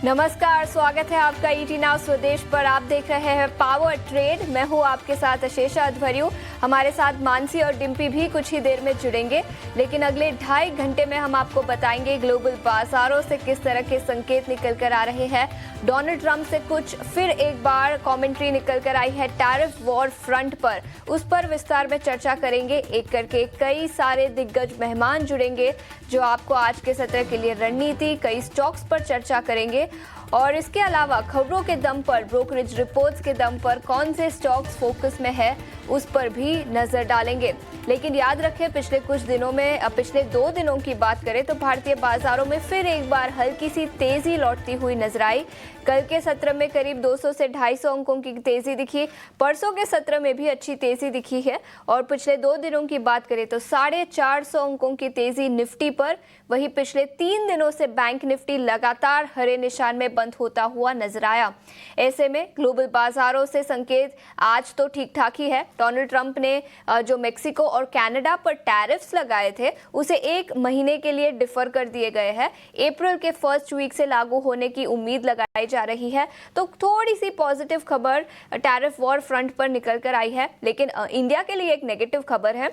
नमस्कार, स्वागत है आपका ईटी नाउ स्वदेश पर। आप देख रहे हैं पावर ट्रेड। मैं हूं आपके साथ अशेषा अध्वर्यु। हमारे साथ मानसी और डिम्पी भी कुछ ही देर में जुड़ेंगे, लेकिन अगले 2.5 घंटे में हम आपको बताएंगे ग्लोबल बाजारों से किस तरह के संकेत निकल कर आ रहे हैं। डोनाल्ड ट्रंप से कुछ फिर एक बार कमेंट्री निकल कर आई है टैरिफ वॉर फ्रंट पर, उस पर विस्तार में चर्चा करेंगे। एक करके कई सारे दिग्गज मेहमान जुड़ेंगे जो आपको आज के सत्र के लिए रणनीति, कई स्टॉक्स पर चर्चा करेंगे और इसके अलावा खबरों के दम पर, ब्रोकरेज रिपोर्ट्स के दम पर कौन से स्टॉक्स फोकस में है उस पर भी नजर डालेंगे। लेकिन याद रखें, पिछले कुछ दिनों में, पिछले 2 दिनों की बात करें तो भारतीय बाजारों में फिर एक बार हल्की सी तेजी लौटती हुई नजर आई। कल के सत्र में करीब 200 से 250 अंकों की तेजी दिखी। परसों के सत्र में भी अच्छी तेजी दिखी है और पिछले 2 दिनों की बात करें तो 450 अंकों की तेजी निफ्टी पर। वहीं पिछले 3 दिनों से बैंक निफ्टी लगातार हरे निशान में बंद होता हुआ नजर आया। ऐसे में ग्लोबल बाजारों से संकेत आज तो ठीक ठाक ही है। डोनाल्ड ट्रंप ने जो मेक्सिको और कनाडा पर टैरिफ्स लगाए थे उसे 1 महीने के लिए डिफर कर दिए गए हैं। अप्रैल के फर्स्ट वीक से लागू होने की उम्मीद लगाई जा रही है। तो थोड़ी सी पॉजिटिव खबर टैरिफ वॉर फ्रंट पर निकल कर आई है, लेकिन इंडिया के लिए एक नेगेटिव खबर है।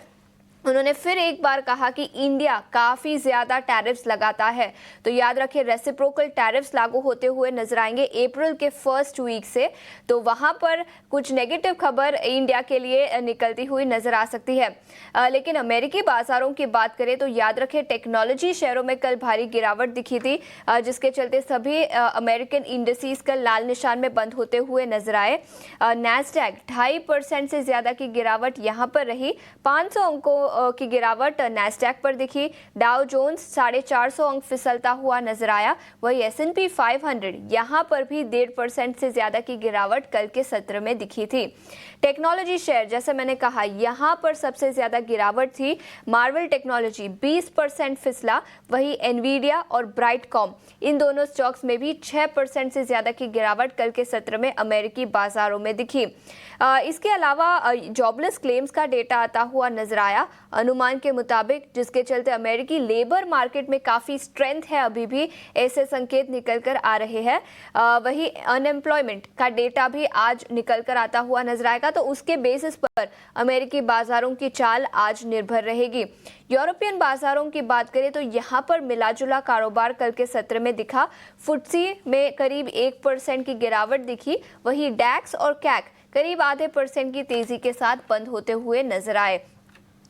उन्होंने फिर एक बार कहा कि इंडिया काफी ज्यादा टैरिफ्स लगाता है। तो याद रखिए, रेसिप्रोकल टैरिफ्स लागू होते हुए नजर आएंगे अप्रैल के फर्स्ट वीक से। तो वहां पर कुछ नेगेटिव खबर इंडिया के लिए निकलती हुई नजर आ सकती है। लेकिन अमेरिकी बाजारों की बात करें तो याद रखें, टेक्नोलॉजी शेयरों में कल भारी गिरावट दिखी थी, जिसके चलते सभी अमेरिकन इंडस्ट्रीज कल लाल निशान में बंद होते हुए नजर आए। नैस्डैक 2.5% से ज्यादा की गिरावट यहां पर रही। 500 अंकों की गिरावट नैस्डैक पर दिखी। डाउ जोन्स 450 अंक फिसलता हुआ नजर आया। वही S&P 500 यहां पर भी 1.5% से ज्यादा की गिरावट कल के सत्र में दिखी थी। टेक्नोलॉजी शेयर, जैसे मैंने कहा, यहां पर सबसे ज्यादा गिरावट थी। Marvel technology 20% फिसला। वही एनवीडिया और ब्राइटकॉम, इन दोनों स्टॉक्स में भी 6% से ज्यादा की गिरावट कल के सत्र में अमेरिकी बाजारों में दिखी। इसके अलावा जॉबलेस क्लेम्स का डेटा आता हुआ नजर आया अनुमान के मुताबिक, जिसके चलते अमेरिकी लेबर मार्केट में काफी स्ट्रेंथ है। अभी भी ऐसे संकेत निकल कर आ रहे हैं। वही अनएम्प्लॉयमेंट का डेटा भी आज निकल कर आता हुआ नजर आएगा। तो उसके बेसिस पर अमेरिकी बाजारों की चाल आज निर्भर रहेगी। यूरोपियन बाजारों की बात करें तो यहाँ पर मिलाजुला कारोबार कल के सत्र में दिखा। फुट्सी में करीब 1% की गिरावट दिखी। वही डैक्स और कैक करीब 0.5% की तेजी के साथ बंद होते हुए नजर आए।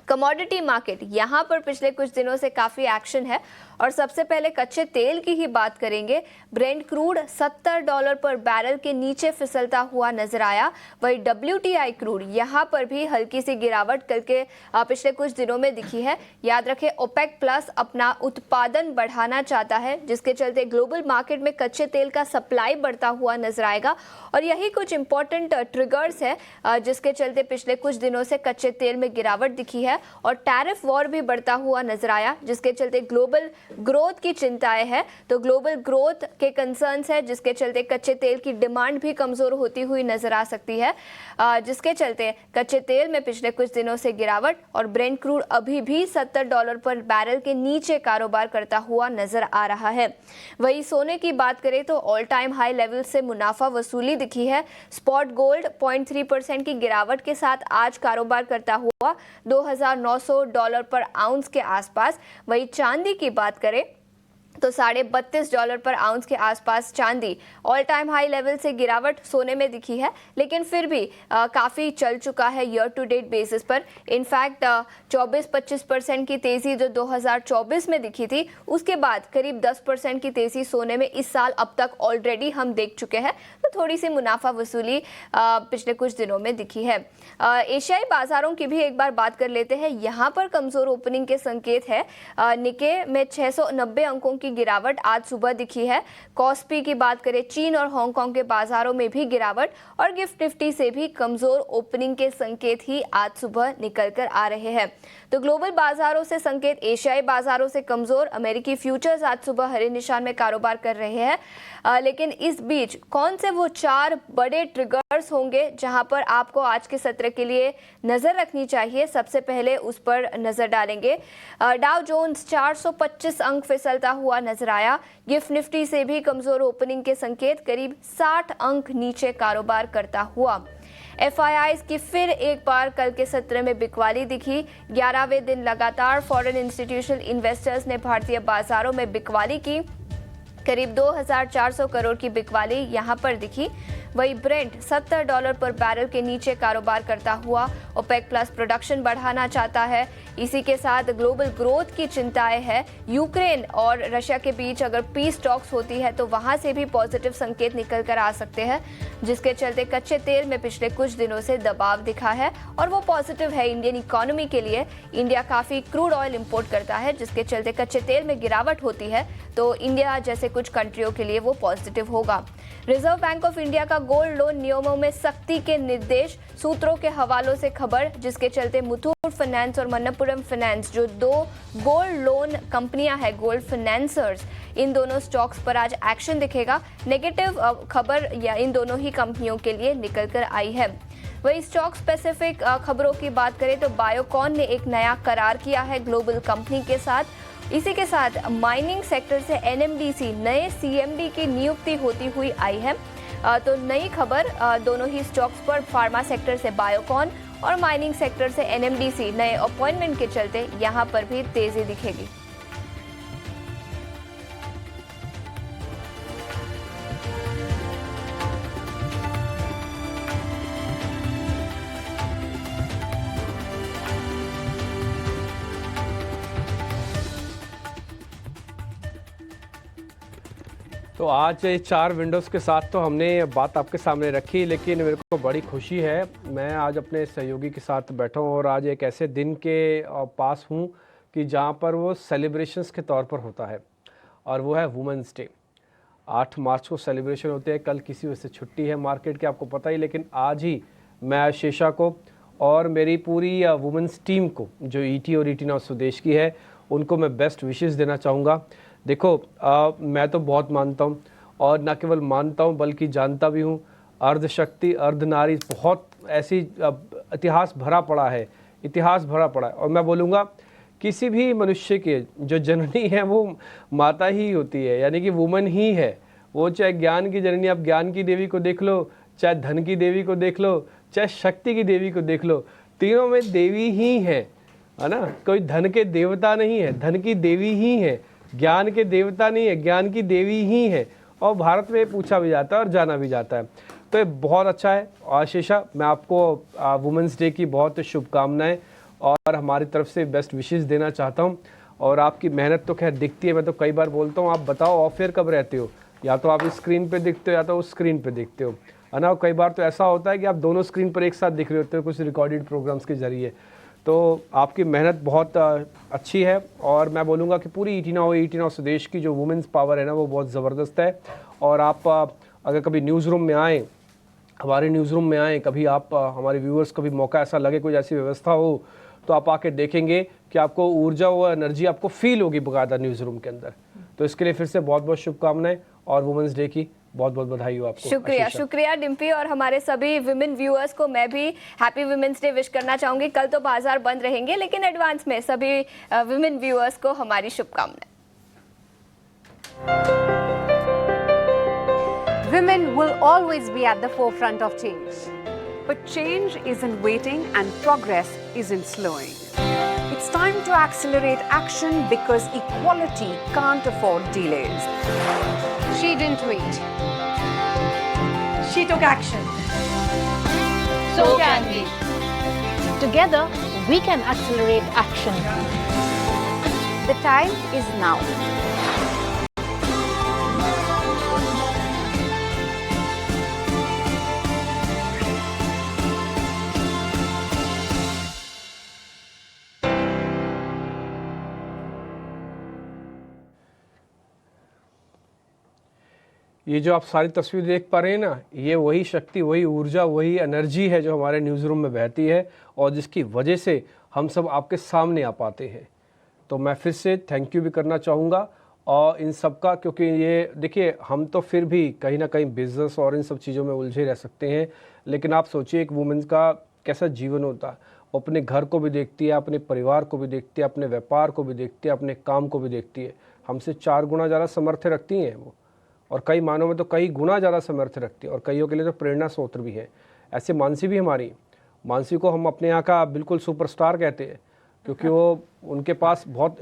कमोडिटी मार्केट, यहाँ पर पिछले कुछ दिनों से काफी एक्शन है और सबसे पहले कच्चे तेल की ही बात करेंगे। ब्रेंट क्रूड $70 पर बैरल के नीचे फिसलता हुआ नजर आया। वही WTI क्रूड, यहाँ पर भी हल्की सी गिरावट कल के पिछले कुछ दिनों में दिखी है। याद रखें, ओपेक प्लस अपना उत्पादन बढ़ाना चाहता है, जिसके चलते ग्लोबल मार्केट में कच्चे तेल का सप्लाई बढ़ता हुआ नजर आएगा और यही कुछ इंपॉर्टेंट ट्रिगर्स है जिसके चलते पिछले कुछ दिनों से कच्चे तेल में गिरावट दिखी है। और टैरिफ वॉर भी बढ़ता हुआ नजर आया, जिसके चलते ग्लोबल ग्रोथ की चिंताएं हैं। तो ग्लोबल ग्रोथ के कंसर्न्स है, जिसके चलते कच्चे तेल की डिमांड भी कमजोर होती हुई नजर आ सकती है, जिसके चलते कच्चे तेल में पिछले कुछ दिनों से गिरावट और ब्रेंट क्रूड अभी भी $70 पर बैरल के नीचे कारोबार करता हुआ नजर आ रहा है। वही सोने की बात करें तो ऑल टाइम हाई लेवल से मुनाफा वसूली दिखी है। स्पॉट गोल्ड 0.3% की गिरावट के साथ आज कारोबार करता हुआ $2,900 पर आउंस के आसपास। वही चांदी की बात करें तो $32.5 पर आउंस के आसपास चांदी ऑल टाइम हाई लेवल से गिरावट सोने में दिखी है, लेकिन फिर भी काफ़ी चल चुका है ईयर टू डेट बेसिस पर। इनफैक्ट 24-25% की तेज़ी जो 2024 में दिखी थी, उसके बाद करीब 10% की तेज़ी सोने में इस साल अब तक ऑलरेडी हम देख चुके हैं। तो थोड़ी सी मुनाफा वसूली पिछले कुछ दिनों में दिखी है। एशियाई बाजारों की भी एक बार बात कर लेते हैं। यहाँ पर कमज़ोर ओपनिंग के संकेत है। निके में 690 अंकों की गिरावट आज सुबह दिखी है। कॉस्पी की बात करें, चीन और हांगकांग के बाजारों में भी गिरावट और गिफ्ट निफ्टी से भी कमजोर ओपनिंग के संकेत ही आज सुबह निकल कर आ रहे हैं। तो ग्लोबल बाजारों से संकेत, एशियाई बाजारों से कमजोर। अमेरिकी फ्यूचर्स आज सुबह हरे निशान में कारोबार कर रहे हैं, लेकिन इस बीच कौन से वो 4 बड़े ट्रिगर्स होंगे जहां पर आपको आज के सत्र के लिए नजर रखनी चाहिए, सबसे पहले उस पर नजर डालेंगे। डाउ जोन्स 425 अंक फिसलता हुआ नजर आया। गिफ्ट निफ्टी से भी कमजोर ओपनिंग के संकेत, करीब 60 अंक नीचे कारोबार करता हुआ। एफआईआईज की फिर एक बार कल के सत्र में बिकवाली दिखी। 11वें दिन लगातार फॉरेन इंस्टीट्यूशनल इन्वेस्टर्स ने भारतीय बाजारों में बिकवाली की। करीब 2400 करोड़ की बिकवाली यहां पर दिखी। वही ब्रेंट $70 पर बैरल के नीचे कारोबार करता हुआ। ओपेक प्लस प्रोडक्शन बढ़ाना चाहता है। इसी के साथ ग्लोबल ग्रोथ की चिंताएं हैं। यूक्रेन और रशिया के बीच अगर पीस टॉक्स होती है तो वहां से भी पॉजिटिव संकेत निकल कर आ सकते हैं, जिसके चलते कच्चे तेल में पिछले कुछ दिनों से दबाव दिखा है और वो पॉजिटिव है इंडियन इकोनॉमी के लिए। इंडिया काफी क्रूड ऑयल इंपोर्ट करता है, जिसके चलते कच्चे तेल में गिरावट होती है तो इंडिया जैसे कुछ कंट्रियों के लिए वो पॉजिटिव होगा। रिजर्व बैंक ऑफ इंडिया का गोल्ड लोन नियमों में सख्ती के निर्देश, सूत्रों के हवालों से खबर, जिसके चलते मुथूट फाइनेंस और मनप्पुरम फाइनेंस, जो 2 गोल्ड लोन कंपनियां हैं, गोल्ड फाइनेंसर्स, इन दोनों स्टॉक्स पर आज एक्शन दिखेगा। नेगेटिव खबर या इन दोनों ही कंपनियों के लिए निकल कर आई है। वही स्टॉक स्पेसिफिक खबरों की बात करें तो बायोकॉन ने एक नया करार किया है ग्लोबल कंपनी के साथ। इसी के साथ माइनिंग सेक्टर से एनएमडीसी नए सीएमडी की नियुक्ति होती हुई आई है। तो नई खबर दोनों ही स्टॉक्स पर, फार्मा सेक्टर से बायोकॉन और माइनिंग सेक्टर से एनएमडीसी नए अपॉइंटमेंट के चलते यहां पर भी तेजी दिखेगी। तो आज 4 विंडोज़ के साथ तो हमने बात आपके सामने रखी, लेकिन मेरे को बड़ी खुशी है, मैं आज अपने सहयोगी के साथ बैठा हूँ और आज एक ऐसे दिन के पास हूँ कि जहाँ पर वो सेलिब्रेशंस के तौर पर होता है, और वो है वुमेंस डे। 8 मार्च को सेलिब्रेशन होते हैं, कल किसी वजह से छुट्टी है मार्केट की, आपको पता ही, लेकिन आज ही मैं शेषा को और मेरी पूरी वुमेंस टीम को, जो ईटी और ईटी नाउ स्वदेश की है, उनको मैं बेस्ट विशेस देना चाहूँगा। देखो मैं तो बहुत मानता हूँ, और न केवल मानता हूँ बल्कि जानता भी हूँ, अर्धशक्ति अर्धनारी बहुत ऐसी इतिहास भरा पड़ा है, इतिहास भरा पड़ा है। और मैं बोलूँगा किसी भी मनुष्य के जो जननी है वो माता ही होती है, यानी कि वुमन ही है। वो चाहे ज्ञान की जननी, आप ज्ञान की देवी को देख लो, चाहे धन की देवी को देख लो, चाहे शक्ति की देवी को देख लो, तीनों में देवी ही है ना। कोई धन के देवता नहीं है, धन की देवी ही है। ज्ञान के देवता नहीं है, ज्ञान की देवी ही है। और भारत में पूछा भी जाता है और जाना भी जाता है, तो ये बहुत अच्छा है। और शेषा, मैं आपको वुमेंस डे की बहुत शुभकामनाएं और हमारी तरफ से बेस्ट विशेस देना चाहता हूं। और आपकी मेहनत तो खैर दिखती है, मैं तो कई बार बोलता हूं, आप बताओ ऑफ एयर कब रहते हो, या तो आप स्क्रीन पे दिखते हो या तो उस स्क्रीन पे दिखते हो, है ना। कई बार तो ऐसा होता है कि आप दोनों स्क्रीन पर एक साथ दिख रहे होते हो कुछ रिकॉर्डेड प्रोग्राम्स के जरिए। तो आपकी मेहनत बहुत अच्छी है, और मैं बोलूँगा कि पूरी ईटी नाउ स्वदेश की जो वुमेंस पावर है ना, वो बहुत ज़बरदस्त है। और आप अगर कभी न्यूज़ रूम में आएँ, हमारे न्यूज़ रूम में आएँ, कभी आप हमारे व्यूअर्स को भी मौका ऐसा लगे, कोई ऐसी व्यवस्था हो, तो आप आके देखेंगे कि आपको ऊर्जा और एनर्जी आपको फील होगी बकायदा न्यूज़ रूम के अंदर। तो इसके लिए फिर से बहुत बहुत शुभकामनाएं और वुमेंस डे की बहुत बहुत बधाई हो आपको। शुक्रिया शुक्रिया डिम्पी, और हमारे सभी विमेन व्यूअर्स को मैं भी हैप्पी वुमेन्स डे विश करना चाहूंगी। कल तो बाजार बंद रहेंगे, लेकिन एडवांस में सभी विमेन व्यूअर्स को हमारी शुभकामनाएं। Women will always be at the forefront of change. But change isn't waiting and progress isn't slowing. It's time to accelerate action because equality can't afford delays. She didn't wait. She took action. So can we. Together, we can accelerate action. The time is now. ये जो आप सारी तस्वीर देख पा रहे हैं ना, ये वही शक्ति, वही ऊर्जा, वही एनर्जी है जो हमारे न्यूज़ रूम में बहती है, और जिसकी वजह से हम सब आपके सामने आ पाते हैं। तो मैं फिर से थैंक यू भी करना चाहूँगा और इन सब का, क्योंकि ये देखिए हम तो फिर भी कहीं ना कहीं बिजनेस और इन सब चीज़ों में उलझे रह सकते हैं, लेकिन आप सोचिए एक वुमेन का कैसा जीवन होता है। वो अपने घर को भी देखती है, अपने परिवार को भी देखती है, अपने व्यापार को भी देखती है, अपने काम को भी देखती है। हमसे 4 गुना ज़्यादा सामर्थ्य रखती हैं वो, और कई मानों में तो कई गुना ज़्यादा सामर्थ्य रखती है, और कईयों के लिए तो प्रेरणा स्रोत भी है। ऐसे मानसी भी हमारी, मानसी को हम अपने यहाँ का बिल्कुल सुपरस्टार कहते हैं, क्योंकि वो उनके पास बहुत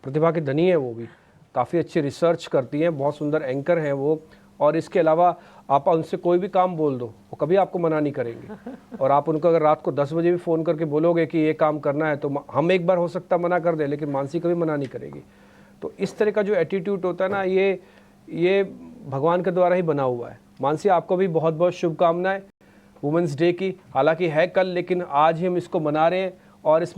प्रतिभा की धनी है। वो भी काफ़ी अच्छी रिसर्च करती हैं, बहुत सुंदर एंकर हैं वो, और इसके अलावा आप उनसे कोई भी काम बोल दो वो कभी आपको मना नहीं करेंगे। और आप उनको अगर रात को 10 बजे भी फ़ोन करके बोलोगे कि ये काम करना है, तो हम एक बार हो सकता मना कर दें, लेकिन मानसी कभी मना नहीं करेगी। तो इस तरह का जो एटीट्यूड होता है ना, ये भगवान के द्वारा ही बना हुआ है। मानसी, आपको भी बहुत बहुत शुभकामनाएं वुमेंस डे की। हालांकि है कल, लेकिन आज ही हम इसको मना रहे हैं, और इस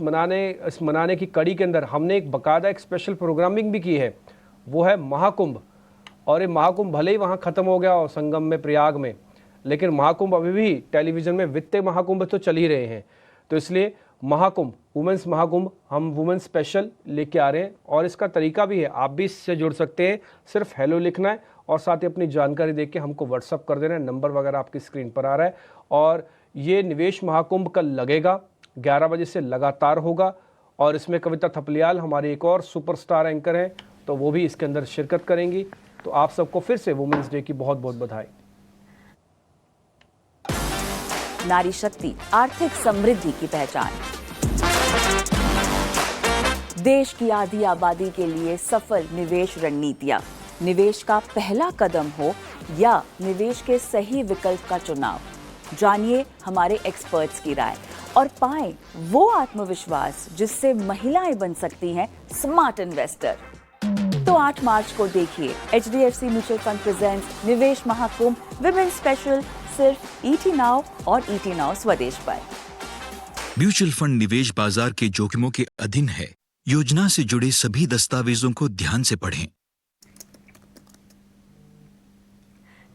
मनाने की कड़ी के अंदर हमने एक बाकायदा एक स्पेशल प्रोग्रामिंग भी की है, वो है महाकुंभ। और ये महाकुंभ भले ही वहाँ ख़त्म हो गया और संगम में, प्रयाग में, लेकिन महाकुंभ अभी भी टेलीविज़न में वित्तीय महाकुंभ तो चल ही रहे हैं। तो इसलिए महाकुंभ, वुमेंस महाकुंभ, हम वुमेंस स्पेशल लेके आ रहे हैं। और इसका तरीका भी है, आप भी इससे जुड़ सकते हैं। सिर्फ हेलो लिखना है और साथ ही अपनी जानकारी देख के हमको व्हाट्सअप कर देना है। नंबर वगैरह आपकी स्क्रीन पर आ रहा है। और ये निवेश महाकुंभ कल लगेगा, 11 बजे से लगातार होगा। और इसमें कविता थपलियाल हमारी एक और सुपरस्टार एंकर हैं, तो वो भी इसके अंदर शिरकत करेंगी। तो आप सबको फिर से वुमेंस डे की बहुत बहुत बधाई। नारी शक्ति आर्थिक समृद्धि की पहचान। देश की आधी आबादी के लिए सफल निवेश रणनीतियां, निवेश का पहला कदम हो या निवेश के सही विकल्प का चुनाव। जानिए हमारे एक्सपर्ट्स की राय और पाएं वो आत्मविश्वास जिससे महिलाएं बन सकती हैं स्मार्ट इन्वेस्टर। तो 8 मार्च को देखिए HDFC म्यूचुअल फंड प्रेजेंट्स निवेश महाकुंभ विमेन स्पेशल, सिर्फ ET नाउ और ET नाउ स्वदेश पर। म्यूचुअल फंड निवेश बाजार के जोखिमों के अधीन है। योजना से जुड़े सभी दस्तावेजों को ध्यान से पढ़ें।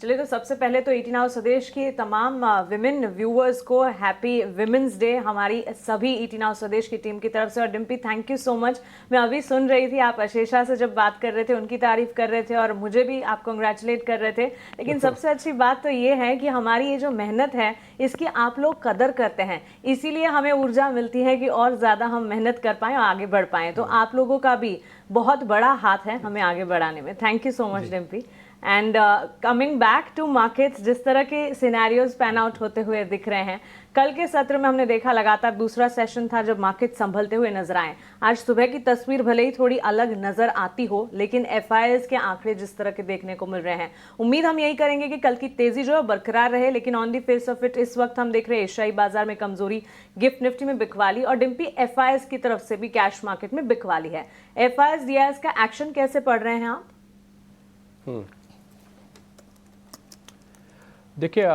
चलिए, तो सबसे पहले तो ET नाउ स्वदेश की तमाम विमेन व्यूअर्स को हैप्पी विमेंस डे हमारी सभी ET नाउ स्वदेश की टीम की तरफ से। और Dimpy, thank you so much. मैं अभी सुन रही थी, आप अशेषा से जब बात कर रहे थे, उनकी तारीफ कर रहे थे और मुझे भी आप कंग्रेचुलेट कर रहे थे। लेकिन सबसे अच्छी बात तो ये है कि हमारी ये जो मेहनत है इसकी आप लोग कदर करते हैं, इसीलिए हमें ऊर्जा मिलती है कि और ज़्यादा हम मेहनत कर पाएँ और आगे बढ़ पाएँ। तो आप लोगों का भी बहुत बड़ा हाथ है हमें आगे बढ़ाने में। Thank you so much Dimpy. And coming back to markets, जिस तरह के सिनेरियोज पैन आउट होते हुए दिख रहे हैं, कल के सत्र में हमने देखा लगातार दूसरा सेशन था जब मार्केट संभलते हुए नजर आए। आज सुबह की तस्वीर भले ही थोड़ी अलग नजर आती हो, लेकिन FIIs के आंकड़े जिस तरह के देखने को मिल रहे हैं, उम्मीद हम यही करेंगे कि कल की तेजी जो है बरकरार रहे। लेकिन on the face of it इस वक्त हम देख रहे हैं एशियाई बाजार में कमजोरी, गिफ्ट निफ्टी में बिकवाली और डिम्पी FIIs की तरफ से भी कैश मार्केट में बिकवाली है। FIIs DIIs का एक्शन कैसे पढ़ रहे हैं आप? देखिए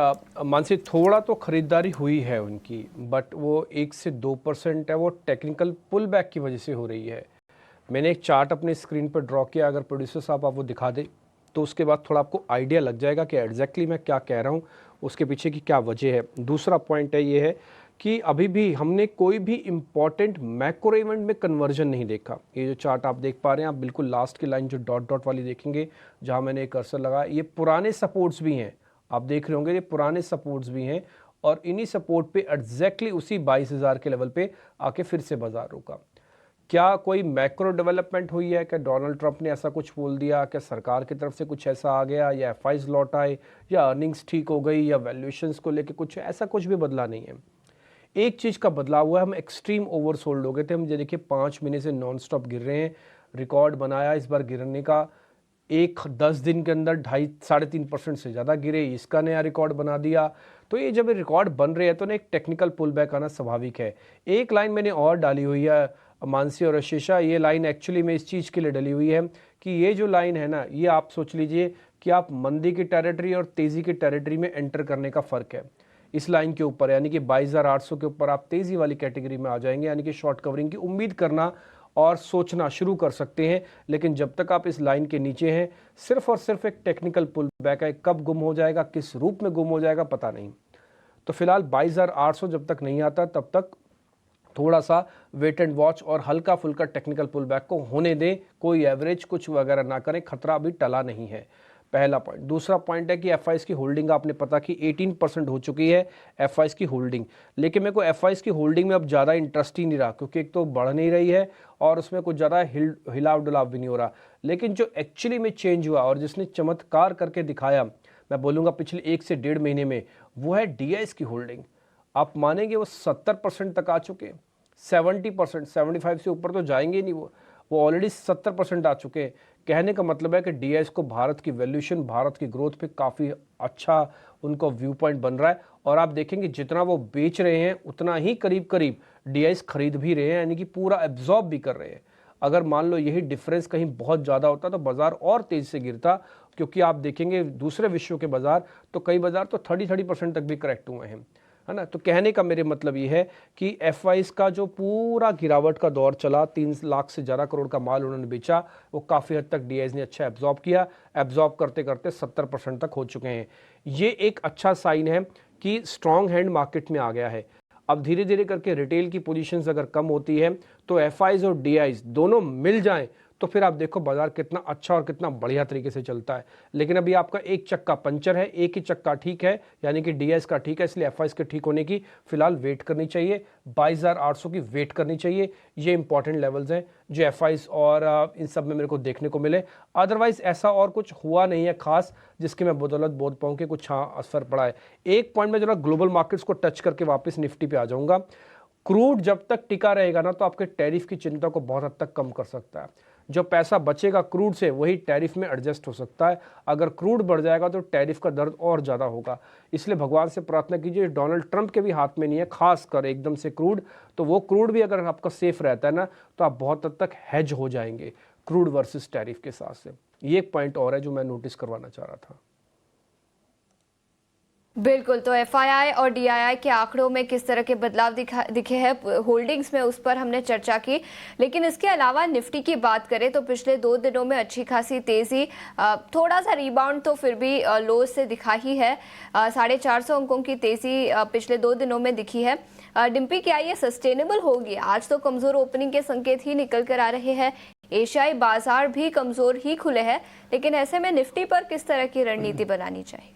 मानसी, थोड़ा तो खरीदारी हुई है उनकी, बट वो 1 से 2% है, वो टेक्निकल पुल बैक की वजह से हो रही है। मैंने एक चार्ट अपने स्क्रीन पर ड्रॉ किया, अगर प्रोड्यूसर साहब आप वो दिखा दें तो उसके बाद थोड़ा आपको आइडिया लग जाएगा कि एग्जैक्टली मैं क्या कह रहा हूँ, उसके पीछे की क्या वजह है। दूसरा पॉइंट है ये है कि अभी भी हमने कोई भी इम्पॉर्टेंट मैक्रो इवेंट में कन्वर्जन नहीं देखा। ये जो चार्ट आप देख पा रहे हैं, आप बिल्कुल लास्ट की लाइन जो डॉट डॉट वाली देखेंगे, जहाँ मैंने एक कर्सर लगाया, ये पुराने सपोर्ट्स भी हैं, आप देख रहे होंगे ये पुराने सपोर्ट्स भी हैं। और इन्हीं सपोर्ट पे एग्जैक्टली उसी 22,000 के लेवल पे आके फिर से बाजार रुका। क्या कोई मैक्रो डेवलपमेंट हुई है? क्या डोनाल्ड ट्रंप ने ऐसा कुछ बोल दिया? क्या सरकार की तरफ से कुछ ऐसा आ गया, या FIIs लौट आए, या अर्निंग्स ठीक हो गई, या वैल्यूएशंस को लेके कुछ ऐसा कुछ भी बदला नहीं है। एक चीज़ का बदलाव हुआ है, हम एक्सट्रीम ओवरसोल्ड हो गए थे। हम ये देखिए 5 महीने से नॉन स्टॉप गिर रहे हैं, रिकॉर्ड बनाया इस बार गिरने का। 10 दिन के अंदर 2.5-3.5% से ज़्यादा गिरे, इसका नया रिकॉर्ड बना दिया। तो ये जब रिकॉर्ड बन रहे हैं तो ना एक टेक्निकल पुल बैक आना स्वाभाविक है। एक लाइन मैंने और डाली हुई है मानसी और अशीषा, ये लाइन एक्चुअली में इस चीज़ के लिए डली हुई है कि ये जो लाइन है ना, ये आप सोच लीजिए कि आप मंदी की टेरिटरी और तेज़ी की टेरिटरी में एंटर करने का फ़र्क है। इस लाइन के ऊपर यानी कि 22,800 के ऊपर आप तेज़ी वाली कैटेगरी में आ जाएंगे, यानी कि शॉर्ट कवरिंग की उम्मीद करना और सोचना शुरू कर सकते हैं। लेकिन जब तक आप इस लाइन के नीचे हैं, सिर्फ और सिर्फ एक टेक्निकल पुल बैक है। कब गुम हो जाएगा, किस रूप में गुम हो जाएगा, पता नहीं। तो फिलहाल 22,800 जब तक नहीं आता तब तक थोड़ा सा वेट एंड वॉच और हल्का फुल्का टेक्निकल पुल बैक को होने दें, कोई एवरेज कुछ वगैरह ना करें, खतरा अभी टला नहीं है। पहला पॉइंट। दूसरा पॉइंट है कि एफआईज की होल्डिंग आपने पता कि 18% हो चुकी है एफआईज की होल्डिंग, लेकिन मेरे को एफआईज की होल्डिंग में अब ज़्यादा इंटरेस्ट ही नहीं रहा, क्योंकि एक तो बढ़ नहीं रही है और उसमें कुछ ज़्यादा हिलाव डुलाव भी नहीं हो रहा। लेकिन जो एक्चुअली में चेंज हुआ और जिसने चमत्कार करके दिखाया, मैं बोलूँगा पिछले 1 से 1.5 महीने में, वो है डीआईएस की होल्डिंग। आप मानेंगे वो 70% तक आ चुके हैं, 70%, 75 से ऊपर तो जाएंगे नहीं, वो ऑलरेडी 70% आ चुके हैं। कहने का मतलब है कि डीआईएस को भारत की वैल्यूएशन, भारत की ग्रोथ पे काफ़ी अच्छा उनको व्यू पॉइंट बन रहा है। और आप देखेंगे जितना वो बेच रहे हैं उतना ही करीब करीब डीआईएस खरीद भी रहे हैं, यानी कि पूरा एब्जॉर्ब भी कर रहे हैं। अगर मान लो यही डिफरेंस कहीं बहुत ज़्यादा होता तो बाजार और तेज़ी से गिरता, क्योंकि आप देखेंगे दूसरे विश्व के बाजार तो कई बाजार तो 30% तक भी करेक्ट हुए हैं, है ना। तो कहने का मेरे मतलब ये है कि एफआईज का जो पूरा गिरावट का दौर चला, 3 लाख से ज़्यादा करोड़ का माल उन्होंने बेचा, वो काफ़ी हद तक डीआईएस ने अच्छा एब्जॉर्ब किया। एब्जॉर्ब करते करते 70% तक हो चुके हैं। ये एक अच्छा साइन है कि स्ट्रॉन्ग हैंड मार्केट में आ गया है। अब धीरे धीरे करके रिटेल की पोजीशंस अगर कम होती है तो एफआईज और डीआईज दोनों मिल जाएं तो फिर आप देखो बाजार कितना अच्छा और कितना बढ़िया तरीके से चलता है। लेकिन अभी आपका एक चक्का पंचर है, एक ही चक्का ठीक है, यानी कि डीआईएस का ठीक है, इसलिए एफआईज के ठीक होने की फिलहाल वेट करनी चाहिए। 22,800 की वेट करनी चाहिए। ये इंपॉर्टेंट लेवल्स हैं जो एफआईज और इन सब में मेरे को देखने को मिले। अदरवाइज ऐसा और कुछ हुआ नहीं है खास जिसकी मैं बदौलत बोल पाऊँ कि कुछ हाँ असर पड़ा है। एक पॉइंट में जरा ग्लोबल मार्केट्स को टच करके वापस निफ्टी पे आ जाऊँगा। क्रूड जब तक टिका रहेगा ना तो आपके टैरिफ की चिंता को बहुत हद तक कम कर सकता है। जो पैसा बचेगा क्रूड से वही टैरिफ में एडजस्ट हो सकता है। अगर क्रूड बढ़ जाएगा तो टैरिफ का दर्द और ज़्यादा होगा। इसलिए भगवान से प्रार्थना कीजिए, डोनाल्ड ट्रंप के भी हाथ में नहीं है खास कर एकदम से क्रूड, तो वो क्रूड भी अगर आपका सेफ रहता है ना तो आप बहुत हद तक हेज हो जाएंगे क्रूड वर्सेस टैरिफ के साथ से। ये एक पॉइंट और है जो मैं नोटिस करवाना चाह रहा था। बिल्कुल, तो एफआईआई और डीआईआई के आंकड़ों में किस तरह के बदलाव दिखे हैं होल्डिंग्स में, उस पर हमने चर्चा की। लेकिन इसके अलावा निफ्टी की बात करें तो पिछले 2 दिनों में अच्छी खासी तेज़ी, थोड़ा सा रिबाउंड तो फिर भी लो से दिखा ही है। 450 अंकों की तेज़ी पिछले 2 दिनों में दिखी है। डिम्पी, क्या ये सस्टेनेबल होगी? आज तो कमज़ोर ओपनिंग के संकेत ही निकल कर आ रहे हैं, एशियाई बाजार भी कमज़ोर ही खुले हैं, लेकिन ऐसे में निफ्टी पर किस तरह की रणनीति बनानी चाहिए?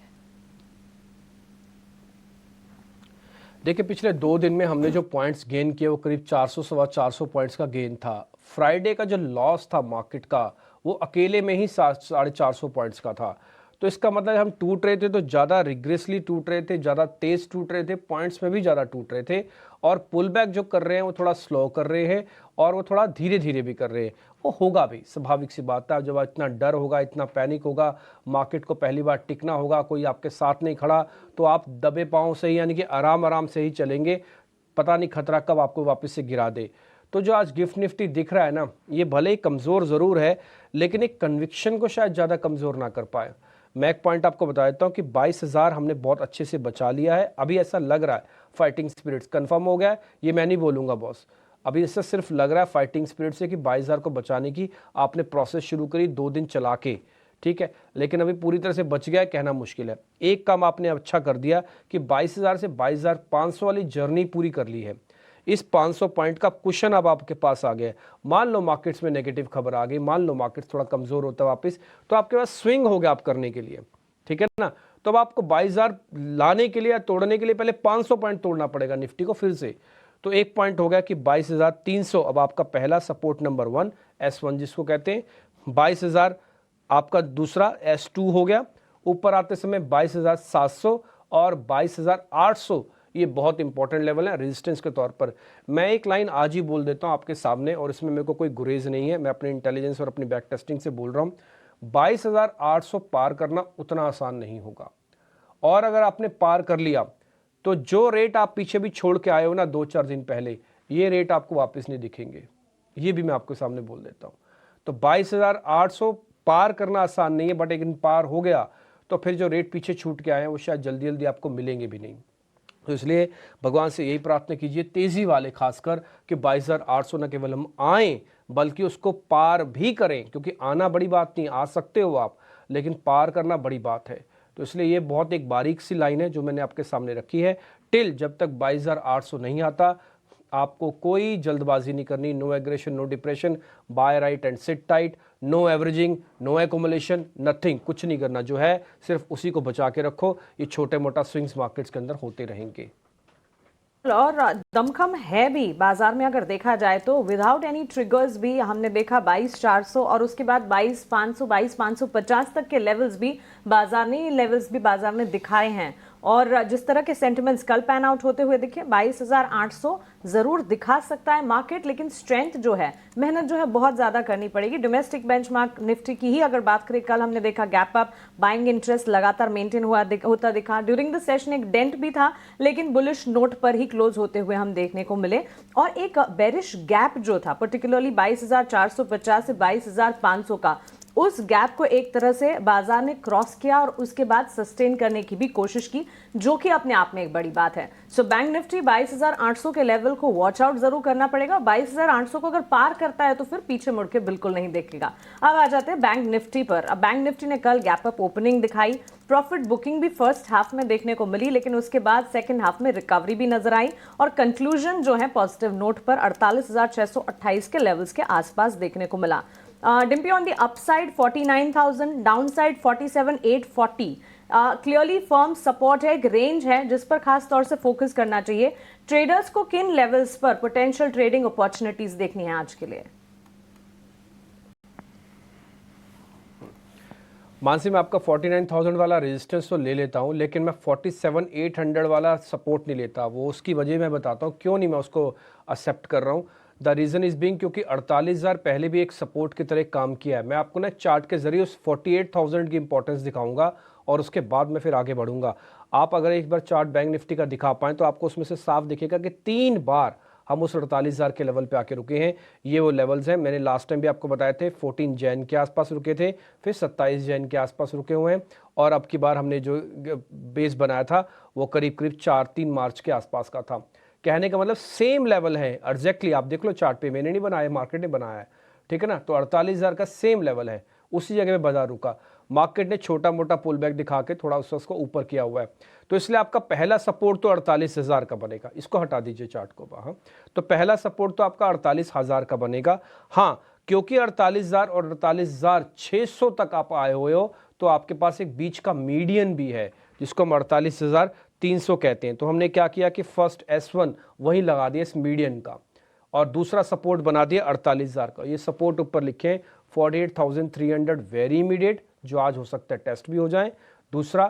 देखिए पिछले 2 दिन में हमने जो पॉइंट्स गेन किए वो करीब 400-450 पॉइंट्स का गेन था। फ्राइडे का जो लॉस था मार्केट का वो अकेले में ही 450 पॉइंट्स का था। तो इसका मतलब हम टूट रहे थे तो ज़्यादा रिग्रेसली टूट रहे थे, ज़्यादा तेज़ टूट रहे थे, पॉइंट्स में भी ज़्यादा टूट रहे थे। और पुल बैक जो कर रहे हैं वो थोड़ा स्लो कर रहे हैं और वो थोड़ा धीरे धीरे भी कर रहे हैं। वो होगा भी, स्वाभाविक सी बात है। जब इतना डर होगा, इतना पैनिक होगा, मार्केट को पहली बार टिकना होगा, कोई आपके साथ नहीं खड़ा, तो आप दबे पाँव से ही यानी कि आराम आराम से ही चलेंगे। पता नहीं खतरा कब आपको वापस से गिरा दे। तो जो आज गिफ्ट निफ्टी दिख रहा है ना, ये भले ही कमज़ोर ज़रूर है लेकिन एक कन्विक्शन को शायद ज़्यादा कमज़ोर ना कर पाए। मैं एक पॉइंट आपको बता देता हूँ कि 22,000 हमने बहुत अच्छे से बचा लिया है। अभी ऐसा लग रहा है फाइटिंग स्पिरिट्स कंफर्म हो गया है, ये मैं नहीं बोलूँगा बॉस, अभी इससे सिर्फ लग रहा है फाइटिंग स्पिरिट से कि 22,000 को बचाने की आपने प्रोसेस शुरू करी 2 दिन चला के, ठीक है। लेकिन अभी पूरी तरह से बच गया कहना मुश्किल है। एक काम आपने अच्छा कर दिया कि 22,000 से 22,500 वाली जर्नी पूरी कर ली है। इस 500 पॉइंट का कुशन अब आपके पास आ गया। मान लो मार्केट्स में नेगेटिव खबर आ गई, मान लो मार्केट्स थोड़ा कमज़ोर होता है वापस, तो आपके पास स्विंग हो गया आप करने के लिए, ठीक है ना। तो अब आपको 22,000 लाने के लिए, तोड़ने के लिए पहले 500 पॉइंट तोड़ना पड़ेगा निफ्टी को फिर से। तो एक पॉइंट हो गया कि 22,300 अब आपका पहला सपोर्ट नंबर 1 S1 जिसको कहते हैं। 22,000 आपका दूसरा S2 हो गया। ऊपर आते समय 22,700 और 22,800 ये बहुत इंपॉर्टेंट लेवल है रेजिस्टेंस के तौर पर। मैं एक लाइन आज ही बोल देता हूँ आपके सामने, और इसमें मेरे को कोई गुरेज नहीं है, मैं अपने इंटेलिजेंस और अपनी बैक टेस्टिंग से बोल रहा हूँ। 22,800 पार करना उतना आसान नहीं होगा, और अगर आपने पार कर लिया तो जो रेट आप पीछे भी छोड़ के आए हो ना 2-4 दिन पहले, ये रेट आपको वापस नहीं दिखेंगे। ये भी मैं आपके सामने बोल देता हूँ। तो 22,800 पार करना आसान नहीं है, बट एक दिन पार हो गया तो फिर जो रेट पीछे छूट के आए हैं वो शायद जल्दी जल्दी आपको मिलेंगे भी नहीं। तो इसलिए भगवान से यही प्रार्थना कीजिए तेज़ी वाले खासकर कि 22,800 न केवल हम आएँ बल्कि उसको पार भी करें, क्योंकि आना बड़ी बात नहीं, आ सकते हो आप, लेकिन पार करना बड़ी बात है। तो इसलिए ये बहुत एक बारीक सी लाइन है जो मैंने आपके सामने रखी है। टिल जब तक 22,800 नहीं आता आपको कोई जल्दबाजी नहीं करनी, no aggression, no depression, buy right and sit tight, no averaging, no accumulation, nothing, कुछ नहीं करना। जो है सिर्फ उसी को बचा के रखो। ये छोटे मोटा स्विंग्स मार्केट्स के अंदर होते रहेंगे। और दमखम है भी बाजार में अगर देखा जाए तो, विदाउट एनी ट्रिगर्स भी हमने देखा 22,400 और उसके बाद 22,500, 22,550 तक के लेवल्स भी बाजार ने दिखाए हैं। और जिस तरह के सेंटिमेंट्स कल पैन आउट होते हुए दिखे, 22,800 जरूर दिखा सकता है मार्केट, लेकिन स्ट्रेंथ जो है, मेहनत जो है बहुत ज्यादा करनी पड़ेगी। डोमेस्टिक बेंचमार्क निफ्टी की ही अगर बात करें, कल हमने देखा गैप अप, बाइंग इंटरेस्ट लगातार मेंटेन होता दिखा। ड्यूरिंग द सेशन एक डेंट भी था, लेकिन बुलिश नोट पर ही क्लोज होते हुए हम देखने को मिले। और एक बेरिश गैप जो था पर्टिकुलरली 22,450 से 22,500 का, उस गैप को एक तरह से बाजार ने क्रॉस किया और उसके बाद सस्टेन करने की भी कोशिश की, जो कि अपने आप में एक बड़ी बात है। सो बैंक निफ्टी 22,800 के लेवल को वॉच आउट जरूर करना पड़ेगा। 22,800 को अगर पार करता है तो फिर पीछे मुड़ के बिल्कुल नहीं देखेगा। अब आ जाते हैं बैंक निफ्टी पर। अब बैंक निफ्टी ने कल गैप अप ओपनिंग दिखाई, प्रॉफिट बुकिंग भी फर्स्ट हाफ में देखने को मिली, लेकिन उसके बाद सेकंड हाफ में रिकवरी भी नजर आई और कंक्लूजन जो है पॉजिटिव नोट पर 48,628 के लेवल्स के आसपास देखने को मिला। Dimpy on the upside 49,000, downside 47,840। Clearly firm support है, एक रेंज है जिस पर खास तौर से फोकस करना चाहिए। ट्रेडर्स को किन लेवल्स पर पोटेंशियल ट्रेडिंग अपॉर्चुनिटीज देखनी है आज के लिए? मानसी, मैं आपका 49,000 वाला रेजिस्टेंस तो ले लेता हूं, लेकिन मैं 47,800 वाला सपोर्ट नहीं लेता। वो उसकी वजह मैं बताता हूं क्यों नहीं मैं उसको एक्सेप्ट कर रहा हूं। द रीज़न इज़ बीइंग क्योंकि 48,000 पहले भी एक सपोर्ट की तरह काम किया है। मैं आपको ना चार्ट के जरिए उस 48,000 की इंपॉर्टेंस दिखाऊंगा और उसके बाद मैं फिर आगे बढ़ूंगा। आप अगर एक बार चार्ट बैंक निफ्टी का दिखा पाएँ तो आपको उसमें से साफ दिखेगा कि 3 बार हम उस 48,000 के लेवल पे आके रुके हैं। ये वो लेवल्स हैं, मैंने लास्ट टाइम भी आपको बताए थे। 14 जैन के आसपास रुके थे, फिर 27 जैन के आसपास रुके हुए हैं, और अब की बार हमने जो बेस बनाया था वो करीब करीब 4-3 मार्च के आसपास का था। कहने का मतलब सेम लेवल है एग्जैक्टली। आप देख लो चार्ट पे, मैंने नहीं बनाया, मार्केट ने बनाया है, ठीक है ना। तो 48,000 का सेम लेवल है, उसी जगह पे बाजार रुका। मार्केट ने छोटा मोटा पुल बैक दिखा के थोड़ा उसको ऊपर किया हुआ है, तो इसलिए आपका पहला सपोर्ट तो 48,000 का बनेगा। इसको हटा दीजिए चार्ट को। हाँ, तो पहला सपोर्ट तो आपका 48,000 का बनेगा। हाँ, क्योंकि 48,000 और 48,600 तक आप आए हुए हो, तो आपके पास एक बीच का मीडियन भी है जिसको हम 48,300 कहते हैं। तो हमने क्या किया कि फर्स्ट S1 वहीं लगा दिया इस मीडियन का, और दूसरा सपोर्ट बना दिया 48,000 का। ये सपोर्ट ऊपर लिखे 48,300 वेरी इमीडिएट, जो आज हो सकता है टेस्ट भी हो जाए। दूसरा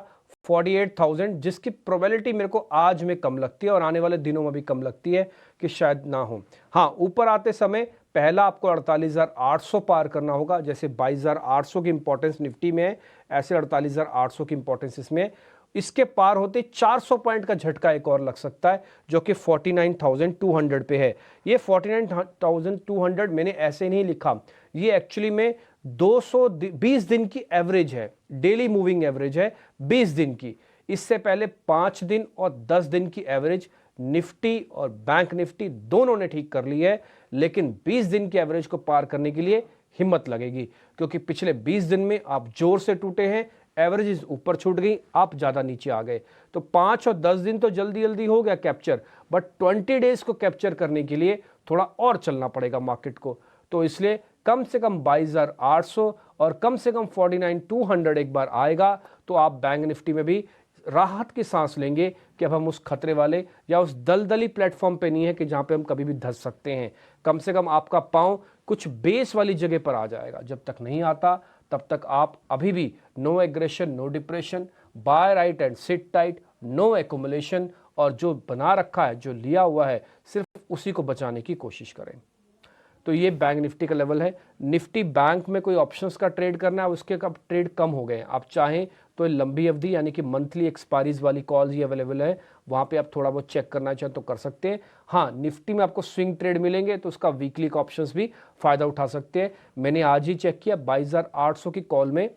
48,000 जिसकी प्रोबेबिलिटी मेरे को आज में कम लगती है और आने वाले दिनों में भी कम लगती है कि शायद ना हो। हाँ, ऊपर आते समय पहला आपको 48,800 पार करना होगा। जैसे 22,800 की इंपॉर्टेंस निफ्टी में है, ऐसे 48,800 की इंपॉर्टेंस इसमें है। इसके पार होते 400 पॉइंट का झटका एक और लग सकता है, जो कि 49,200 पे है। ये 49,200 मैंने ऐसे नहीं लिखा, ये एक्चुअली में 220 दिन की एवरेज है, डेली मूविंग एवरेज है 20 दिन की। इससे पहले 5 दिन और 10 दिन की एवरेज निफ्टी और बैंक निफ्टी दोनों ने ठीक कर ली है, लेकिन 20 दिन की एवरेज को पार करने के लिए हिम्मत लगेगी, क्योंकि पिछले 20 दिन में आप जोर से टूटे हैं, एवरेजेस ऊपर छूट गई, आप ज़्यादा नीचे आ गए। तो 5 और 10 दिन तो जल्दी जल्दी हो गया कैप्चर, बट 20 डेज को कैप्चर करने के लिए थोड़ा और चलना पड़ेगा मार्केट को। तो इसलिए कम से कम 22,800 और कम से कम 49,200 एक बार आएगा तो आप बैंक निफ्टी में भी राहत की सांस लेंगे कि अब हम उस खतरे वाले या उस दलदली प्लेटफॉर्म पे नहीं है कि जहां पे हम कभी भी धंस सकते हैं। कम से कम आपका पांव कुछ बेस वाली जगह पर आ जाएगा। जब तक नहीं आता तब तक आप अभी भी no aggression, no depression, buy right and sit tight, no accumulation, और जो बना रखा है, जो लिया हुआ है, सिर्फ उसी को बचाने की कोशिश करें। तो ये बैंक निफ्टी का लेवल है। निफ्टी बैंक में कोई ऑप्शंस का ट्रेड करना है, उसके कब ट्रेड कम हो गए हैं। आप चाहें तो लंबी अवधि यानी कि मंथली एक्सपायरीज वाली कॉल्स ही अवेलेबल है, वहाँ पे आप थोड़ा बहुत चेक करना चाहें तो कर सकते हैं। हाँ, निफ्टी में आपको स्विंग ट्रेड मिलेंगे तो उसका वीकली का ऑप्शंस भी फ़ायदा उठा सकते हैं। मैंने आज ही चेक किया, 22,800 की कॉल में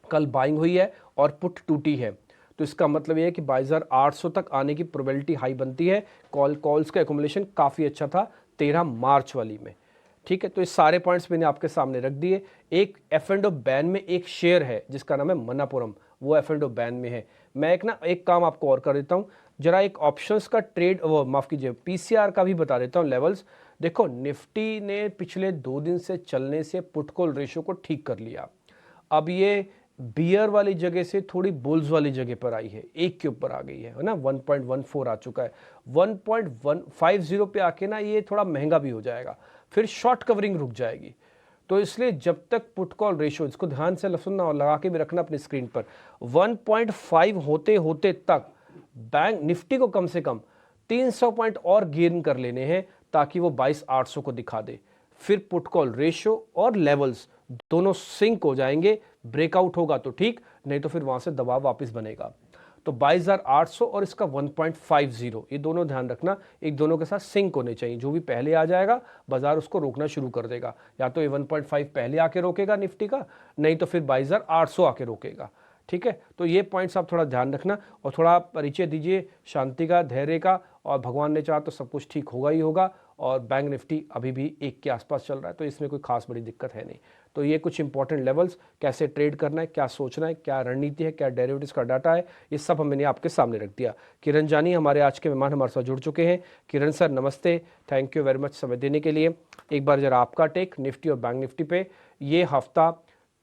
कल बाइंग हुई है और पुट टूटी है, तो इसका मतलब ये है कि 22,800 तक आने की प्रोबेबिलिटी हाई बनती है। कॉल्स का एकोमुलेशन काफ़ी अच्छा था 13 मार्च वाली में, ठीक है। तो इस सारे पॉइंट्स मैंने आपके सामने रख दिए। एक F&O बैन में एक शेयर है जिसका नाम है मनापुरम, वो F&O बैन में है। मैं एक काम आपको और कर देता हूँ, जरा एक ऑप्शंस का ट्रेड, वो माफ़ कीजिए पीसीआर का भी बता देता हूँ लेवल्स। देखो निफ्टी ने पिछले 2 दिन से चलने से पुट कॉल रेशो को ठीक कर लिया। अब ये बियर वाली जगह से थोड़ी बुल्स वाली जगह पर आई है, एक के ऊपर आ गई है ना, 1.14 आ चुका है। 1.150 पे आके ना ये थोड़ा महंगा भी हो जाएगा, फिर शॉर्ट कवरिंग रुक जाएगी। तो इसलिए जब तक पुट कॉल रेशो, इसको ध्यान से सुनना और लगा के भी रखना अपनी स्क्रीन पर, 1.5 होते होते तक बैंक निफ्टी को कम से कम 300 पॉइंट और गेन कर लेने हैं ताकि वो 22,800 को दिखा दे। फिर पुट कॉल रेशो और लेवल्स दोनों सिंक हो जाएंगे, ब्रेकआउट होगा तो ठीक, नहीं तो फिर वहां से दबाव वापस बनेगा। तो 22,800 और इसका 1.50, ये दोनों ध्यान रखना, एक दोनों के साथ सिंक होने चाहिए। जो भी पहले आ जाएगा बाजार उसको रोकना शुरू कर देगा, या तो ये 1.5 पहले आके रोकेगा निफ्टी का, नहीं तो फिर 22,800 आके रोकेगा। ठीक है, तो ये पॉइंट्स आप थोड़ा ध्यान रखना और थोड़ा परिचय दीजिए शांति का, धैर्य का, और भगवान ने चाहा तो सब कुछ ठीक होगा ही होगा। और बैंक निफ्टी अभी भी 1 के आसपास चल रहा है, तो इसमें कोई खास बड़ी दिक्कत है नहीं। तो ये कुछ इंपॉर्टेंट लेवल्स, कैसे ट्रेड करना है, क्या सोचना है, क्या रणनीति है, क्या डेरिवेटिव्स का डाटा है, ये सब मैंने आपके सामने रख दिया। किरण जानी हमारे आज के मेहमान हमारे साथ जुड़ चुके हैं। किरण सर नमस्ते, थैंक यू वेरी मच समय देने के लिए। एक बार जरा आपका टेक निफ्टी और बैंक निफ्टी पे। ये हफ्ता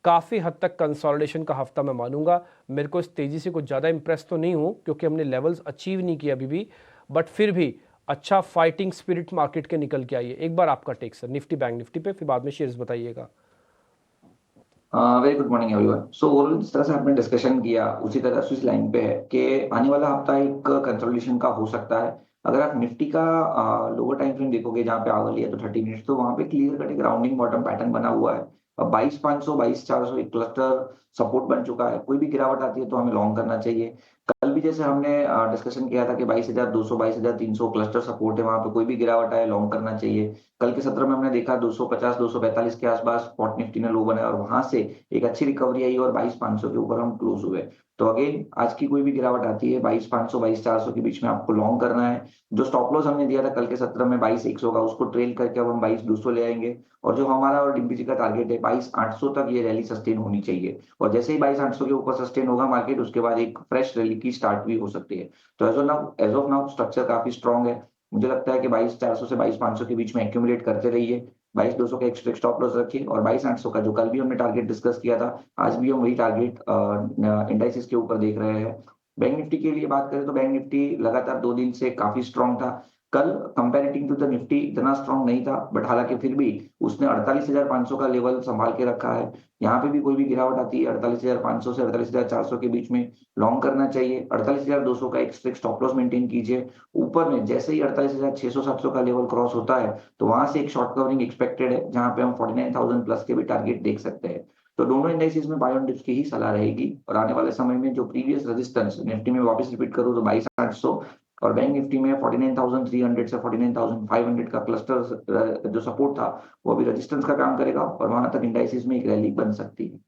काफ़ी हद तक कंसोलिडेशन का हफ्ता मैं मानूंगा। मेरे को इस तेज़ी से कुछ ज़्यादा इंप्रेस तो नहीं हूँ क्योंकि हमने लेवल्स अचीव नहीं किए अभी भी, बट फिर भी अच्छा फाइटिंग स्पिरिट मार्केट के निकल के आई है। एक बार आपका take sir Nifty Bank Nifty पे, फिर बाद में शेयर्स बताइएगा। Very good morning everyone. So overall जिस तरह से आपने डिस्कशन किया उसी तरह से इस लाइन पे है कि आने वाला हफ्ता एक कंसोलिडेशन का हो सकता है। अगर आप निफ्टी का लोअर टाइम फ्रेम देखोगे जहाँ पे आवल है तो 30 मिनट्स, तो वहां पे क्लियर कट एक राउंडिंग बॉटम पैटर्न बना हुआ है। अब 22,500 22,400 एक क्लस्टर सपोर्ट बन चुका है। कोई भी गिरावट आती है तो हमें लॉन्ग करना चाहिए। कल भी जैसे हमने डिस्कशन किया था कि 22,200 22,300 क्लस्टर सपोर्ट है, वहां पे कोई भी गिरावट आए लॉन्ग करना चाहिए। कल के सत्र में हमने देखा 250 245 के आसपास स्पॉट निफ्टी ने लो बनाया और वहां से एक अच्छी रिकवरी आई और 22,500 के ऊपर हम क्लोज हुए। तो अगेन आज की कोई भी गिरावट आती है 22,500 22,400 के बीच में आपको लॉन्ग करना है। जो स्टॉप लॉस हमने दिया था कल के सत्र में 22,100 का, उसको ट्रेल करके अब हम 22,200 ले आएंगे। और जो हमारा और डिम्पी जी का टारगेट है 22,800 तक ये रैली सस्टेन होनी चाहिए। और जैसे ही 22,800 के ऊपर सस्टेन होगा मार्केट, उसके बाद एक फ्रेश रैली की स्टार्ट भी हो सकती है। तो एज ऑफ नाउ स्ट्रक्चर काफी स्ट्रॉन्ग है। मुझे लगता है कि 22,400 से 22,500 के बीच में एक्यूमुलेट करते रहिए। 22,200 का एक स्ट्रिक्ट स्टॉप लॉस रखिए और 22,800 का जो कल भी हमने टारगेट डिस्कस किया था, आज भी हम वही टारगेट इंडाइसिस के ऊपर देख रहे हैं। बैंक निफ्टी के लिए बात करें तो बैंक निफ्टी लगातार 2 दिन से काफी स्ट्रॉन्ग था। कल कंपैरेटिव टू द निफ्टी इतना स्ट्रॉन्ग नहीं था, बट हालांकि फिर भी उसने 48,500 का लेवल संभाल के रखा है। यहाँ पे भी कोई भी गिरावट आती है 48,500 से 48,400 के बीच में लॉन्ग करना चाहिए। 48,200 का एक स्ट्रिक्ट स्टॉप लॉस मेंटेन कीजिए। ऊपर में जैसे ही 48,600 700 का लेवल क्रॉस होता है तो वहां से एक शॉर्ट कवरिंग एक्सपेक्टेड है, जहां पे हम 49,000 प्लस के भी टारगेट देख सकते हैं। तो दोनों इंडाइसिस में बाय ऑन डिप्स की ही सलाह रहेगी। और आने वाले समय में जो प्रीवियस रेजिस्टेंस निफ्टी में वापस रिपीट करूँ तो 22,800 और बैंक निफ्टी में 49,300 से 49,500 का क्लस्टर जो सपोर्ट था वो अभी रेजिस्टेंस का काम करेगा और वहां तक इंडाइसिस में एक रैली बन सकती है।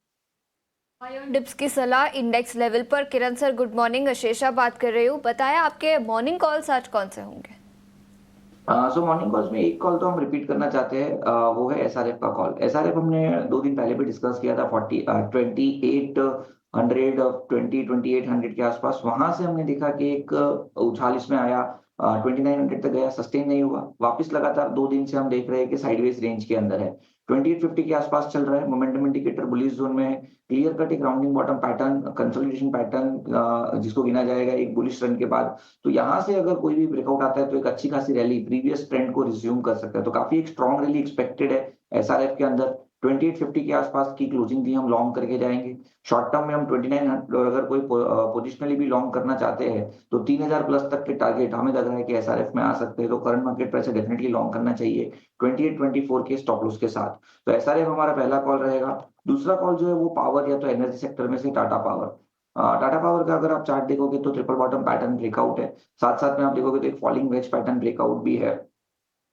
आयन डिप्स की सलाह इंडेक्स लेवल पर। किरण सर गुड मॉर्निंग, अशेषा बात कर रही हूँ। बताया आपके मॉर्निंग कॉल्स आज कौन से होंगे? सो मॉर्निंग कॉल्स में एक कॉल तो हम रिपीट करना चाहते हैं, वो है एसआरएफ का कॉल। एसआरएफ हमने 2 दिन पहले भी डिस्कस किया था 2800 के आसपास। वहां से हमने देखा कि एक उछाल इसमें आया, 2900 तक गया, सस्टेन नहीं हुआ। वापस लगातार 2 दिन से हम देख रहे हैं कि साइडवेज रेंज के अंदर है, 2850 के आसपास चल रहा है। मोमेंटम इंडिकेटर बुलिश जोन में है। क्लियर कट एक rounding bottom pattern, consolidation pattern जिसको गिना जाएगा एक बुलिश रन के बाद। तो यहाँ से अगर कोई भी ब्रेकआउट आता है तो एक अच्छी खासी रैली प्रीवियस ट्रेंड को रिज्यूम कर सकता है। तो काफी एक स्ट्रॉन्ग रैली एक्सपेक्टेड है एसआरएफ के अंदर। 2850 के आसपास की क्लोजिंग थी, हम लॉन्ग करके जाएंगे। शॉर्ट टर्म में हम 2900 और अगर कोई पोजिशनली भी लॉन्ग करना चाहते हैं तो 3,000 प्लस तक के टारगेट हमें लग रहा है कि एसआरएफ में आ सकते हैं। तो current market price definitely long करना चाहिए 2824 के स्टॉप लॉस के साथ। तो एसआरएफ हमारा पहला कॉल रहेगा। दूसरा कॉल जो है वो पावर या तो एनर्जी सेक्टर में से टाटा पावर। टाटा पावर का अगर आप चार्ट देखोगे तो ट्रिपल बॉटम पैटर्न ब्रेकआउट है, साथ साथ में आप देखोगे तो एक फॉलिंग वेज पैटर्न ब्रेकआउट भी है।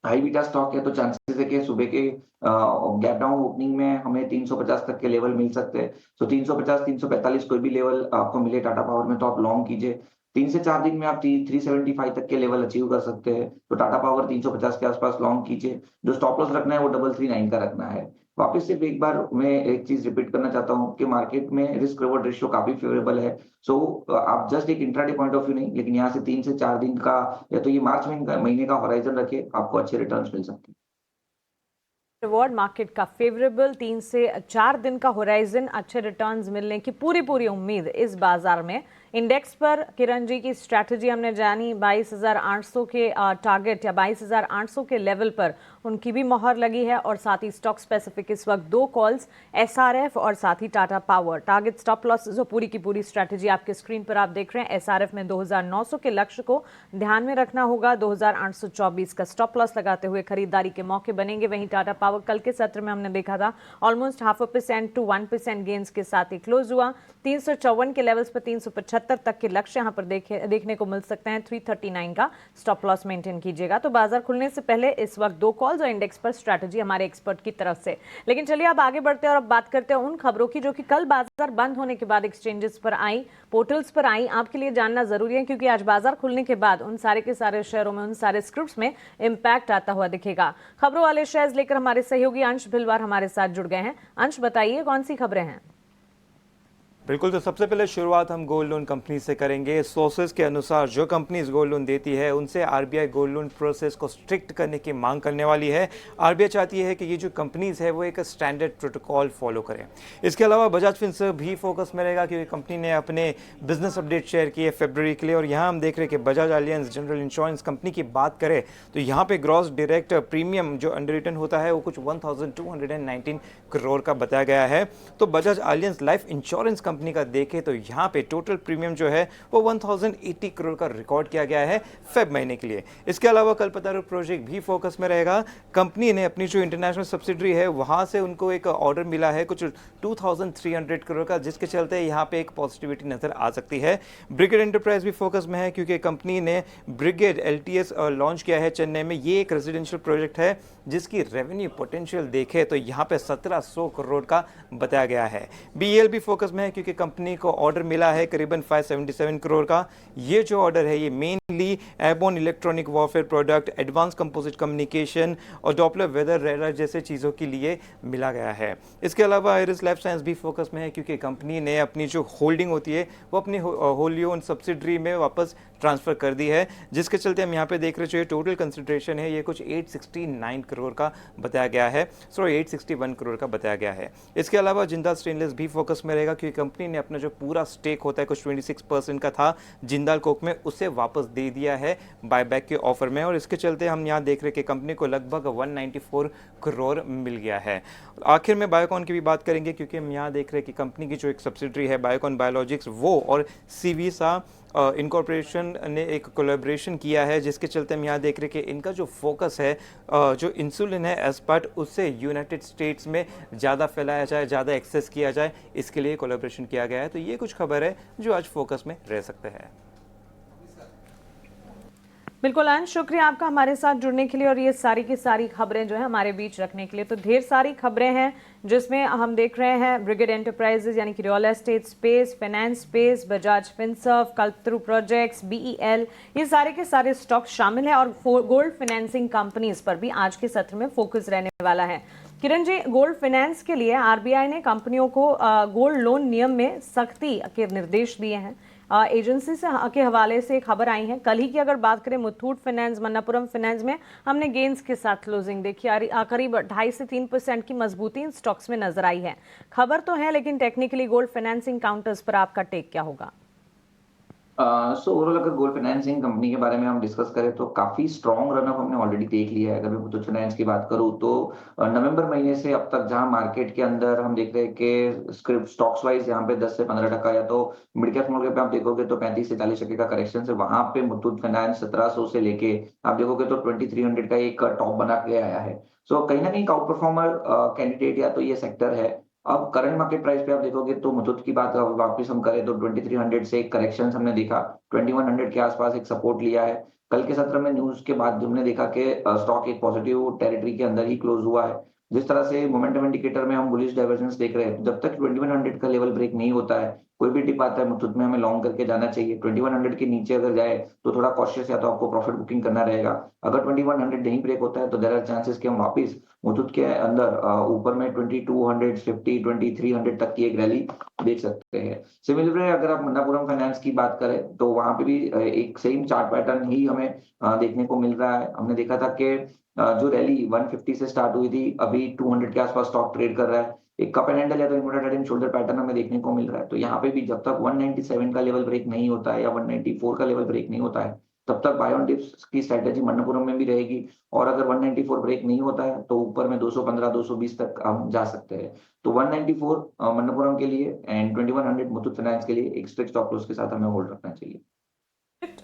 हाई बीटा स्टॉक है तो चांसेस है कि सुबह के गैप डाउन ओपनिंग में हमें 350 तक के लेवल मिल सकते हैं। तो 350 345 कोई भी लेवल आपको मिले टाटा पावर में तो आप लॉन्ग कीजिए। 3 से 4 दिन में आप 375 तक के लेवल अचीव कर सकते हैं। तो टाटा पावर 350 के आसपास लॉन्ग कीजिए। जो स्टॉप लॉस रखना है वो 339 का रखना है। वापस सिर्फ एक बार मैं एक चीज रिपीट करना चाहता हूँ कि मार्केट में रिस्क रिवॉर्ड रेशियो काफी फेवरेबल है। सो आप जस्ट एक इंट्राडे पॉइंट ऑफ व्यू नहीं, लेकिन यहाँ से 3 से 4 दिन का या तो ये मार्च महीने का होराइजन रखे, आपको अच्छे रिटर्न्स मिल सकते हैं। रिवॉर्ड मार्केट का फेवरेबल 3 से 4 दिन का होराइजन, अच्छे रिटर्न्स मिलने की पूरी उम्मीद इस बाजार में। इंडेक्स पर किरण जी की स्ट्रैटेजी हमने जानी, 22,800 के टारगेट या 22,800 के लेवल पर उनकी भी मोहर लगी है। और साथ ही स्टॉक स्पेसिफिक इस वक्त 2 कॉल्स, SRF और साथ ही Tata power. Target stop loss जो पूरी की पूरी स्ट्रैटेजी आपके स्क्रीन पर आप देख रहे हैं। SRF में 2,900 के लक्ष्य को ध्यान में रखना होगा, 2,824 का स्टॉप लॉस लगाते हुए खरीदारी के मौके बनेंगे। वहीं टाटा पावर कल के सत्र में हमने देखा था ऑलमोस्ट 0.5% to 1% गेन्स के साथ ही क्लोज हुआ। 354 के लेवल्स पर 375 तक के लक्ष्य यहां पर देखने को मिल सकते हैं। 339 का स्टॉप लॉस मेंटेन कीजिएगा। तो बाजार खुलने से पहले इस वक्त 2 कॉल्स और इंडेक्स पर स्ट्रैटेजी हमारे एक्सपर्ट की तरफ से। लेकिन चलिए अब आगे बढ़ते हैं और अब बात करते हैं उन खबरों की जो कि कल बाजार बंद होने के बाद एक्सचेंजेस पर आई, पोर्टल्स पर आई। आपके लिए जानना जरूरी है क्योंकि आज बाजार खुलने के बाद उन सारे के सारे शेयरों में, उन सारे स्क्रिप्ट्स में इंपैक्ट आता हुआ दिखेगा। खबरों वाले शेयर्स लेकर हमारे सहयोगी अंश भिलवार हमारे साथ जुड़ गए हैं। अंश, बताइए कौन सी खबरें हैं? बिल्कुल, तो सबसे पहले शुरुआत हम गोल्ड लोन कंपनी से करेंगे। सोर्सेज के अनुसार जो कंपनीज गोल्ड लोन देती है उनसे आरबीआई गोल्ड लोन प्रोसेस को स्ट्रिक्ट करने की मांग करने वाली है। आरबीआई चाहती है कि ये जो कंपनीज है वो एक स्टैंडर्ड प्रोटोकॉल फॉलो करें। इसके अलावा बजाज फिनसर्व भी फोकस में रहेगा क्योंकि कंपनी ने अपने बिजनेस अपडेट शेयर किए फरवरी के लिए। और यहाँ हम देख रहे हैं कि Bajaj aliens general insurance company की बात करें तो यहाँ पे ग्रॉस डायरेक्ट प्रीमियम जो अंडर रिटर्न होता है वो कुछ 1,219 करोड़ का बताया गया है। तो Bajaj aliens life insurance company का देखें तो यहाँ पे टोटल प्रीमियम जो है वो 1,080 करोड़ का रिकॉर्ड किया गया है फेब महीने के लिए। इसके अलावा कल्पतरु प्रोजेक्ट भी फोकस में रहेगा। कंपनी ने अपनी जो इंटरनेशनल सब्सिडरी है वहां से उनको एक ऑर्डर मिला है कुछ 2,300 करोड़ का, जिसके चलते यहाँ पे एक पॉजिटिविटी नजर आ सकती है। ब्रिगेड एंटरप्राइज भी फोकस में है क्योंकि कंपनी ने ब्रिगेड LTS लॉन्च किया है चेन्नई में। ये एक रेजिडेंशियल प्रोजेक्ट है जिसकी रेवेन्यू पोटेंशियल देखे तो यहाँ पे 1,700 करोड़ का बताया गया है। BEL भी फोकस में है क्योंकि कंपनी को ऑर्डर मिला है करीबन 577 करोड़ का। ये जो ऑर्डर है ये mainly airborne electronic warfare product, advance composite communication और डॉपलर वेदर रेडार जैसे चीज़ों के लिए मिला गया है। इसके अलावा आइरिस लाइफ साइंस भी फोकस में है क्योंकि कंपनी ने अपनी जो होल्डिंग होती है वो अपनी होली ओन सब्सिडरी में वापस ट्रांसफर कर दी है, जिसके चलते हम यहाँ पे देख रहे हैं जो टोटल कंसिडरेशन है ये कुछ 869 करोड़ का बताया गया है। 861 करोड़ का बताया गया है। इसके अलावा जिंदाल स्टेनलेस भी फोकस में रहेगा क्योंकि कंपनी ने अपना जो पूरा स्टेक होता है कुछ 26% का था जिंदाल कोक में, उसे वापस दे दिया है बायबैक के ऑफर में। और इसके चलते हम यहाँ देख रहे हैं कि कंपनी को लगभग 194 करोड़ मिल गया है। आखिर में बायोकॉन की भी बात करेंगे क्योंकि हम यहाँ देख रहे हैं कि कंपनी की जो एक सब्सिडरी है बायोकॉन बायोलॉजिक्स वो और सीवीसा इनकॉर्पोरेशन ने एक कोलैबोरेशन किया है, जिसके चलते हम यहाँ देख रहे हैं कि इनका जो फोकस है जो इंसुलिन है एस्पार्ट उससे यूनाइटेड स्टेट्स में ज़्यादा फैलाया जाए, ज़्यादा एक्सेस किया जाए, इसके लिए कोलैबोरेशन किया गया है। तो ये कुछ खबर है जो आज फोकस में रह सकते हैं। बिल्कुल अंश, शुक्रिया आपका हमारे साथ जुड़ने के लिए और ये सारी की सारी खबरें जो है हमारे बीच रखने के लिए। तो ढेर सारी खबरें हैं जिसमें हम देख रहे हैं ब्रिगेड एंटरप्राइजेज यानी कि real estate space, finance space, Bajaj Finserv, Kalpataru projects, BEL, ये सारे के सारे स्टॉक शामिल हैं। और गोल्ड फाइनेंसिंग कंपनीज पर भी आज के सत्र में फोकस रहने वाला है। किरण जी, गोल्ड फाइनेंस के लिए आरबीआई ने कंपनियों को गोल्ड लोन नियम में सख्ती के निर्देश दिए हैं। एजेंसी से के हवाले से खबर आई है कल ही की अगर बात करें मुथूट फाइनेंस, मन्नापुरम फाइनेंस में हमने गेंस के साथ क्लोजिंग देखी, करीब 2.5 से 3% की मजबूती इन स्टॉक्स में नजर आई है। खबर तो है लेकिन टेक्निकली गोल्ड फाइनेंसिंग काउंटर्स पर आपका टेक क्या होगा? सो ओवरऑल अगर गोल्ड फाइनेंसिंग कंपनी के बारे में हम डिस्कस करें तो काफी स्ट्रॉन्ग रनअप हमने ऑलरेडी देख लिया है। अगर मैं मुथूट फाइनेंस की बात करूं तो नवंबर महीने से अब तक जहां मार्केट के अंदर हम देख रहे हैं कि स्क्रिप्ट स्टॉक्स वाइज यहाँ पे 10 से 15% या तो मिड कैप स्मॉल कैप पे आप देखोगे तो 35 से 40% का करेक्शन है। वहां पे मुथूट फाइनेंस 1700 से लेके आप देखोगे तो 2300 का एक टॉप बना के आया है। सो कहीं ना कहीं आउट परफॉर्मर कैंडिडेट या तो ये सेक्टर है। अब करंट मार्केट प्राइस पे आप देखोगे तो मुथूट की बात वापस हम करें तो 2300 से एक करेक्शन हमने देखा, 2100 के आसपास एक सपोर्ट लिया है। कल के सत्र में न्यूज के बाद हमने देखा कि स्टॉक एक पॉजिटिव टेरिटरी के अंदर ही क्लोज हुआ है। जिस तरह से मोमेंटम इंडिकेटर में हम बुलिश डाइवर्जेंस देख रहे हैं, जब तक 2100 का लेवल ब्रेक नहीं होता है कोई भी डिप आता है मुथूट में हमें लॉन्ग करके जाना चाहिए। 2100 के नीचे अगर जाए तो थोड़ा कॉशियस या तो आपको प्रॉफिट बुकिंग करना रहेगा। अगर 2100 नहीं ब्रेक होता है तो देयर आर चांसेस कि हम वापस मुथूट के अंदर ऊपर में 2250 2300 तक की एक रैली देख सकते हैं। सिमिलरली अगर आप मन्नापुरम फाइनेंस की बात करें तो वहां पे भी एक सेम चार्ट पैटर्न ही हमें देखने को मिल रहा है। हमने देखा था कि जो रैली 150 से स्टार्ट हुई थी अभी 200 के आसपास स्टॉक ट्रेड कर रहा है। एक कप एंड हैंडल या तो inverted head and shoulder pattern हमें देखने को मिल रहा है। तो यहाँ पे भी जब तक 197 का लेवल ब्रेक नहीं होता है या 194 का लेवल ब्रेक नहीं होता है तब तक बाय ऑन डिप्स की स्ट्रेटेजी मन्नापुरम में भी रहेगी। और अगर 194 ब्रेक नहीं होता है तो ऊपर में 215 220 तक हम जा सकते हैं। तो 194 मन्नापुरम के लिए एंड 2100 मुथूट फाइनेंस के लिए एक स्ट्रिक्ट स्टॉप लॉस के साथ हमें होल्ड रखना चाहिए।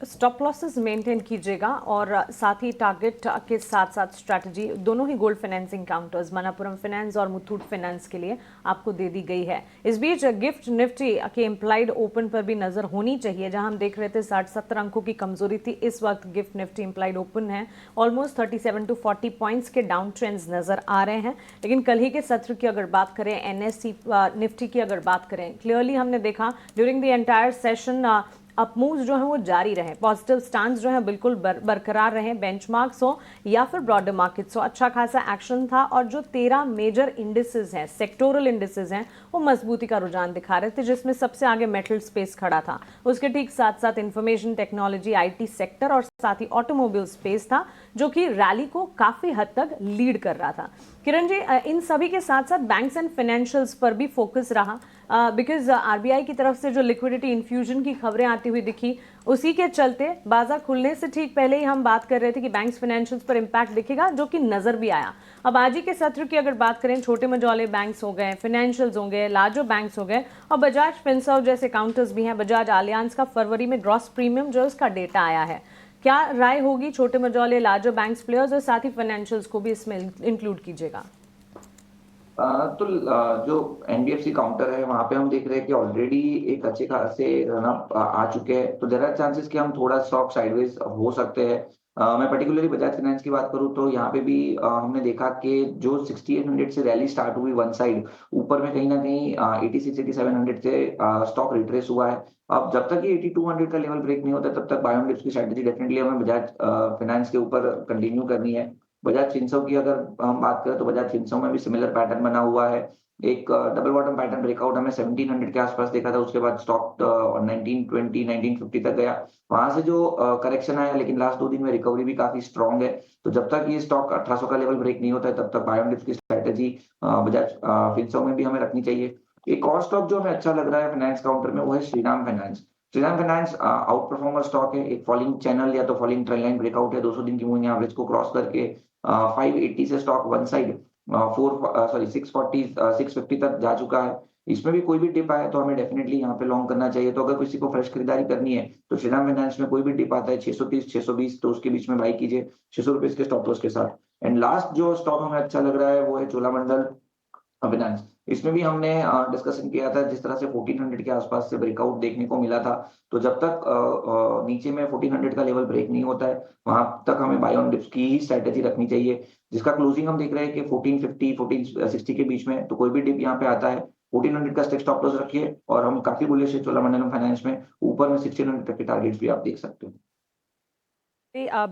स्टॉप लॉसेस मेंटेन कीजिएगा और साथ ही टारगेट के साथ साथ स्ट्रैटेजी दोनों ही gold financing counters Manappuram finance और मुथूट फाइनेंस के लिए आपको दे दी गई है। इस बीच गिफ्ट निफ्टी के इम्प्लाइड ओपन पर भी नजर होनी चाहिए, जहां हम देख रहे थे 60-70 अंकों की कमजोरी थी। इस वक्त गिफ्ट निफ्टी इम्प्लाइड ओपन है, ऑलमोस्ट 37 to 40 पॉइंट्स के डाउन ट्रेंड्स नजर आ रहे हैं। लेकिन कल ही के सत्र की अगर बात करें, एनएससी निफ्टी की अगर बात करें, क्लियरली हमने देखा during the entire session up moves जो है वो जारी रहे, पॉजिटिव स्टैंड्स जो है बिल्कुल बरकरार रहे, बेंचमार्क्स हो या फिर ब्रॉडर मार्केट्स हो, अच्छा खासा एक्शन था। और जो 13 मेजर इंडिसेस हैं, सेक्टोरल इंडिसेस हैं, वो मजबूती का रुझान दिखा रहे थे, जिसमें सबसे आगे मेटल स्पेस खड़ा था। उसके ठीक साथ साथ इंफॉर्मेशन टेक्नोलॉजी, आईटी सेक्टर और साथ ही ऑटोमोबाइल स्पेस था, जो कि रैली को काफी हद तक लीड कर रहा था। किरण जी, इन सभी के साथ साथ बैंक्स एंड फाइनेंशियल्स पर भी फोकस रहा, बिकॉज आरबीआई की तरफ से जो लिक्विडिटी इन्फ्यूजन की खबरें आती हुई दिखी, उसी के चलते बाजार खुलने से ठीक पहले ही हम बात कर रहे थे कि बैंक्स फाइनेंशियल्स पर इंपैक्ट दिखेगा, जो कि नजर भी आया। अब आज ही के सत्र की अगर बात करें, छोटे मझौले बैंक्स हो गए, फाइनेंशियल्स हो गए, लार्जर बैंक्स हो गए और बजाज फिनसर्व जैसे काउंटर्स भी हैं। बजाज आलियांज का फरवरी में ग्रॉस प्रीमियम जो उसका डेटा आया है, क्या राय होगी छोटे मझौले, लार्जर बैंक्स, प्लेयर्स और साथ ही फाइनेंशियल्स को भी इसमें इंक्लूड कीजिएगा? तो जो एनबीएफसी काउंटर है वहां पे हम देख रहे हैं कि ऑलरेडी एक अच्छे खासे रनअप आ चुके हैं। तो देयर आर चांसेस कि हम थोड़ा स्टॉक साइडवेज हो सकते हैं। मैं पर्टिकुलरली बजाज फाइनेंस की बात करूं तो यहाँ पे भी हमने देखा कि जो 6800 से रैली स्टार्ट हुई वन साइड, ऊपर में कहीं ना कहीं 86-8700 से स्टॉक रिट्रेस हुआ है। अब जब तक ये 8200 का लेवल ब्रेक नहीं होता तब तक बाय ऑन डिप्स की स्ट्रेटेजी डेफिनेटली हमें बजाज फाइनेंस के ऊपर कंटिन्यू करनी है। बजाज फिनसर्व की अगर हम बात करें तो बजाज फिनसर्व में भी सिमिलर पैटर्न बना हुआ है। एक डबल बॉटम पैटर्न ब्रेकआउट हमें 1700 के आसपास देखा था, उसके बाद स्टॉक 1920 1950 तक गया, वहां से जो करेक्शन आया, लेकिन लास्ट 2 दिन में रिकवरी भी काफी स्ट्रॉन्ग है। तो जब तक ये स्टॉक 1800 का लेवल ब्रेक नहीं होता है तब तक बाय ऑन डिप्स की स्ट्रेटेजी बजाज फिनसर्व में भी हमें रखनी चाहिए। एक और स्टॉक जो हमें अच्छा लग रहा है फाइनेंस काउंटर में वो है Shriram finance. Shriram finance out performer stock है, एक फॉलिंग चैनल या तो फॉलिंग ट्रेंड लाइन ब्रेकआउट है, 200 दिन की मूविंग एवरेज को क्रॉस करके 580 से स्टॉक वन साइड 650 तक जा चुका है। इसमें भी कोई भी डिप आया तो हमें डेफिनेटली यहाँ पे लॉन्ग करना चाहिए। तो अगर किसी को फ्रेश खरीदारी करनी है तो श्रीराम फाइनेंस में कोई भी डिप आता है 630 620 तो उसके बीच में बाई कीजिए 600 रुपए के स्टॉप लॉस के साथ। एंड लास्ट जो स्टॉक हमें अच्छा लग रहा है वो है चोलामंडल फाइनेंस। इसमें भी हमने डिस्कशन किया था, जिस तरह से 1400 के आसपास से ब्रेकआउट देखने को मिला था। तो जब तक नीचे में 1400 का लेवल ब्रेक नहीं होता है वहां तक हमें बाय ऑन डिप्स की ही स्ट्रेटेजी रखनी चाहिए, जिसका क्लोजिंग हम देख रहे हैं कि 1450 1460 के बीच में। तो कोई भी डिप यहाँ पे आता है 1400 का स्टॉप लॉस रखिए और हम काफी बुलिश है चोलामंडलम फाइनेंस में। ऊपर में 1600 तक के टारगेट्स भी आप देख सकते हो।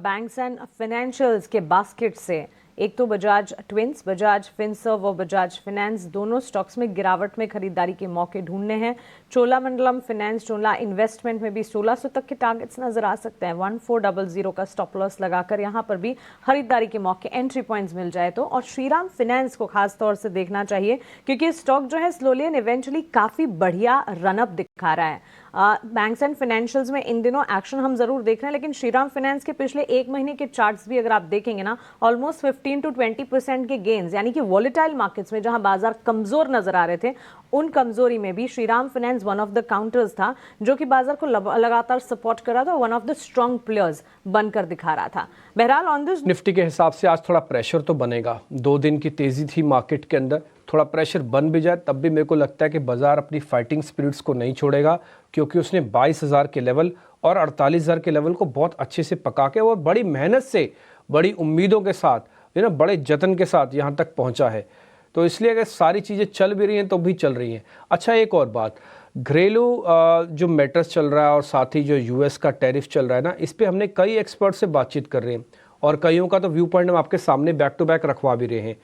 बैंक्स एंड फाइनेंशियल्स के बास्केट से एक तो बजाज ट्विंस, बजाज फिनसर्व और बजाज फाइनेंस, दोनों स्टॉक्स में गिरावट में खरीदारी के मौके ढूंढने हैं। चोलामंडलम फाइनेंस, चोला इन्वेस्टमेंट में भी 1600 तक के टारगेट्स नजर आ सकते हैं। 1400 का स्टॉप लॉस लगाकर यहाँ पर भी खरीदारी के मौके, एंट्री पॉइंट्स मिल जाए तो। और श्रीराम फाइनेंस को खास तौर से देखना चाहिए क्योंकि स्टॉक जो है स्लोली एंड इवेंचुअली काफी बढ़िया रनअप दिखा रहा है। बैंक्स एंड फाइनेंशियल्स में इन दिनों एक्शन हम जरूर देख रहे हैं, लेकिन श्रीराम फाइनेंस के पिछले एक महीने के चार्ट्स भी अगर आप देखेंगे ना, ऑलमोस्ट 15 to 20% के गेन्स, यानी कि वॉलेटाइल मार्केट्स में जहां बाजार कमजोर नजर आ रहे थे, उन कमजोरी में भी Shriram finance one of the counters था जो कि बाजार को लगातार सपोर्ट कर रहा था, one of the strong players बनकर दिखा रहा था। बहरहाल ऑन दिस निफ्टी के हिसाब से आज थोड़ा प्रेशर तो बनेगा। 2 दिन की तेजी थी मार्केट के अंदर, थोड़ा प्रेशर बन भी जाए तब भी मेरे को लगता है कि बाजार अपनी फाइटिंग स्पिरिट्स को नहीं छोड़ेगा, क्योंकि उसने 22,000 के लेवल और 48,000 के लेवल को बहुत अच्छे से पका के और बड़ी मेहनत से, बड़ी उम्मीदों के साथ, बड़े जतन के साथ यहाँ तक पहुँचा है। तो इसलिए अगर सारी चीज़ें चल भी रही हैं तो भी चल रही हैं। अच्छा, एक और बात, घरेलू जो मैटर्स चल रहा है और साथ ही जो यूएस का टैरिफ चल रहा है ना, इस पे हमने कई एक्सपर्ट से बातचीत कर रहे हैं और कईयों का तो व्यू पॉइंट हम आपके सामने बैक टू बैक रखवा भी रहे हैं।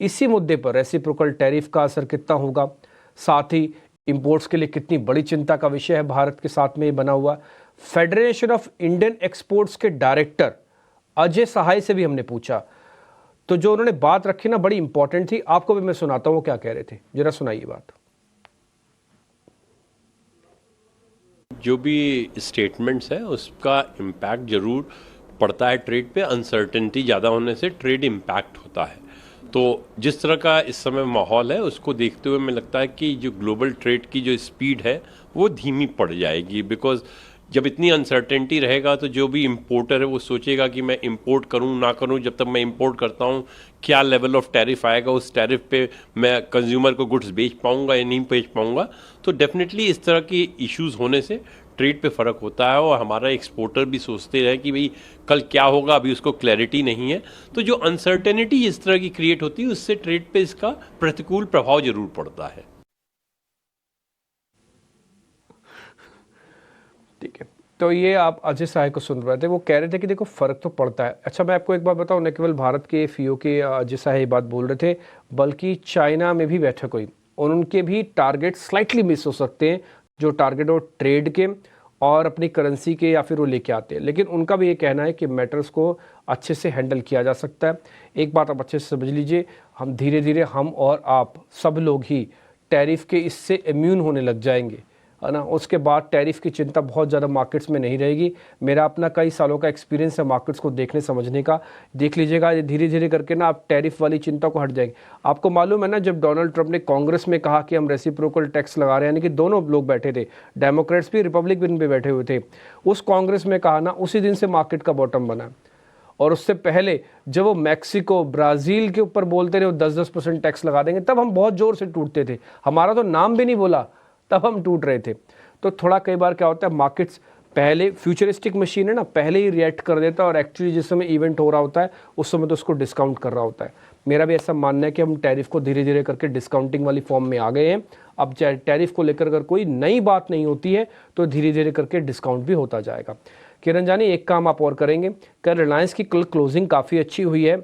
इसी मुद्दे पर रेसिप्रोकल टैरिफ का असर कितना होगा, साथ ही इंपोर्ट्स के लिए कितनी बड़ी चिंता का विषय है भारत के साथ में ये बना हुआ। फेडरेशन ऑफ इंडियन एक्सपोर्ट्स के डायरेक्टर अजय सहाय से भी हमने पूछा, तो जो उन्होंने बात रखी ना बड़ी इंपॉर्टेंट थी। आपको भी मैं सुनाता हूँ वो क्या कह रहे थे, जरा सुनाइए बात। जो भी स्टेटमेंट्स है उसका इम्पैक्ट जरूर पड़ता है ट्रेड पे। अनसर्टेनिटी ज़्यादा होने से ट्रेड इम्पैक्ट होता है। तो जिस तरह का इस समय माहौल है उसको देखते हुए मुझे लगता है कि जो ग्लोबल ट्रेड की जो स्पीड है वो धीमी पड़ जाएगी। बिकॉज जब इतनी अनसर्टेनिटी रहेगा तो जो भी इम्पोर्टर है वो सोचेगा कि मैं इंपोर्ट करूं ना करूं। जब तक मैं इंपोर्ट करता हूं क्या लेवल ऑफ टैरिफ आएगा, उस टैरिफ पे मैं कंज्यूमर को गुड्स बेच पाऊंगा या नहीं बेच पाऊंगा। तो डेफिनेटली इस तरह के इश्यूज होने से ट्रेड पे फ़र्क होता है और हमारा एक्सपोर्टर भी सोचते रहे कि भाई कल क्या होगा, अभी उसको क्लैरिटी नहीं है। तो जो अनसर्टेनिटी इस तरह की क्रिएट होती है उससे ट्रेड पे इसका प्रतिकूल प्रभाव जरूर पड़ता है। ठीक है, तो ये आप अजय सहाय को सुन रहे थे, वो कह रहे थे कि देखो फ़र्क तो पड़ता है। अच्छा, मैं आपको एक बात बताऊं, न केवल भारत के FIO के अजय सहाय ये बात बोल रहे थे, बल्कि चाइना में भी बैठक हुई और उनके भी टारगेट स्लाइटली मिस हो सकते हैं, जो टारगेट हो ट्रेड के और अपनी करेंसी के या फिर वो लेके आते हैं। लेकिन उनका भी ये कहना है कि मैटर्स को अच्छे से हैंडल किया जा सकता है। एक बात आप अच्छे से समझ लीजिए, हम धीरे धीरे हम और आप सब लोग ही टैरिफ के इससे इम्यून होने लग जाएंगे, है ना। उसके बाद टैरिफ की चिंता बहुत ज़्यादा मार्केट्स में नहीं रहेगी। मेरा अपना कई सालों का एक्सपीरियंस है मार्केट्स को देखने समझने का। देख लीजिएगा ये धीरे धीरे करके ना आप टैरिफ वाली चिंता को हट जाएंगे। आपको मालूम है ना, जब डोनाल्ड ट्रंप ने कांग्रेस में कहा कि हम रेसिप्रोकल टैक्स लगा रहे हैं, यानी कि दोनों लोग बैठे थे, डेमोक्रेट्स भी रिपब्लिकन भी बैठे हुए थे, उस कांग्रेस में कहा ना, उसी दिन से मार्केट का बॉटम बना। और उससे पहले जब वो मैक्सिको ब्राज़ील के ऊपर बोलते रहे वो 10-10% टैक्स लगा देंगे, तब हम बहुत ज़ोर से टूटते थे। हमारा तो नाम भी नहीं बोला तब हम टूट रहे थे। तो थोड़ा कई बार क्या होता है, मार्केट्स पहले फ्यूचरिस्टिक मशीन है ना, पहले ही रिएक्ट कर देता है और एक्चुअली जिस समय इवेंट हो रहा होता है उस समय तो उसको डिस्काउंट कर रहा होता है। मेरा भी ऐसा मानना है कि हम टैरिफ को धीरे धीरे करके डिस्काउंटिंग वाली फॉर्म में आ गए हैं। अब टैरिफ को लेकर अगर कोई नई बात नहीं होती है तो धीरे धीरे करके डिस्काउंट भी होता जाएगा। किरण जानी, एक काम आप और करेंगे, कल रिलायंस की कल क्लोजिंग काफ़ी अच्छी हुई है,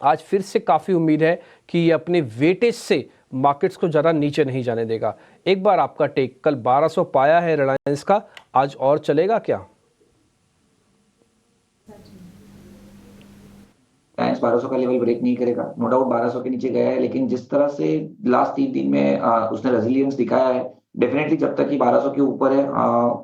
आज फिर से काफ़ी उम्मीद है कि ये अपने वेटेज से मार्केट्स को ज़्यादा नीचे नहीं जाने देगा। एक बार आपका टेक, कल 1200 पाया है रिलायंस का, आज और चलेगा क्या? रिलायंस 1200 का लेवल ब्रेक नहीं करेगा, नो डाउट 1200 के नीचे गया है, लेकिन जिस तरह से लास्ट 3 दिन में उसने रेजिलियंस दिखाया है, डेफिनेटली जब तक कि 1200 के ऊपर है,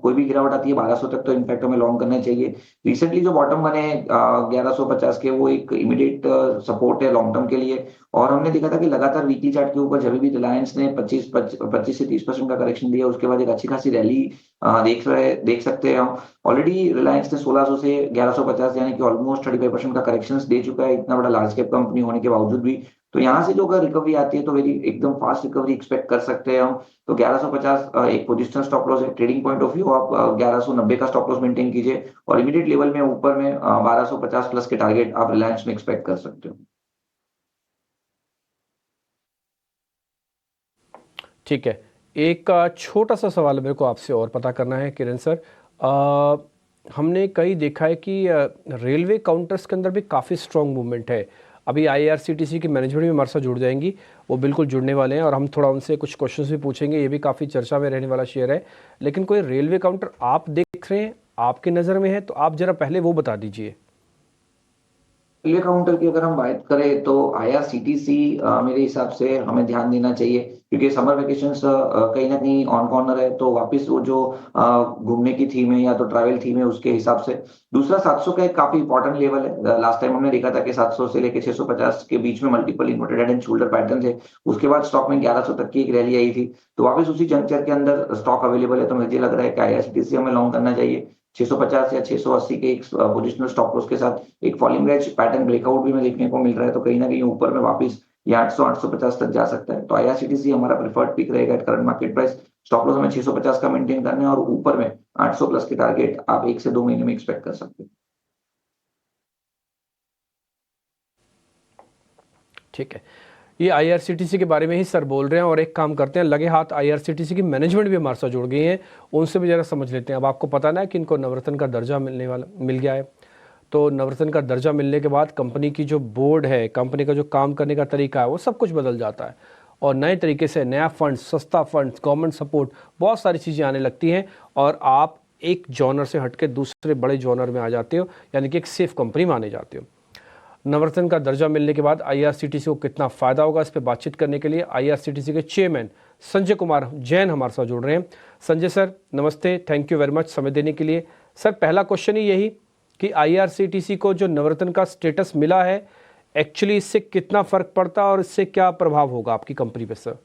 कोई भी गिरावट आती है 1200 तक तो इनफैक्ट हमें लॉन्ग करना चाहिए। रिसेंटली जो बॉटम बने 1150 के, वो एक इमीडिएट सपोर्ट है लॉन्ग टर्म के लिए। और हमने देखा था कि लगातार वीकली चार्ट के ऊपर जब भी रिलायंस ने 25 से 30% का करेक्शन दिया, उसके बाद एक अच्छी खासी रैली देख सकते हैं हम। ऑलरेडी रिलायंस ने 1600 से 1150 यानी कि ऑलमोस्ट 35% का करेक्शन दे चुका है, इतना बड़ा लार्ज कैप कंपनी होने के बावजूद भी। तो यहाँ से जो अगर रिकवरी आती है तो वेरी एकदम फास्ट रिकवरी एक्सपेक्ट कर सकते हैं हम। तो 1150 एक पोजिशनल स्टॉप लॉस है, ट्रेडिंग पॉइंट ऑफ व्यू आप 1190 का स्टॉप लॉस मेंटेन कीजिए और इमीडिएट लेवल में ऊपर में 1250 प्लस के टारगेट आप रिलायंस में एक्सपेक्ट कर सकते हो। ठीक है, एक छोटा सा सवाल मेरे को आपसे और पता करना है किरण सर। हमने कई देखा है कि रेलवे काउंटर्स के अंदर भी काफ़ी स्ट्रॉन्ग मूवमेंट है। अभी IRCTC की मैनेजमेंट भी हमारे साथ जुड़ जाएंगी, वो बिल्कुल जुड़ने वाले हैं और हम थोड़ा उनसे कुछ क्वेश्चंस भी पूछेंगे। ये भी काफ़ी चर्चा में रहने वाला शेयर है। लेकिन कोई रेलवे काउंटर आप देख रहे हैं, आपकी नज़र में है, तो आप ज़रा पहले वो बता दीजिए। रेलवे काउंटर की अगर हम बात करें तो IRCTC मेरे हिसाब से हमें ध्यान देना चाहिए, क्योंकि समर वेकेशंस कहीं ना कहीं ऑन कॉर्नर है, तो वापस वो जो घूमने की थीम है या तो ट्रैवल थीम है उसके हिसाब से। दूसरा 700 का एक काफी इंपॉर्टेंट लेवल है। लास्ट टाइम हमने देखा था कि 700 से लेकर 650 के बीच में multiple inverted head and shoulder pattern थे, उसके बाद स्टॉक में 1100 तक की एक रैली आई थी, तो वापस उसी जंक्चर के अंदर स्टॉक अवेलेबल है। तो मुझे लग रहा है कि IRCTC हमें लॉन्ग करना चाहिए 650 या 680 के एक पोजिशनल स्टॉप लॉस के साथ। एक फॉलिंग वेज पैटर्न ब्रेकआउट भी हमें देखने को मिल रहा है, तो कहीं ना कहीं ऊपर में वापस ये 800-850 तक जा सकता है। तो IRCTC हमारा प्रेफर्ड पिक रहेगा at current market price. Stop loss हमें 650 का मेंटेन करना है और ऊपर में 800 प्लस के टारगेट आप 1 से 2 महीने में एक्सपेक्ट कर सकते हैं। ठीक है, ये आईआरसीटीसी के बारे में ही सर बोल रहे हैं और एक काम करते हैं, लगे हाथ आईआरसीटीसी की मैनेजमेंट भी हमारे साथ जुड़ गई है, उनसे भी ज़रा समझ लेते हैं। अब आपको पता ना है कि इनको नवरत्न का दर्जा मिल गया है। तो नवरत्न का दर्जा मिलने के बाद कंपनी की जो बोर्ड है, कंपनी का जो काम करने का तरीका है, वो सब कुछ बदल जाता है और नए तरीके से नया फंड, सस्ता फंड, गवर्नमेंट सपोर्ट, बहुत सारी चीज़ें आने लगती हैं और आप एक जॉनर से हटके दूसरे बड़े जॉनर में आ जाते हो, यानी कि एक सेफ कंपनी माने जाते हो। नवरत्न का दर्जा मिलने के बाद आईआरसीटीसी को कितना फ़ायदा होगा, इस पर बातचीत करने के लिए आईआरसीटीसी के चेयरमैन संजय कुमार जैन हमारे साथ जुड़ रहे हैं। संजय सर नमस्ते, थैंक यू वेरी मच समय देने के लिए। सर पहला क्वेश्चन ही यही कि आईआरसीटीसी को जो नवरत्न का स्टेटस मिला है, एक्चुअली इससे कितना फ़र्क पड़ता है और इससे क्या प्रभाव होगा आपकी कंपनी पे सर?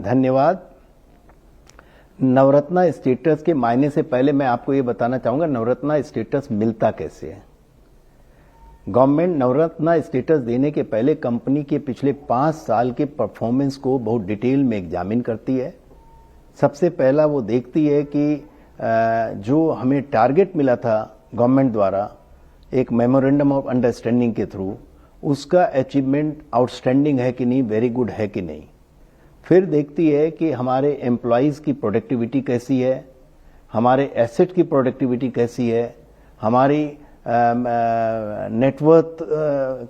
धन्यवाद। नवरत्न स्टेटस के मायने से पहले मैं आपको ये बताना चाहूंगा नवरत्न स्टेटस मिलता कैसे है। गवर्नमेंट नवरत्न स्टेटस देने के पहले कंपनी के पिछले 5 साल के परफॉर्मेंस को बहुत डिटेल में एग्जामिन करती है। सबसे पहला वो देखती है कि जो हमें टारगेट मिला था गवर्नमेंट द्वारा एक मेमोरेंडम ऑफ अंडरस्टैंडिंग के थ्रू, उसका अचीवमेंट आउटस्टैंडिंग है कि नहीं, वेरी गुड है कि नहीं। फिर देखती है कि हमारे एम्प्लॉयज़ की प्रोडक्टिविटी कैसी है, हमारे एसेट की प्रोडक्टिविटी कैसी है, हमारी नेटवर्थ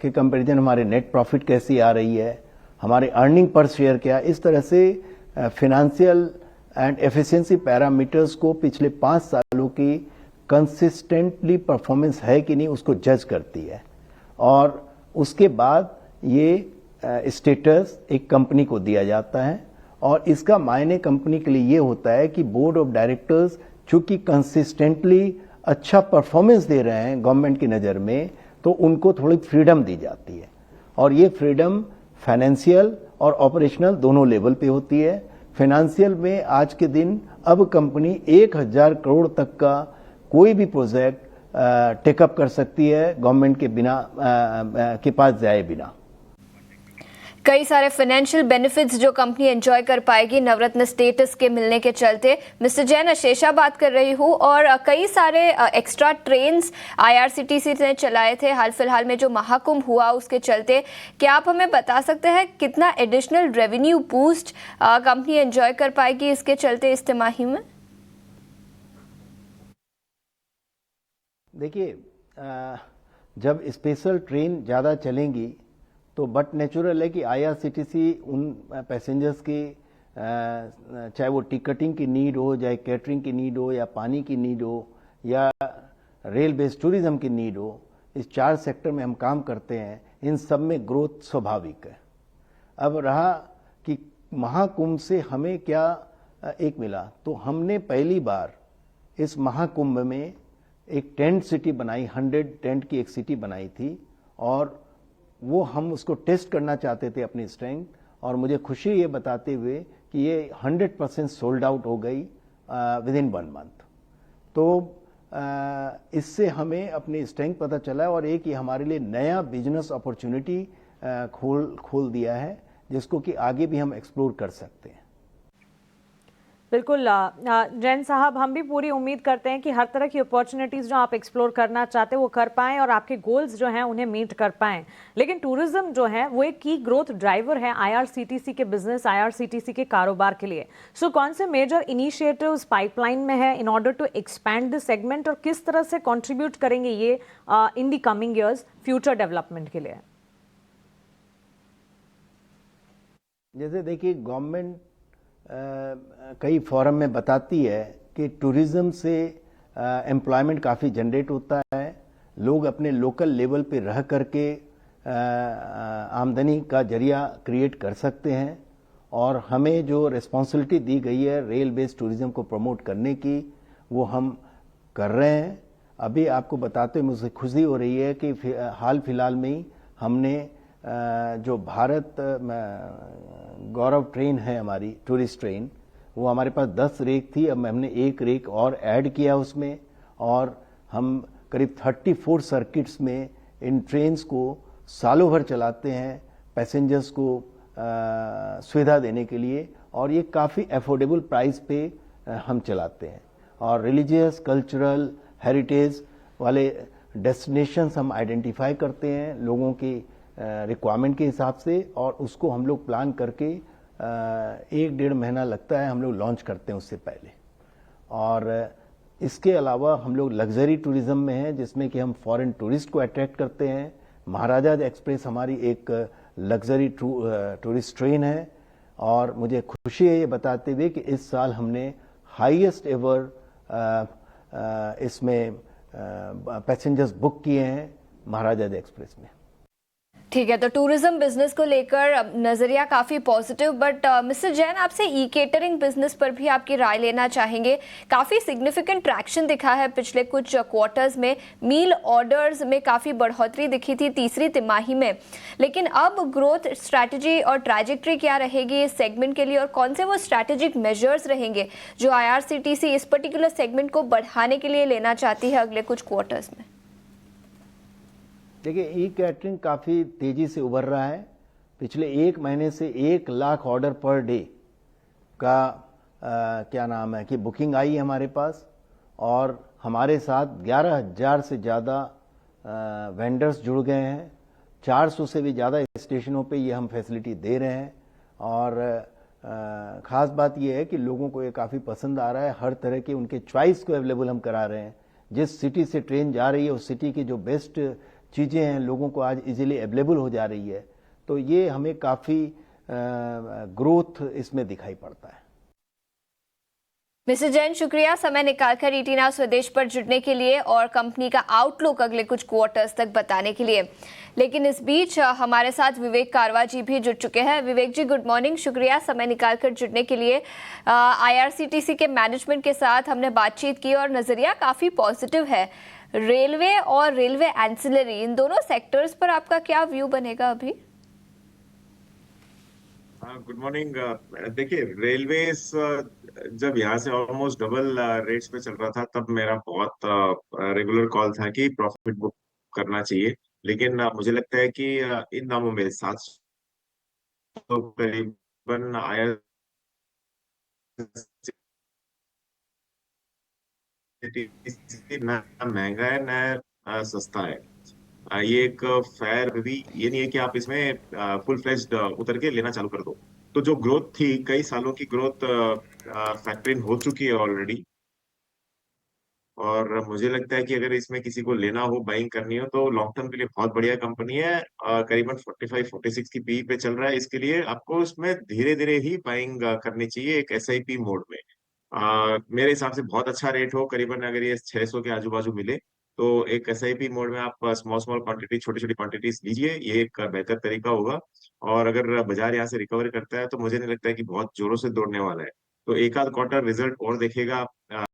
के कंपैरिजन हमारे नेट प्रॉफिट कैसी आ रही है, हमारे अर्निंग पर शेयर क्या। इस तरह से फिनेंशियल एंड एफिशिएंसी पैरामीटर्स को पिछले 5 सालों की कंसिस्टेंटली परफॉर्मेंस है कि नहीं, उसको जज करती है और उसके बाद ये स्टेटस एक कंपनी को दिया जाता है। और इसका मायने कंपनी के लिए ये होता है कि बोर्ड ऑफ डायरेक्टर्स चूंकि कंसिस्टेंटली अच्छा परफॉर्मेंस दे रहे हैं गवर्नमेंट की नज़र में, तो उनको थोड़ी फ्रीडम दी जाती है और ये फ्रीडम फाइनेंशियल और ऑपरेशनल दोनों लेवल पे होती है। फाइनेंशियल में आज के दिन अब कंपनी 1000 करोड़ तक का कोई भी प्रोजेक्ट टेकअप कर सकती है गवर्नमेंट के बिना के पास जाए बिना। कई सारे फाइनेंशियल बेनिफिट्स जो कंपनी एंजॉय कर पाएगी नवरत्न स्टेटस के मिलने के चलते। मिस्टर जैन, अशेषा बात कर रही हूँ और कई सारे एक्स्ट्रा ट्रेन्स आईआरसीटीसी ने चलाए थे हाल फिलहाल में जो महाकुंभ हुआ उसके चलते। क्या आप हमें बता सकते हैं कितना additional revenue boost company enjoy कर पाएगी इसके चलते इस तिमाही में? देखिए, जब स्पेशल ट्रेन ज़्यादा चलेंगी तो बट नेचुरल है कि आईआरसीटीसी उन पैसेंजर्स की चाहे वो टिकटिंग की नीड हो, चाहे कैटरिंग की नीड हो, या पानी की नीड हो, या रेल बेस्ड टूरिज्म की नीड हो, इस 4 सेक्टर में हम काम करते हैं, इन सब में ग्रोथ स्वाभाविक है। अब रहा कि महाकुंभ से हमें क्या एक मिला, तो हमने पहली बार इस महाकुंभ में एक टेंट सिटी बनाई, 100 टेंट की एक सिटी बनाई थी और वो हम उसको टेस्ट करना चाहते थे अपनी स्ट्रेंथ, और मुझे खुशी ये बताते हुए कि ये 100% सोल्ड आउट हो गई विद इन 1 मंथ। तो इससे हमें अपनी स्ट्रेंथ पता चला और एक ये हमारे लिए नया बिजनेस अपॉर्चुनिटी खोल दिया है जिसको कि आगे भी हम एक्सप्लोर कर सकते हैं। बिल्कुल जैन साहब, हम भी पूरी उम्मीद करते हैं कि हर तरह की अपॉर्चुनिटीज़ जो आप एक्सप्लोर करना चाहते हैं वो कर पाएं और आपके गोल्स जो हैं उन्हें मीट कर पाएं। लेकिन टूरिज्म जो है वो एक की ग्रोथ ड्राइवर है आईआरसीटीसी के बिजनेस, आईआरसीटीसी के कारोबार के लिए। सो कौन से मेजर इनिशिएटिव्स पाइपलाइन में है in order to expand this segment और किस तरह से कॉन्ट्रीब्यूट करेंगे ये in the coming years future development के लिए? जैसे देखिए, गवर्नमेंट कई फोरम में बताती है कि टूरिज्म से एम्प्लॉयमेंट काफ़ी जनरेट होता है, लोग अपने लोकल लेवल पे रह करके आमदनी का जरिया क्रिएट कर सकते हैं और हमें जो रिस्पॉन्सिबिलिटी दी गई है रेल बेस्ड टूरिज्म को प्रमोट करने की वो हम कर रहे हैं। अभी आपको बताते हुए मुझे खुशी हो रही है कि हाल फिलहाल में ही हमने जो भारत गौरव ट्रेन है हमारी टूरिस्ट ट्रेन, वो हमारे पास 10 रेक थी, अब हमने 1 रेक और ऐड किया उसमें और हम करीब 34 सर्किट्स में इन ट्रेन्स को सालों भर चलाते हैं पैसेंजर्स को सुविधा देने के लिए और ये काफ़ी अफोर्डेबल प्राइस पे हम चलाते हैं। और रिलीजियस, कल्चरल, हेरिटेज वाले डेस्टिनेशंस हम आइडेंटिफाई करते हैं लोगों की रिक्वायरमेंट के हिसाब से, और उसको हम लोग प्लान करके 1-1.5 महीना लगता है, हम लोग लॉन्च करते हैं उससे पहले। और इसके अलावा हम लोग लग्जरी टूरिज्म में हैं, जिसमें कि हम फॉरेन टूरिस्ट को अट्रैक्ट करते हैं। महाराजा एक्सप्रेस हमारी एक लग्जरी टूरिस्ट ट्रेन है, और मुझे खुशी है ये बताते हुए कि इस साल हमने हाईएस्ट एवर इसमें पैसेंजर्स बुक किए हैं महाराजा एक्सप्रेस में। ठीक है, तो टूरिज्म बिजनेस को लेकर नजरिया काफी पॉजिटिव, बट मिस्टर जैन, आपसे ई केटरिंग बिजनेस पर भी आपकी राय लेना चाहेंगे। काफी सिग्निफिकेंट ट्रैक्शन दिखा है पिछले कुछ क्वार्टर्स में, मील ऑर्डर्स में काफी बढ़ोतरी दिखी थी तीसरी तिमाही में, लेकिन अब ग्रोथ स्ट्रैटेजी और ट्रैजेक्टरी क्या रहेगी इस सेगमेंट के लिए, और कौन से वो स्ट्रैटेजिक मेजर्स रहेंगे जो IRCTC इस पर्टिकुलर सेगमेंट को बढ़ाने के लिए लेना चाहती है अगले कुछ क्वार्टर्स में? देखिए, ई कैटरिंग काफ़ी तेज़ी से उभर रहा है। पिछले 1 महीने से 1 लाख ऑर्डर पर डे का क्या नाम है कि बुकिंग आई है हमारे पास, और हमारे साथ 11,000 से ज़्यादा वेंडर्स जुड़ गए हैं। 400 से भी ज़्यादा स्टेशनों पे ये हम फैसिलिटी दे रहे हैं, और ख़ास बात ये है कि लोगों को ये काफ़ी पसंद आ रहा है। हर तरह के उनके चॉइस को अवेलेबल हम करा रहे हैं। जिस सिटी से ट्रेन जा रही है उस सिटी की जो बेस्ट चीज़ें हैं लोगों को आज इजीली अवेलेबल हो जा रही है, तो ये हमें काफ़ी ग्रोथ इसमें दिखाई पड़ता है। मिस्टर जैन, शुक्रिया समय निकालकर ET Now स्वदेश पर जुड़ने के लिए और कंपनी का आउटलुक अगले कुछ क्वार्टर्स तक बताने के लिए। लेकिन इस बीच हमारे साथ विवेक कारवा जी भी जुड़ चुके हैं। विवेक जी, गुड मॉर्निंग, शुक्रिया समय निकालकर जुड़ने के लिए। IRCTC के मैनेजमेंट के साथ हमने बातचीत की और नजरिया काफ़ी पॉजिटिव है। रेलवे और रेलवे एंसिलरी, इन दोनों सेक्टर्स पर आपका क्या व्यू बनेगा अभी? Good morning. देखिए, रेलवेज जब यहाँ से ऑलमोस्ट डबल रेट्स पे चल रहा था, तब मेरा बहुत रेगुलर कॉल था कि प्रॉफिट बुक करना चाहिए, लेकिन मुझे लगता है कि इन दामों में 700 करीबन आया ना महंगा है ना सस्ता है। ये एक फेयर भी ये नहीं है कि आप इसमें फुल फ्लेज्ड उतर के लेना चालू कर दो। तो जो ग्रोथ थी, कई सालों की ग्रोथ फैक्टर इन हो चुकी है ऑलरेडी, और मुझे लगता है कि अगर इसमें किसी को लेना हो, बाइंग करनी हो, तो लॉन्ग टर्म के लिए बहुत बढ़िया कंपनी है। करीबन 45-46 की पी पे चल रहा है। इसके लिए आपको इसमें धीरे धीरे ही बाइंग करनी चाहिए एक SIP मोड में। मेरे हिसाब से बहुत अच्छा रेट हो, करीबन अगर ये 600 के आजू बाजू मिले तो एक SIP मोड में आप स्मॉल स्मॉल क्वांटिटी, छोटी छोटी क्वांटिटीज लीजिए, ये एक बेहतर तरीका होगा। और अगर बाजार यहाँ से रिकवर करता है तो मुझे नहीं लगता है कि बहुत जोरों से दौड़ने वाला है। तो एक आध क्वार्टर रिजल्ट और देखेगा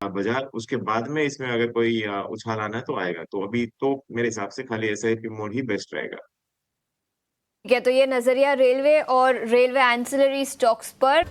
बाजार, उसके बाद में इसमें अगर कोई उछाल आना है तो आएगा। तो अभी तो मेरे हिसाब से खाली SIP मोड ही बेस्ट रहेगा। ठीक है, तो ये नजरिया रेलवे और रेलवे एंसिलरी स्टॉक्स पर।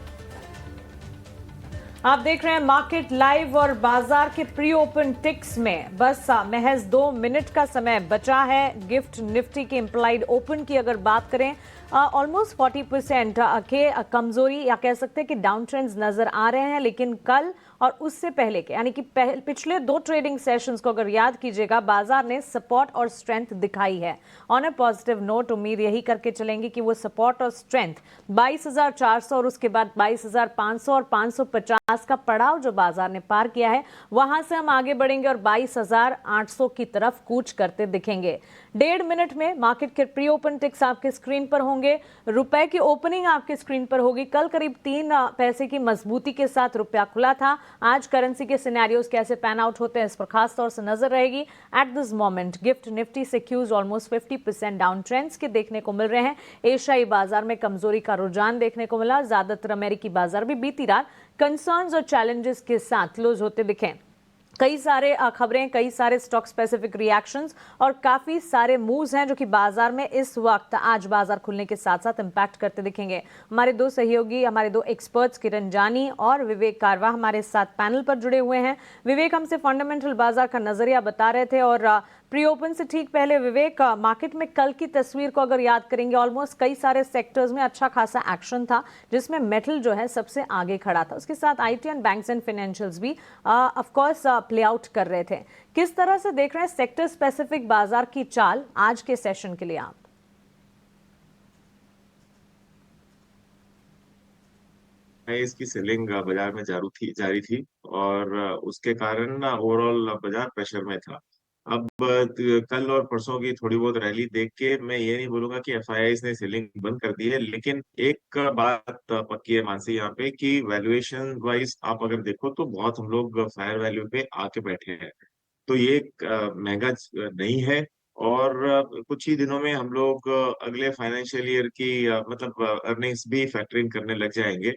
आप देख रहे हैं मार्केट लाइव, और बाजार के प्री ओपन टिक्स में बस महज 2 मिनट का समय बचा है। गिफ्ट निफ्टी के इम्प्लाइड ओपन की अगर बात करें, ऑलमोस्ट 40% के कमजोरी या कह सकते हैं कि डाउन ट्रेंड्स नजर आ रहे हैं, लेकिन कल और उससे पहले के यानी कि पिछले 2 ट्रेडिंग सेशंस को अगर याद कीजिएगा, बाजार ने सपोर्ट और स्ट्रेंथ दिखाई है। ऑन अ पॉजिटिव नोट उम्मीद यही करके चलेंगे कि वो सपोर्ट और स्ट्रेंथ 22,400 और उसके बाद 22,500 और 550 का पड़ाव जो बाजार ने पार किया है, वहां से हम आगे बढ़ेंगे और 22,800 की तरफ कूच करते दिखेंगे। 1.5 मिनट में मार्केट के प्री ओपन टिक्स आपके स्क्रीन पर होंगे, रुपए की ओपनिंग आपके स्क्रीन पर होगी। कल करीब 3 पैसे की मजबूती के साथ रुपया खुला था। आज करेंसी के सिनेरियोज कैसे पैन आउट होते हैं इस पर खास तौर से नजर रहेगी। At this moment GIFT Nifty सिक्यूज ऑलमोस्ट 50% डाउन ट्रेंड्स के देखने को मिल रहे हैं। एशियाई बाजार में कमजोरी का रुझान देखने को मिला। ज्यादातर अमेरिकी बाजार भी बीती रात कंसर्न्स और चैलेंजेस के साथ क्लोज होते दिखे। कई सारे खबरें, कई सारे स्टॉक स्पेसिफिक रिएक्शंस और काफी सारे मूव्स हैं जो कि बाजार में इस वक्त आज बाजार खुलने के साथ साथ इंपैक्ट करते दिखेंगे। हमारे 2 सहयोगी, हमारे 2 एक्सपर्ट्स किरण जानी और विवेक कारवा हमारे साथ पैनल पर जुड़े हुए हैं। विवेक हमसे फंडामेंटल बाजार का नजरिया बता रहे थे और प्री ओपन से ठीक पहले विवेक, मार्केट में कल की तस्वीर को अगर याद करेंगे, ऑलमोस्ट कई सारे सेक्टर्स में अच्छा खासा एक्शन था, जिसमें मेटल जो है सबसे आगे खड़ा था। उसके साथ IT and banks and financials भी ऑफ कोर्स प्ले आउट कर रहे थे। किस तरह से देख रहे हैं सेक्टर स्पेसिफिक बाजार की चाल आज के सेशन के लिए आप? इसकी सेलिंग बाजार में जारी थी और उसके कारण ओवरऑल बाजार प्रेशर में था। अब कल और परसों की थोड़ी बहुत रैली देख के मैं ये नहीं बोलूंगा कि एफआईआईज ने सेलिंग बंद कर दी है, लेकिन एक बात पक्की है मानसी यहाँ पे कि वैल्यूएशन वाइज आप अगर देखो तो बहुत हम लोग फायर वैल्यू पे आके बैठे हैं। तो ये एक महंगा नहीं है और कुछ ही दिनों में हम लोग अगले फाइनेंशियल ईयर की मतलब अर्निंग्स भी फैक्टरिंग करने लग जाएंगे।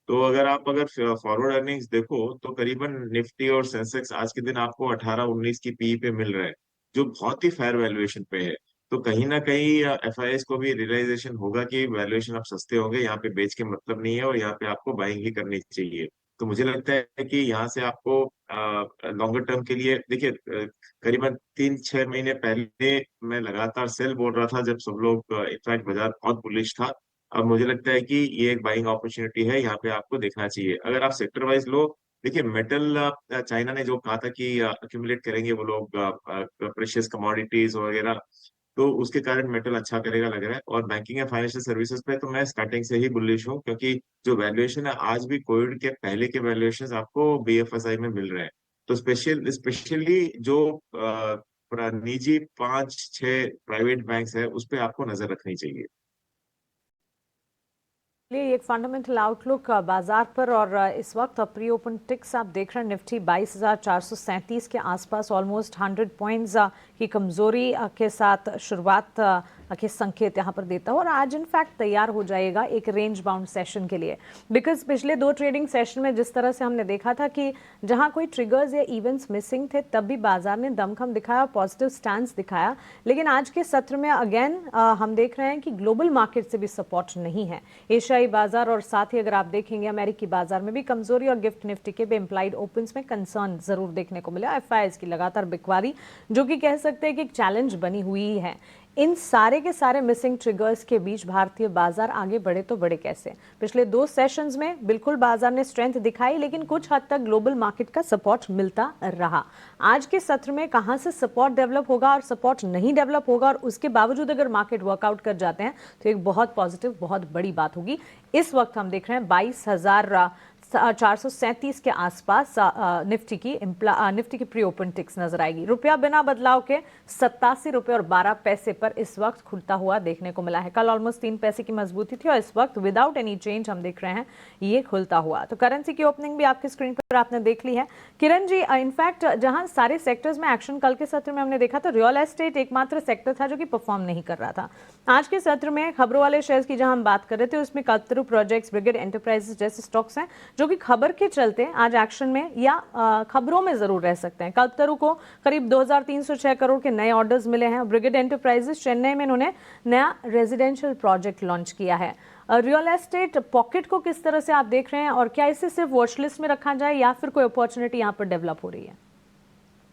तो अगर फॉरवर्ड अर्निंग्स देखो तो करीबन निफ्टी और सेंसेक्स आज के दिन आपको 18-19 की पी पे मिल रहा है, जो बहुत ही फेयर वैल्यूएशन पे है। तो कहीं ना कहीं एफआईएस को भी रियलाइजेशन होगा कि वैल्यूएशन अब सस्ते होंगे, यहाँ पे बेच के मतलब नहीं है और यहाँ पे आपको बाइंग ही करनी चाहिए। तो मुझे लगता है कि यहाँ से आपको लॉन्गर टर्म के लिए देखिए, करीबन 3-6 महीने पहले मैं लगातार सेल बोल रहा था जब सब लोग इनफैक्ट बाजार बहुत बुलिश था। अब मुझे लगता है कि ये एक बाइंग अपॉर्चुनिटी है, यहाँ पे आपको देखना चाहिए। अगर आप सेक्टर वाइज लो, देखिए मेटल चाइना ने जो कहा था कि अक्यूमुलेट करेंगे वो लोग प्रेशियस कमोडिटीज वगैरह, तो उसके कारण मेटल अच्छा करेगा लग रहा है। और बैंकिंग एंड फाइनेंशियल सर्विसेज पे तो मैं स्टार्टिंग से ही बुलिश हूँ, क्योंकि जो वैल्यूएशन है आज भी कोविड के पहले के वैल्यूएशन आपको बीएफएसआई में मिल रहे हैं। तो स्पेशली जो निजी 5-6 प्राइवेट बैंक्स है उस पर आपको नजर रखनी चाहिए। एक फंडामेंटल आउटलुक बाजार पर, और इस वक्त प्री ओपन टिक्स आप देख रहे हैं निफ्टी 22,437 के आसपास, ऑलमोस्ट 100 पॉइंट्स की कमजोरी के साथ शुरुआत के संकेत यहाँ पर देता है और आज इनफैक्ट तैयार हो जाएगा एक रेंज बाउंड सेशन के लिए। बिकॉज पिछले 2 ट्रेडिंग सेशन में जिस तरह से हमने देखा था कि जहाँ कोई ट्रिगर्स या इवेंट्स मिसिंग थे तब भी बाजार ने दमखम दिखाया, पॉजिटिव स्टैंस दिखाया, लेकिन आज के सत्र में अगेन हम देख रहे हैं कि ग्लोबल मार्केट से भी सपोर्ट नहीं है। एशियाई बाजार और साथ ही अगर आप देखेंगे अमेरिकी बाजार में भी कमजोरी और गिफ्ट निफ्टी के भी इम्प्लाइड ओपन्स में कंसर्न जरूर देखने को मिला। एफआईआईज की लगातार बिकवारी जो कि कह सकते हैं कि एक चैलेंज बनी हुई है। इन सारे के सारे मिसिंग ट्रिगर्स के बीच भारतीय बाजार आगे बढ़े तो बढ़े कैसे? पिछले 2 सेशंस में बिल्कुल बाजार ने स्ट्रेंथ दिखाई, लेकिन कुछ हद तक ग्लोबल मार्केट का सपोर्ट मिलता रहा। आज के सत्र में कहां से सपोर्ट डेवलप होगा और सपोर्ट नहीं डेवलप होगा, और उसके बावजूद अगर मार्केट वर्कआउट कर जाते हैं तो एक बहुत पॉजिटिव, बहुत बड़ी बात होगी। इस वक्त हम देख रहे हैं 22,437 के आसपास निफ्टी की प्री ओपन टिक्स नजर आएगी। रुपया बिना बदलाव के 87 रुपए और 12 पैसे पर इस वक्त खुलता हुआ देखने को मिला है। कल ऑलमोस्ट 3 पैसे की मजबूती थी और इस वक्त विदाउट एनी चेंज हम देख रहे हैं ये खुलता हुआ। तो करेंसी की ओपनिंग भी आपकी स्क्रीन पर आपने देख ली है। किरण जी, इनफैक्ट जहां सारे सेक्टर्स में एक्शन कल के सत्र में हमने देखा तो रियल एस्टेट एकमात्र सेक्टर था जो कि परफॉर्म नहीं कर रहा था। आज के सत्र में खबरों वाले शेयर्स की जहां हम बात कर रहे थे उसमें कल्पतरू प्रोजेक्ट्स, ब्रिगेड एंटरप्राइजेस जैसे स्टॉक्स हैं जो कि खबर के चलते आज एक्शन में या खबरों में जरूर रह सकते हैं। कल्पतरू को करीब 2306 करोड़ के नए ऑर्डर्स मिले हैं। ब्रिगेड एंटरप्राइजेस चेन्नई में इन्होंने नया रेजिडेंशियल प्रोजेक्ट लॉन्च किया है। रियल एस्टेट पॉकेट को किस तरह से आप देख रहे हैं और क्या इसे सिर्फ वॉच लिस्ट में रखा जाए या फिर कोई अपॉर्चुनिटी यहाँ पर डेवलप हो रही है?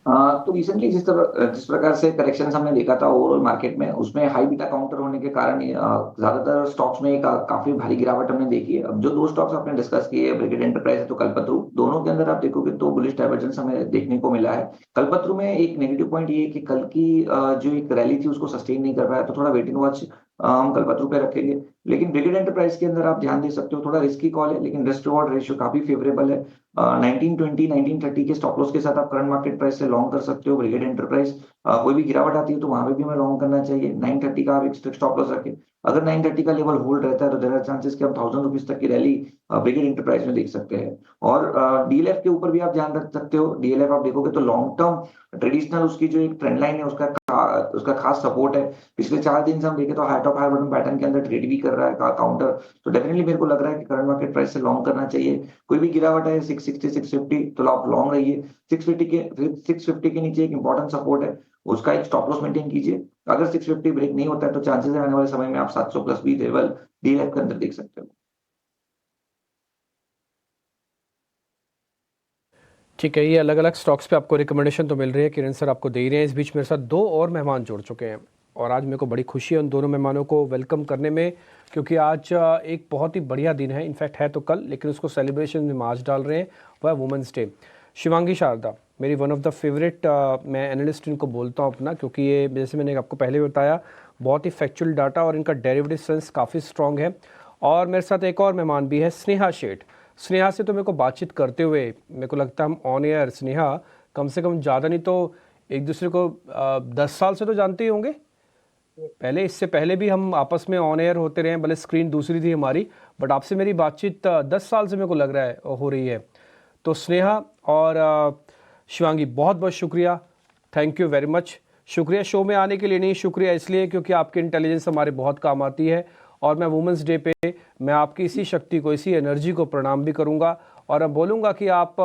तो रिसेंटली जिस प्रकार से करेक्शन हमने देखा था ओवरऑल मार्केट में, उसमें हाई बीटा काउंटर होने के कारण ज्यादातर स्टॉक्स में काफी भारी गिरावट हमने देखी है। अब जो 2 स्टॉक्स आपने डिस्कस किए, ब्रिगेड एंटरप्राइज है तो कल्पतरू, दोनों के अंदर आप देखोगे तो बुलिश डाइवर्जेंस हमें देखने को मिला है। कल्पतरू में एक नेगेटिव पॉइंट ये है कि कल की जो एक रैली थी उसको सस्टेन नहीं कर पाया, तो थोड़ा वेट एंड वॉच हम कल्पतरू पे रखेंगे। लेकिन ब्रिगेड एंटरप्राइज के अंदर आप ध्यान दे सकते हो, थोड़ा रिस्की कॉल है लेकिन रिस्क रिवॉर्ड रेशियो काफी फेवरेबल है। 1920 1930 के स्टॉप लॉस के साथ आप करंट मार्केट प्राइस से लॉन्ग कर सकते हो ब्रिगेड एंटरप्राइज। कोई भी गिरावट आती है तो वहां पे भी हमें लॉन्ग करना चाहिए। 930 का आप एक स्टॉप लॉस रखें। अगर 930 का लेवल होल्ड रहता है तो देयर आर चांसेस कि आप 1000 रुपीज तक की रैली ब्रिगेड एंटरप्राइज में देख सकते हैं। और डीएलएफ के ऊपर भी आप ध्यान रख सकते हो। डीएलएफ आप देखोगे तो लॉन्ग टर्म ट्रेडिशनल उसकी जो एक ट्रेंड लाइन है उसका खास सपोर्ट है। पिछले 4 दिन से हम देखें तो high top high bottom pattern के अंदर ट्रेड भी कर रहा है काउंटर। तो डेफिनेटली मेरे को लग रहा है कि करंट मार्केट प्राइस से लॉन्ग करना चाहिए। कोई भी गिरावट है 660 650 तो आप लॉन्ग रहिए। 650 के नीचे एक इंपॉर्टेंट सपोर्ट है, उसका एक स्टॉप लॉस मेंटेन कीजिए। अगर 650 ब्रेक नहीं होता है तो चांसेस है आने वाले समय में आप 700 प्लस भी लेवल डीएलएफ के अंदर देख सकते हो। ठीक है, ये अलग अलग स्टॉक्स पे आपको रिकमेंडेशन तो मिल रही है, किरण सर आपको दे ही रहे हैं। इस बीच मेरे साथ दो और मेहमान जुड़ चुके हैं और आज मेरे को बड़ी खुशी है उन दोनों मेहमानों को वेलकम करने में, क्योंकि आज एक बहुत ही बढ़िया दिन है। इनफैक्ट है तो कल, लेकिन उसको सेलिब्रेशन में आज डाल रहे हैं, वह है वुमेंस डे। शिवांगी शारदा मेरी वन ऑफ द फेवरेट, मैं एनालिस्ट इनको बोलता हूँ अपना, क्योंकि ये जैसे मैंने आपको पहले भी बताया बहुत ही फैक्चुअल डाटा और इनका डेरिवेटिव सेंस काफ़ी स्ट्रॉन्ग है। और मेरे साथ एक और मेहमान भी है, स्नेहा शेठ। स्नेहा से तो मेरे को बातचीत करते हुए मेरे को लगता है हम ऑन एयर, स्नेहा कम से कम ज़्यादा नहीं तो एक दूसरे को 10 साल से तो जानते ही होंगे। पहले, इससे पहले भी हम आपस में ऑन एयर होते रहे, भले स्क्रीन दूसरी थी हमारी, बट आपसे मेरी बातचीत 10 साल से मेरे को लग रहा है हो रही है। तो स्नेहा और शिवांगी बहुत बहुत शुक्रिया, थैंक यू वेरी मच। शुक्रिया शो में आने के लिए नहीं, शुक्रिया इसलिए क्योंकि आपकी इंटेलिजेंस हमारे बहुत काम आती है। और मैं वुमेंस डे पे मैं आपकी इसी शक्ति को, इसी एनर्जी को प्रणाम भी करूंगा और मैं बोलूँगा कि आप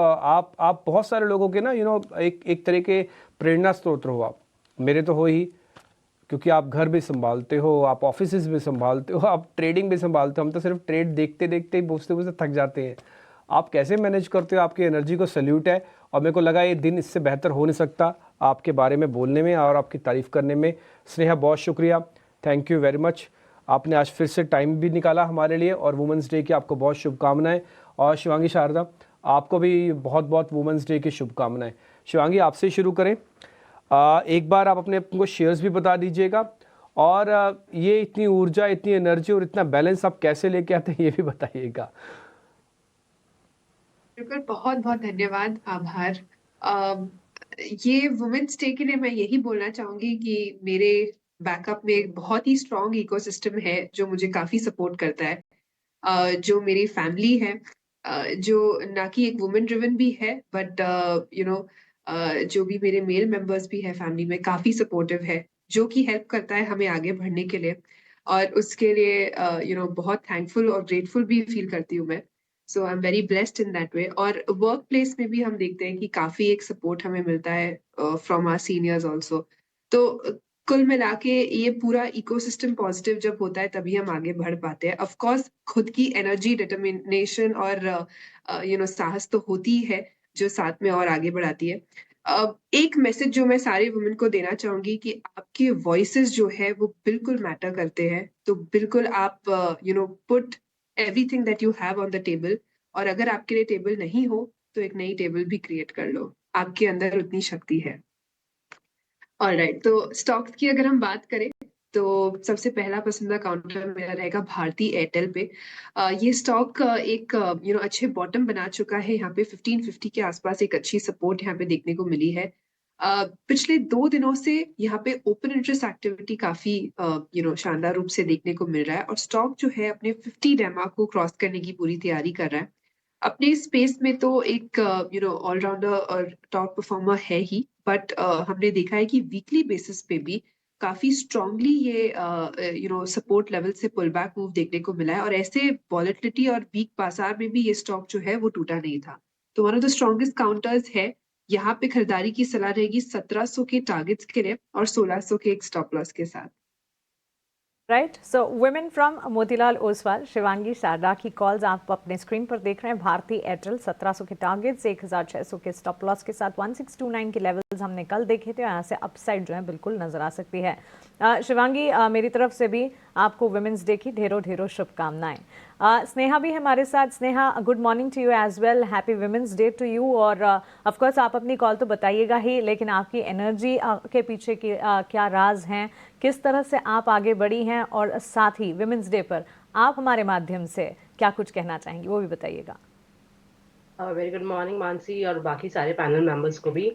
बहुत सारे लोगों के ना एक तरह के प्रेरणा स्रोत हो। आप मेरे तो हो ही, क्योंकि आप घर भी संभालते हो, आप ऑफिसेज भी संभालते हो, आप ट्रेडिंग भी संभालते हो। हम तो सिर्फ ट्रेड देखते देखते ही पूछते थक जाते हैं। आप कैसे मैनेज करते हो, आपकी एनर्जी को सल्यूट है। और मेरे को लगा ये दिन इससे बेहतर हो नहीं सकता आपके बारे में बोलने में और आपकी तारीफ़ करने में। स्नेहा बहुत शुक्रिया, थैंक यू वेरी मच। आपने आज फिर से टाइम भी निकाला हमारे लिए और वुमेंस डे की आपको बहुत शुभकामनाएं। और शिवांगी शारदा आपको भी बहुत बहुत वुमेंस डे की शुभकामनाएं। शिवांगी आपसे शुरू करें, एक बार आप अपने को शेयर्स भी बता दीजिएगा और ये इतनी ऊर्जा, इतनी एनर्जी और इतना बैलेंस आप कैसे लेके आते हैं ये भी बताइएगा। बिल्कुल, बहुत बहुत धन्यवाद, आभार। ये वुमेन्स डे के लिए मैं यही बोलना चाहूंगी कि मेरे बैकअप में एक बहुत ही स्ट्रॉन्ग इकोसिस्टम है जो मुझे काफी सपोर्ट करता है। जो मेरी फैमिली है, जो ना कि एक वुमेन ड्रिवन भी है, बट जो भी मेरे मेल मेंबर्स भी है फैमिली में, काफी सपोर्टिव है, जो कि हेल्प करता है हमें आगे बढ़ने के लिए। और उसके लिए बहुत थैंकफुल और ग्रेटफुल भी फील करती हूँ मैं। So I am very blessed in that way. और वर्क प्लेस में भी हम देखते हैं कि काफी एक सपोर्ट हमें मिलता है फ्रॉम आवर सीनियर्स ऑल्सो। तो कुल मिला के ये पूरा इकोसिस्टम पॉजिटिव जब होता है तभी हम आगे बढ़ पाते हैं। ऑफ कोर्स खुद की एनर्जी, डिटर्मिनेशन और साहस तो होती है जो साथ में और आगे बढ़ाती है। एक मैसेज जो मैं सारे वुमेन को देना चाहूंगी कि आपके वॉइसेस जो है वो बिल्कुल मैटर करते हैं। तो बिल्कुल आप put everything that you have on the table, और अगर आपके लिए टेबल नहीं हो तो एक नई टेबल भी क्रिएट कर लो, आपके अंदर उतनी शक्ति है। ऑलराइट, तो स्टॉक्स की अगर हम बात करें तो सबसे पहला पसंदीदा काउंटर मेरा रहेगा भारती एयरटेल पे। ये स्टॉक एक अच्छे बॉटम बना चुका है। यहाँ पे 1550 के आसपास एक अच्छी सपोर्ट यहाँ पे देखने को मिली है। पिछले 2 दिनों से यहाँ पे ओपन इंटरेस्ट एक्टिविटी काफी शानदार रूप से देखने को मिल रहा है और स्टॉक जो है अपने 50 डेमा को क्रॉस करने की पूरी तैयारी कर रहा है। अपने स्पेस में तो एक ऑलराउंडर और टॉप परफॉर्मर है ही, बट हमने देखा है कि वीकली बेसिस पे भी काफी स्ट्रांगली ये सपोर्ट लेवल से पुल बैक मूव देखने को मिला है। और ऐसे वॉलेटिलिटी और वीक बाजार में भी ये स्टॉक जो है वो टूटा नहीं था। तो one of the strongest counters है। यहाँ पे खरीदारी की सलाह रहेगी 1700 के टारगेट्स के लिए और 1600 के एक स्टॉप लॉस के साथ। Right, so women from Motilal Oswal, Shivangi Sarda की कॉल्स आप अपने स्क्रीन पर देख रहे हैं। भारती एयरटेल 1700 के टारगेट्स, 1600 के स्टॉप लॉस के साथ 1629 के लेवल्स हमने कल देखे थे। यहाँ से अपसाइड जो है बिल्कुल नजर आ सकती है। शिवांगी, मेरी तरफ से भी आपको वुमेन्स डे की ढेरों ढेरों शुभकामनाएं। स्नेहा भी हमारे साथ। Sneha, good morning to you as well, happy women's day to you. और ऑफ कोर्स आप अपनी कॉल तो बताइएगा ही, लेकिन आपकी एनर्जी के पीछे की क्या राज हैं, किस तरह से आप आगे बढ़ी हैं, और साथ ही वुमेन्स डे पर आप हमारे माध्यम से क्या कुछ कहना चाहेंगी वो भी बताइएगा। वेरी गुड मॉर्निंग मानसी और बाकी सारे पैनल मेंबर्स को भी।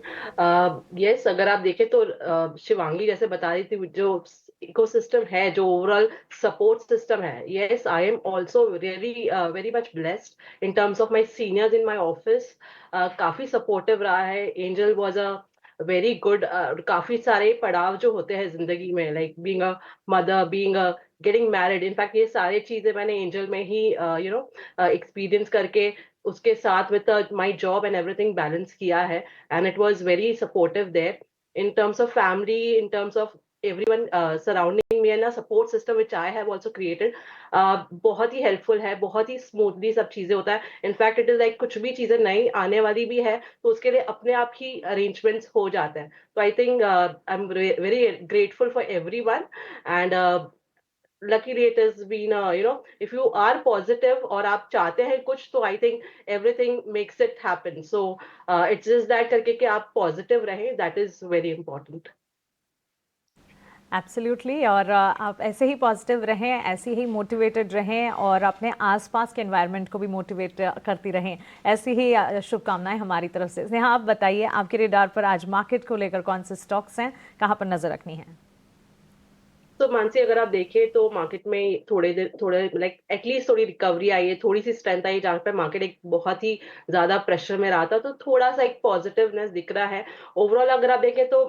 यस, अगर आप देखें तो शिवांगी जैसे बता रही थी, जो इकोसिस्टम है, जो ओवरऑल सपोर्ट सिस्टम है, yes I am also really very much blessed in terms of my seniors in my office. काफी सपोर्टिव रहा है। Angel was a very good. काफी सारे पड़ाव जो होते हैं जिंदगी में, like being a mother, being a getting married, in fact ये सारी चीजें मैंने एंजल में ही एक्सपीरियंस करके उसके साथ with my job and everything balance किया है। And it was very supportive there in terms of family, in terms of everyone surrounding me and a support system which I have also created बहुत ही helpful है, बहुत ही smoothly सब चीजें होता है. In fact it is like कुछ भी चीजें नई आने वाली भी है तो उसके लिए अपने आप ही अरेंजमेंट्स हो जाते हैं. तो I think I am very grateful for everyone and luckily it has been if you are positive और आप चाहते हैं कुछ तो I think everything makes it happen. So it's just that करके कि आप positive रहें, that is very important. Absolutely. और आप ऐसे ही पॉजिटिव रहें, ऐसे ही मोटिवेटेड रहें और अपने आसपास के एनवायरनमेंट को भी मोटिवेट करती रहें. ऐसी ही शुभकामनाएं हमारी तरफ से. स्नेहा, आप बताइए आपके रेडार पर आज मार्केट को लेकर कौन से स्टॉक्स हैं, कहाँ पर नजर रखनी है? तो मानसी अगर आप देखें तो मार्केट में थोड़े लाइक एटलीस्ट थोड़ी रिकवरी आई है, थोड़ी सी स्ट्रेंथ आई है, जहाँ पे मार्केट एक बहुत ही ज्यादा प्रेशर में रहा था तो थोड़ा सा एक पॉजिटिवनेस दिख रहा है. ओवरऑल अगर आप देखें तो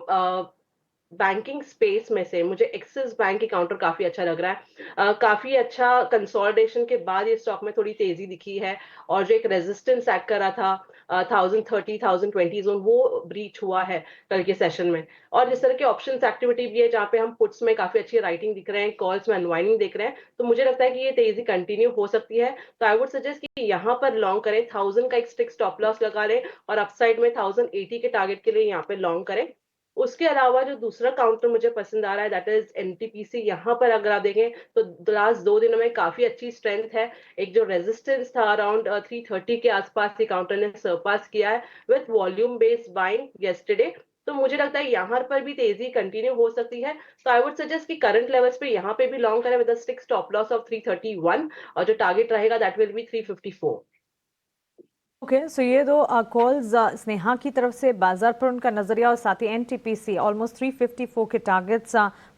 बैंकिंग स्पेस में से मुझे एक्सिस बैंक की काउंटर काफी अच्छा लग रहा है. काफी अच्छा कंसोलिडेशन के बाद ये स्टॉक में थोड़ी तेजी दिखी है और जो एक रेजिस्टेंस एक्ट कर रहा था 1030 1020 जोन वो ब्रीच हुआ है कल के सेशन में. और जिस तरह की ऑप्शंस एक्टिविटी भी है जहाँ पे हम पुट्स में काफी अच्छी राइटिंग दिख रहे हैं, कॉल्स में अनवाइंडिंग दिख रहे हैं, तो मुझे लगता है कि ये तेजी कंटिन्यू हो सकती है. तो आई वुड सजेस्ट कि यहाँ पर लॉन्ग करें, 1000 का एक स्टिक स्टॉप लॉस लगा लें और अपसाइड में 1080 के टारगेट के लिए यहाँ पे लॉन्ग करें. उसके अलावा जो दूसरा काउंटर मुझे पसंद आ रहा है दैट इज एनटीपीसी. यहाँ पर अगर आप देखें तो लास्ट 2 दिनों में काफी अच्छी स्ट्रेंथ है. एक जो रेजिस्टेंस था अराउंड 330 के आसपास ये काउंटर ने सरपास किया है with volume based buying yesterday. तो मुझे लगता है यहाँ पर भी तेजी कंटिन्यू हो सकती है. तो आई वुड सजेस्ट कि करंट लेवल्स पे यहाँ पे भी लॉन्ग करें with a stick stop loss of 331 और जो टारगेट रहेगा दैट विल बी 354. ओके, सो ये दो कॉल्स स्नेहा की तरफ से बाजार पर उनका नजरिया और साथ ही एनटीपीसी ऑलमोस्ट 354 के टारगेट्स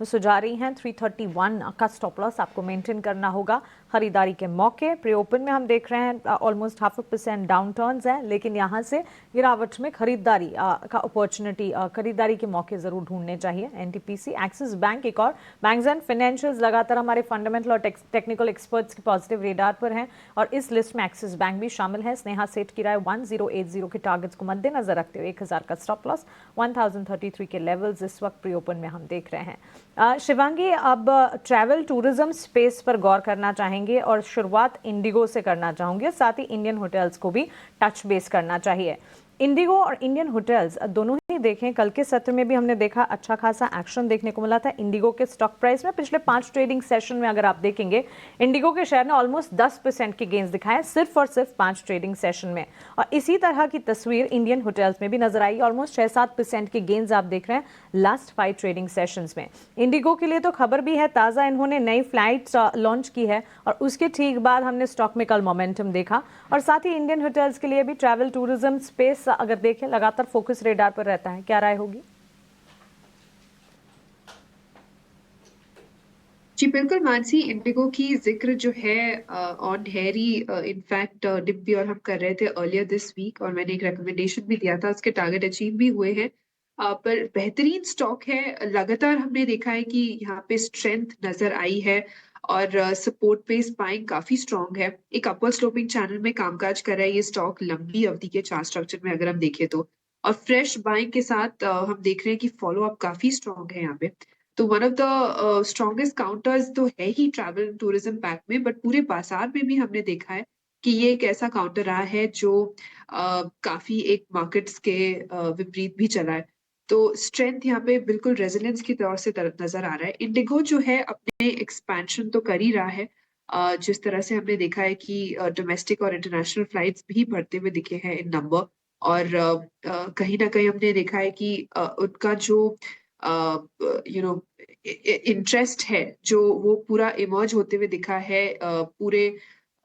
सुझा रही हैं. 331 का स्टॉप लॉस आपको मेंटेन करना होगा खरीदारी के मौके. प्री ओपन में हम देख रहे हैं ऑलमोस्ट 0.5% डाउन टर्न्स है, लेकिन यहाँ से गिरावट में खरीदारी का अपॉर्चुनिटी, खरीदारी के मौके जरूर ढूंढने चाहिए. एनटीपीसी, एक्सिस बैंक, एक और बैंक्स एंड फाइनेंशियल्स लगातार हमारे फंडामेंटल और टेक्निकल एक्सपर्ट्स के पॉजिटिव रेडार पर हैं और इस लिस्ट में एक्सिस बैंक भी शामिल है. स्नेहा सेठ की राय 1080 के टारगेट्स को मद्देनजर रखते हुए 1000 का स्टॉप लॉस, 1033 के लेवल्स इस वक्त प्री ओपन में हम देख रहे हैं. शिवांगी, अब ट्रैवल टूरिज्म स्पेस पर गौर करना चाहेंगे और शुरुआत इंडिगो से करना चाहूंगी, साथ ही इंडियन होटल्स को भी टच बेस करना चाहिए. इंडिगो और इंडियन होटल्स दोनों ही देखें, कल के सत्र में भी हमने देखा अच्छा खासा एक्शन देखने को मिला था इंडिगो के स्टॉक प्राइस में. पिछले 5 ट्रेडिंग सेशन में अगर आप देखेंगे इंडिगो के शेयर ने ऑलमोस्ट 10% के गेंस दिखाए सिर्फ और सिर्फ 5 ट्रेडिंग सेशन में. और इसी तरह की तस्वीर इंडियन होटल्स में भी नजर आई. ऑलमोस्ट 6-7% के गेंस आप देख रहे हैं लास्ट 5 ट्रेडिंग सेशंस में. इंडिगो के लिए तो खबर भी है, ताज़ा इन्होंने नई फ्लाइट लॉन्च की है और उसके ठीक बाद हमने स्टॉक में कल मोमेंटम देखा. और साथ ही इंडियन होटल्स के लिए भी ट्रैवल टूरिज्म स्पेस अगर देखें लगातार फोकस रेडार पर रहता है. क्या राय होगी? जी बिल्कुल मानसी, इंडिगो की जिक्र जो है ऑन हैरी इनफैक्ट डिप्पी और हम कर रहे थे अर्लियर दिस वीक और मैंने एक रिकमेंडेशन भी दिया था, उसके टारगेट अचीव भी हुए हैं. पर बेहतरीन स्टॉक है. लगातार हमने देखा है कि यहाँ पे स्ट्रेंथ नजर आई है और सपोर्ट बेस बाइंग काफी स्ट्रांग है. एक अपवर्ड स्लोपिंग चैनल में कामकाज कर रहा है ये स्टॉक लंबी अवधि के चार्ट स्ट्रक्चर में अगर हम देखें तो. और फ्रेश बाइंग के साथ हम देख रहे हैं कि फॉलो अप काफी स्ट्रांग है यहाँ पे. तो one of the strongest counters तो है ही ट्रैवल टूरिज्म पैक में, बट पूरे बाजार में भी हमने देखा है कि ये एक ऐसा काउंटर रहा है जो काफी एक मार्केट्स के विपरीत भी चला है. तो स्ट्रेंथ यहाँ पे बिल्कुल रेजिलियंस की तौर से नजर आ रहा है. इंडिगो जो है अपने एक्सपेंशन तो कर ही रहा है. जिस तरह से हमने देखा है कि डोमेस्टिक और इंटरनेशनल फ्लाइट्स भी बढ़ते हुए दिखे हैं इन नंबर. और कहीं ना कहीं हमने देखा है कि उनका जो इंटरेस्ट है जो वो पूरा इमर्ज होते हुए दिखा है पूरे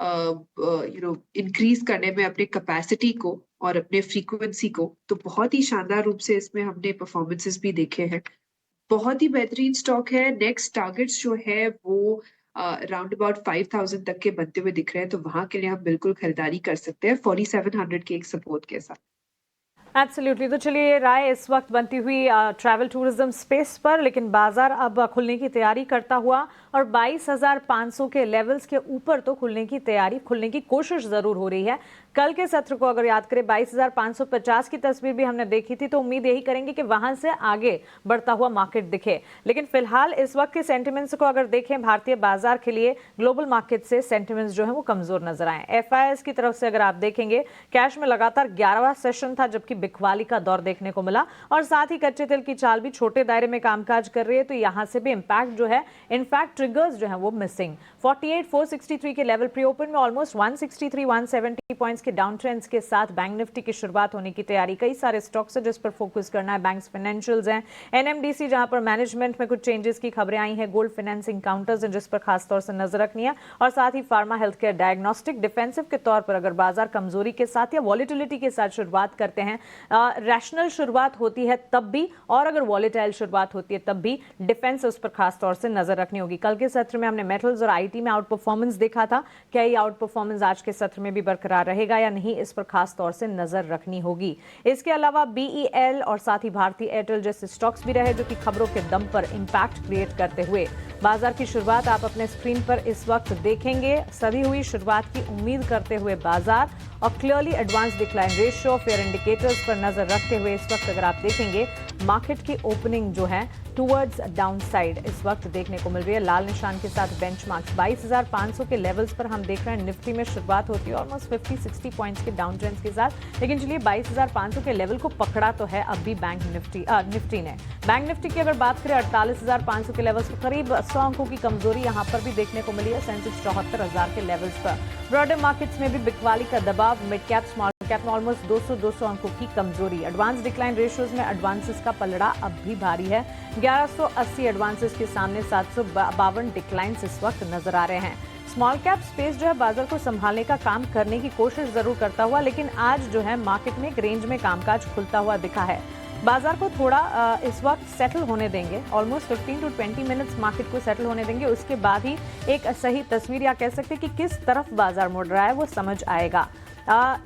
इंक्रीज करने में अपने कैपेसिटी को और अपने फ्रीक्वेंसी को. तो बहुत ही शानदार रूप से इसमें हमने परफॉर्मेंसेस भी देखे हैं. बहुत ही बेहतरीन स्टॉक है. नेक्स्ट टारगेट्स जो है वो राउंड अबाउट 5000 तक के बनते हुए दिख रहे हैं. तो वहां के लिए हम बिल्कुल खरीदारी कर सकते हैं 4700 के एक सपोर्ट के साथ. एब्सोल्युटली. तो चलिए राय इस वक्त बनती हुई ट्रैवल टूरिज्म स्पेस पर, लेकिन बाजार अब खुलने की तैयारी करता हुआ और 22,500 के लेवल्स के ऊपर तो खुलने की कोशिश ज़रूर हो रही है. कल के सत्र को अगर याद करें 22,550 की तस्वीर भी हमने देखी थी, तो उम्मीद यही करेंगे कि वहां से आगे बढ़ता हुआ मार्केट दिखे। लेकिन फिलहाल इस वक्त के सेंटिमेंट्स को अगर देखें भारतीय बाजार के लिए, ग्लोबल मार्केट से सेंटिमेंट्स जो है वो कमजोर नजर आए। एफआईआईएस की तरफ से अगर आप देखेंगे, कैश में लगातार 11वां सेशन था, जबकि बिकवाली का दौर देखने को मिला और साथ ही कच्चे तेल की चाल भी छोटे दायरे में कामकाज कर रही है, तो यहां से भी इंपैक्ट जो है, इनफैक्ट ट्रिगर्स जो है वो मिसिंग। 48,463 के लेवल प्री ओपन में ऑलमोस्ट 163-170 पॉइंट्स के डाउन ट्रेंड्स के साथ बैंक निफ्टी की शुरुआत होने की तैयारी। कई सारे स्टॉक्स है जिस पर फोकस करना है, बैंक्स, फाइनेंशियल्स हैं, एनएमडीसी जहां पर मैनेजमेंट में कुछ चेंजेस की खबरें आई हैं, गोल्ड फाइनेंसिंग काउंटर्स हैं जिस पर खासतौर से नजर रखनी है, और साथ ही pharma, health care, diagnostic, defensive के तौर पर अगर बाजार कमजोरी के साथ या वॉलिटिलिटी के साथ शुरुआत करते हैं, रैशनल शुरुआत होती है तब भी, और अगर वॉलेटाइल शुरुआत होती है तब भी डिफेंस उस पर खासतौर से नजर रखनी होगी। कल के सत्र में हमने मेटल्स और आईटी में आउट परफॉर्मेंस देखा था, क्या ये आउट परफॉर्मेंस आज के सत्र में भी बरकरार रहेगा या नहीं, इस पर खास तौर से नजर रखनी होगी। इसके अलावा बीईएल और साथ ही भारतीय एयरटेल जैसे स्टॉक्स भी रहे जो कि खबरों के दम पर इंपैक्ट क्रिएट करते हुए। बाजार की शुरुआत आप अपने स्क्रीन पर इस वक्त देखेंगे, सधी हुई शुरुआत की उम्मीद करते हुए बाजार और clearly advance decline ratio, fair indicators पर नजर रखते हुए इस वक्त अगर आप देखेंगे, मार्केट की ओपनिंग जो है टुवर्ड्स डाउन साइड इस वक्त देखने को मिल रही है। लाल निशान के साथ बेंचमार्क्स 22,500 के लेवल्स पर हम देख रहे हैं। निफ्टी में शुरुआत होती है ऑलमोस्ट 50-60 पॉइंट्स के डाउन ट्रेंड्स के साथ, लेकिन चलिए 22,500 के लेवल को पकड़ा तो है अब भी बैंक निफ्टी ने। बैंक निफ्टी की अगर बात करें 48,500 के लेवल्स पर करीब 100 अंकों की कमजोरी यहां पर भी देखने को मिली है। सेंसेक्स 74,000 के लेवल्स पर। ब्रॉडर मार्केट्स में भी बिकवाली का दबाव, मिड कैप, स्मॉल कैप में ऑलमोस्ट 200 अंकों की कमजोरी। एडवांस डिक्लाइन रेशियोज में एडवांसेस का पलड़ा अब भी भारी है। 1180 एडवांसेस के सामने 752 डिक्लाइंस इस वक्त नजर आ रहे हैं। स्मॉल कैप स्पेस जो है बाजार को संभालने का काम करने की कोशिश जरूर करता हुआ, लेकिन आज जो है मार्केट में एक रेंज में कामकाज खुलता हुआ दिखा है। बाजार को थोड़ा इस वक्त सेटल होने देंगे, ऑलमोस्ट 15 to 20 मिनट्स मार्केट को सेटल होने देंगे, उसके बाद ही एक सही तस्वीर या कह सकते हैं कि किस तरफ बाजार मुड़ रहा है वो समझ आएगा।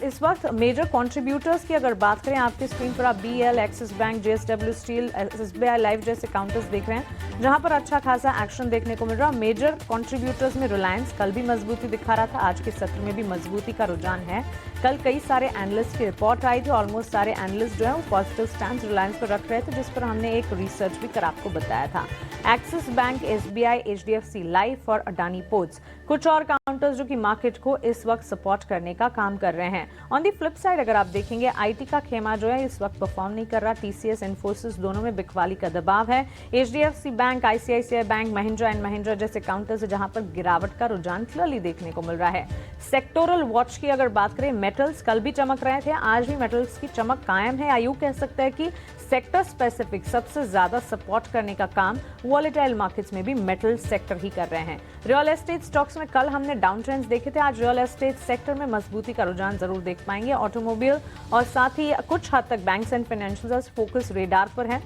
इस वक्त मेजर कंट्रीब्यूटर्स की अगर बात करें, आपके स्क्रीन पर आप BL, Axis Bank, JSW Steel, SBI Life जैसे काउंटर्स देख रहे हैं जहां पर अच्छा खासा एक्शन देखने को मिल रहा है। मेजर कंट्रीब्यूटर्स में रिलायंस कल भी मजबूती दिखा रहा था, आज के सत्र में भी मजबूती का रुझान है। कल कई सारे एनालिस्ट की रिपोर्ट आई थी, ऑलमोस्ट सारे एनालिस्ट जो है वो पॉजिटिव स्टैंड रिलायंस पर रख रहे थे, जिस पर हमने एक रिसर्च भी कर आपको बताया था। Axis bank, SBI, HDFC life और अडानी पोर्ट्स कुछ और काउंटर्स जो कि मार्केट को इस वक्त सपोर्ट करने का काम कर रहे हैं। ऑन दी फ्लिप साइड अगर आप देखेंगे, आईटी का खेमा जो है इस वक्त परफॉर्म नहीं कर रहा। टीसीएस, इन्फोसिस दोनों में बिकवाली का दबाव है। HDFC bank, ICICI bank, Mahindra and Mahindra जैसे काउंटर्स है जहां पर गिरावट का रुझान क्लियरली देखने को मिल रहा है। सेक्टोरल वॉच की अगर बात करें, मेटल्स कल भी चमक रहे थे, आज भी मेटल्स की चमक कायम है। आयु कह सकता है कि सेक्टर स्पेसिफिक सबसे ज्यादा सपोर्ट करने का काम वॉलेटाइल मार्केट्स में भी मेटल सेक्टर ही कर रहे हैं। रियल एस्टेट स्टॉक्स में कल हमने डाउन ट्रेंड्स देखे थे, आज रियल एस्टेट सेक्टर में मजबूती का रुझान जरूर देख पाएंगे। ऑटोमोबाइल और साथ ही कुछ हद तक banks and financials focus radar पर है।